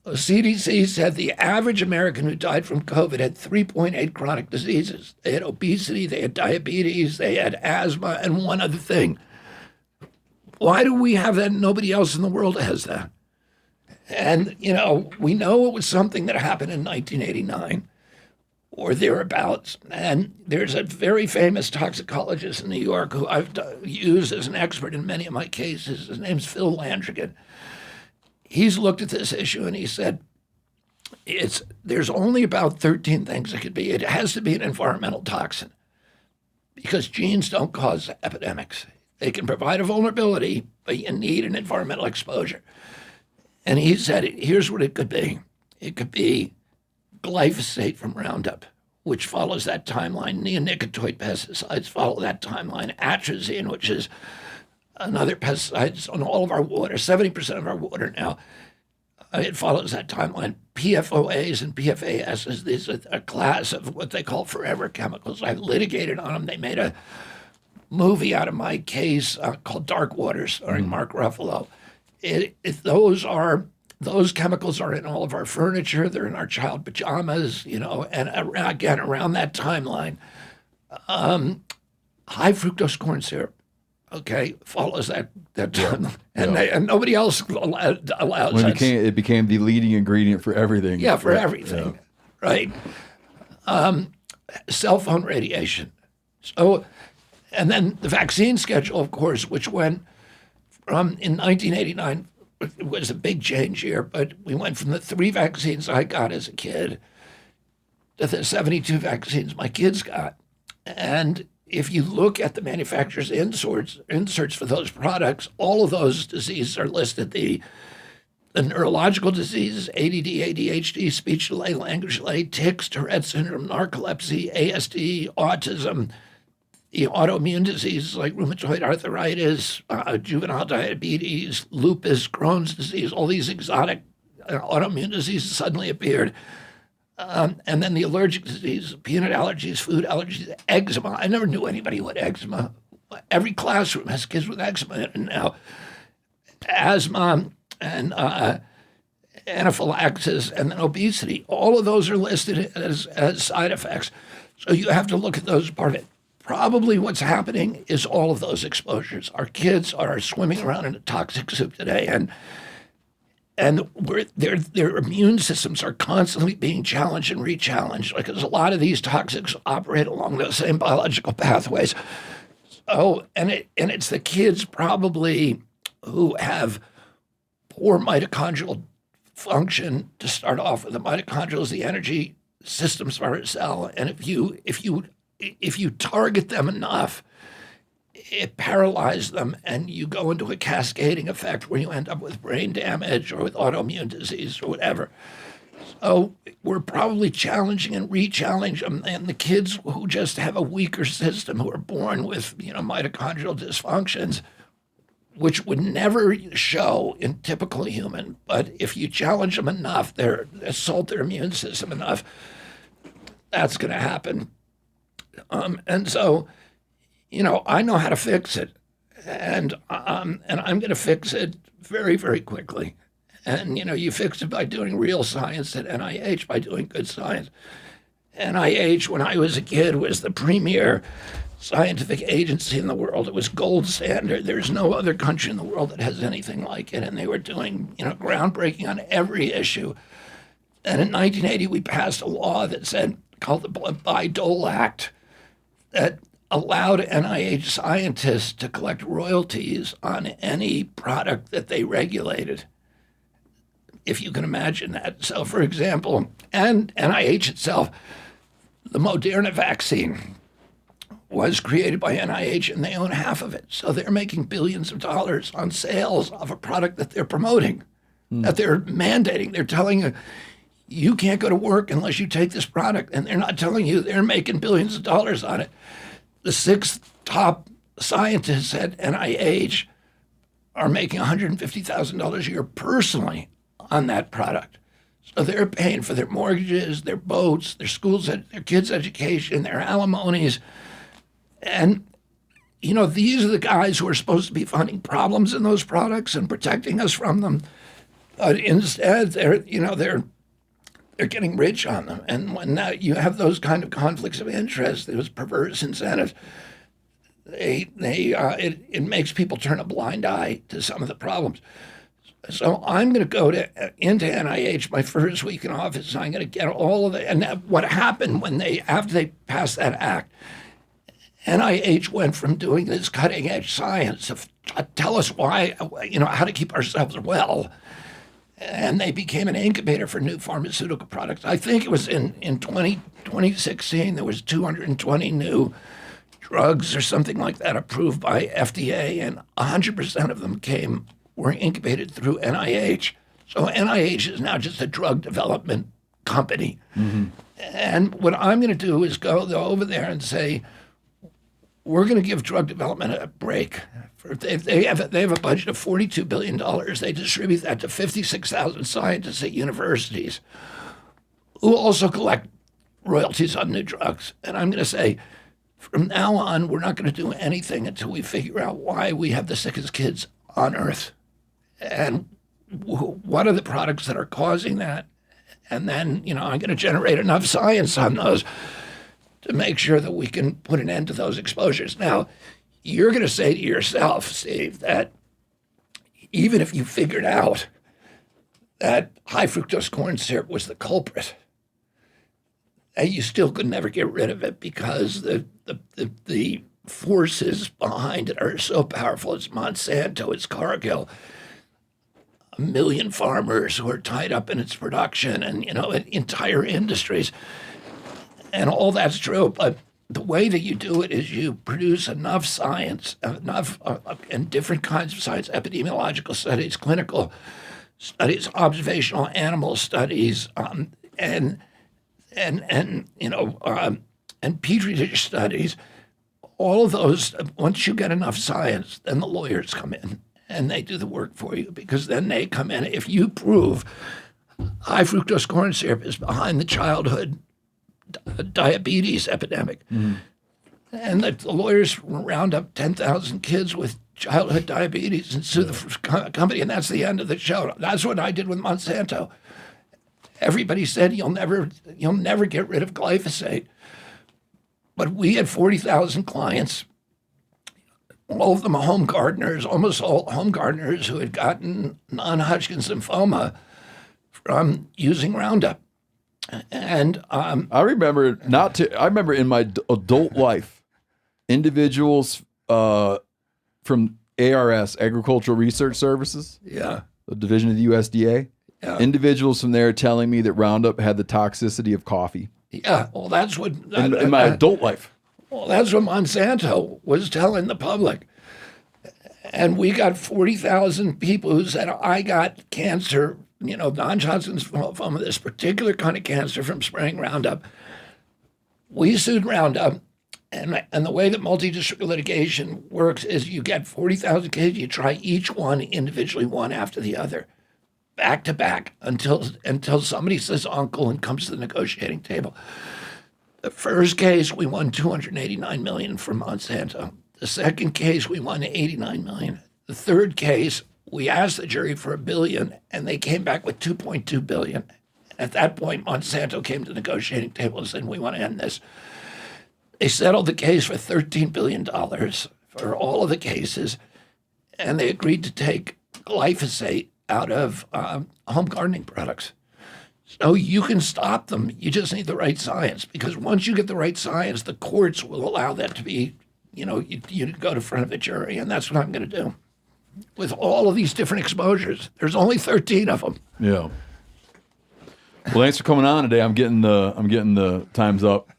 The CDC said the average American who died from COVID had 3.8 chronic diseases. They had obesity, they had diabetes, they had asthma, and one other thing. Why do we have that and nobody else in the world has that? And, we know it was something that happened in 1989 or thereabouts. And there's a very famous toxicologist in New York who I've used as an expert in many of my cases. His name's Phil Landrigan. He's looked at this issue and he said, there's only about 13 things it could be. It has to be an environmental toxin because genes don't cause epidemics. They can provide a vulnerability, but you need an environmental exposure. And he said, here's what it could be. It could be glyphosate from Roundup, which follows that timeline. Neonicotinoid pesticides follow that timeline. Atrazine, which is another pesticide on all of our water, 70% of our water now. It follows that timeline. PFOAs and PFASs, these are a class of what they call forever chemicals. I've litigated on them. They made a movie out of my case called Dark Waters, starring Mark Ruffalo. Those chemicals are in all of our furniture. They're in our child pajamas, and again, around that timeline. High fructose corn syrup, follows that timeline. And nobody else allows
that. It became the leading ingredient for everything.
Yeah, for everything, right? Cell phone radiation. So, and then the vaccine schedule, of course, which went from, in 1989, it was a big change year, but we went from the 3 vaccines I got as a kid to the 72 vaccines my kids got. And if you look at the manufacturer's inserts for those products, all of those diseases are listed. The neurological diseases, ADD, ADHD, speech delay, language delay, tics, Tourette syndrome, narcolepsy, ASD, autism, the autoimmune diseases like rheumatoid arthritis, juvenile diabetes, lupus, Crohn's disease, all these exotic autoimmune diseases suddenly appeared. And then the allergic diseases, peanut allergies, food allergies, eczema. I never knew anybody who had eczema. Every classroom has kids with eczema in it now. Asthma and anaphylaxis and then obesity. All of those are listed as side effects. So you have to look at those part of it. probably what's happening is all of those exposures. Our kids are swimming around in a toxic soup today, and their immune systems are constantly being challenged and re-challenged because a lot of these toxics operate along those same biological pathways. So, and it's the kids probably who have poor mitochondrial function to start off with. The mitochondrial is the energy systems for a cell, and if you target them enough, it paralyzes them, and you go into a cascading effect where you end up with brain damage or with autoimmune disease or whatever. So we're probably challenging and re-challenging them, and the kids who just have a weaker system, who are born with mitochondrial dysfunctions, which would never show in typical human, but if you challenge them enough, assault their immune system enough, that's going to happen. And so, I know how to fix it, and I'm going to fix it very, very quickly. And you fix it by doing real science at NIH, by doing good science. NIH, when I was a kid, was the premier scientific agency in the world. It was gold standard. There's no other country in the world that has anything like it, and they were doing groundbreaking on every issue. And in 1980, we passed a law that said, called the Bayh-Dole Act, that allowed NIH scientists to collect royalties on any product that they regulated, if you can imagine that. So, for example, and NIH itself, the Moderna vaccine was created by NIH, and they own half of it. So they're making billions of dollars on sales of a product that they're promoting, that they're mandating. They're telling you, you can't go to work unless you take this product, and they're not telling you they're making billions of dollars on it. The 6 top scientists at NIH are making $150,000 a year personally on that product. So they're paying for their mortgages, their boats, their schools, their kids' education, their alimonies. And, these are the guys who are supposed to be finding problems in those products and protecting us from them. But instead, they're getting rich on them. And when you have those kind of conflicts of interest, those perverse incentives, it makes people turn a blind eye to some of the problems. So I'm going to go into NIH my first week in office, and I'm going to get all of it. And what happened after they passed that act, NIH went from doing this cutting edge science of tell us why, how to keep ourselves well, and they became an incubator for new pharmaceutical products. I think it was in 2016, there was 220 new drugs or something like that approved by FDA, and 100% of them were incubated through NIH. So NIH is now just a drug development company. Mm-hmm. And what I'm going to do is go over there and say, we're going to give drug development a break. They have a budget of $42 billion. They distribute that to 56,000 scientists at universities who also collect royalties on new drugs. And I'm going to say, from now on, we're not going to do anything until we figure out why we have the sickest kids on Earth and what are the products that are causing that. And then, I'm going to generate enough science on those to make sure that we can put an end to those exposures. Now, you're going to say to yourself, Steve, that even if you figured out that high fructose corn syrup was the culprit, you still could never get rid of it because the forces behind it are so powerful. It's Monsanto, it's Cargill, 1 million farmers who are tied up in its production, and entire industries. And all that's true, but the way that you do it is you produce enough science, and different kinds of science, epidemiological studies, clinical studies, observational animal studies, and petri dish studies. All of those. Once you get enough science, then the lawyers come in and they do the work for you, because then they come in. If you prove high fructose corn syrup is behind the childhood diabetes epidemic, and the lawyers round up 10,000 kids with childhood diabetes and sue the company, and that's the end of the show. That's what I did with Monsanto. Everybody said you'll never get rid of glyphosate. But we had 40,000 clients, all of them home gardeners, almost all home gardeners who had gotten non-Hodgkin's lymphoma from using Roundup. And
I remember in my adult life, individuals from ARS, Agricultural Research Services,
yeah,
the division of the USDA, individuals from there telling me that Roundup had the toxicity of coffee.
Yeah, well, that's what
In my adult life.
Well, that's what Monsanto was telling the public. And we got 40,000 people who said, I got cancer, non-Hodgkin's lymphoma, this particular kind of cancer from spraying Roundup. We sued Roundup. And the way that multi-district litigation works is you get 40,000 cases, you try each one individually, one after the other, back to back, until somebody says uncle and comes to the negotiating table. The first case, we won $289 million from Monsanto. The second case, we won $89 million. The third case, we asked the jury for $1 billion, and they came back with $2.2 billion. At that point, Monsanto came to the negotiating table and said, we want to end this. They settled the case for $13 billion for all of the cases, and they agreed to take glyphosate out of home gardening products. So you can stop them. You just need the right science, because once you get the right science, the courts will allow that to be, you go to front of a jury, and that's what I'm going to do. With all of these different exposures, there's only 13 of them.
Yeah. Well, thanks for coming on today. I'm getting the time's up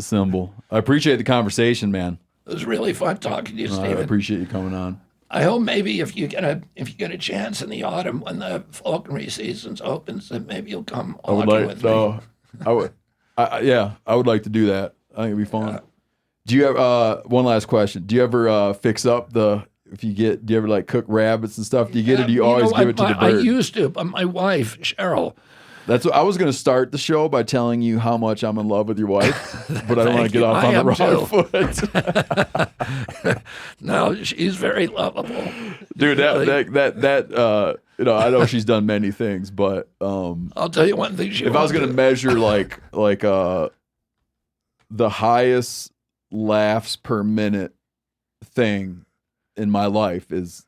symbol. I appreciate the conversation, man.
It was really fun talking to you, Stephen.
I appreciate you coming on.
I hope maybe if you get a chance in the autumn when the falconry season's opens, that maybe you'll come walking with me.
I would. I would like to do that. I think it'd be fun. Do you have one last question? Do you ever fix up do you ever like cook rabbits and stuff? Do you get it? Do you always give it to the bird?
I used to, but my wife, Cheryl.
That's what I was going to start the show by telling you how much I'm in love with your wife, but I don't want to get off on the wrong foot.
No, she's very lovable,
dude. That I know she's done many things, but
I'll tell you one thing.
If I was going to measure like the highest laughs per minute thing in my life is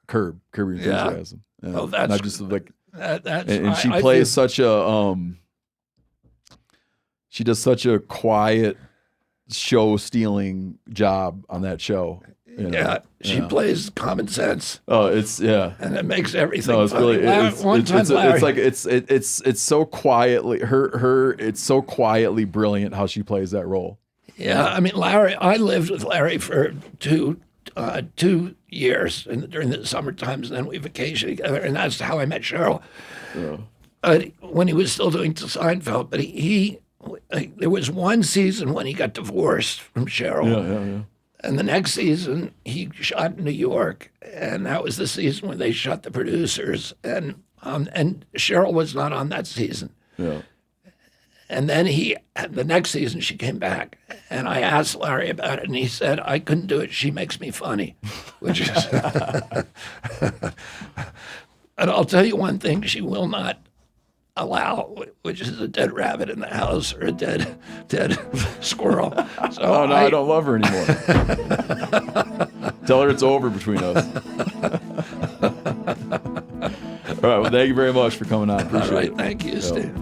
Curb Your Enthusiasm.
Yeah. Well, that's
not just like.
And
she plays such a she does such a quiet show stealing job on that show.
She plays common sense.
Oh, and
it makes everything.
No, it's
funny.
really it's so quietly it's so quietly brilliant how she plays that role.
Yeah, I mean, Larry. I lived with Larry for two years during the summer times, and then we vacationed together, and that's how I met Cheryl. When he was still doing Seinfeld, but he there was one season when he got divorced from Cheryl. And the next season he shot in New York, and that was the season when they shot The Producers, and Cheryl was not on that season.
Yeah.
And then the next season she came back, and I asked Larry about it, and he said, I couldn't do it. She makes me funny, which is, and I'll tell you one thing she will not allow, which is a dead rabbit in the house or a dead squirrel. So
I don't love her anymore. Tell her it's over between us. All right. Well, thank you very much for coming on. Appreciate it.
Thank you, Steve.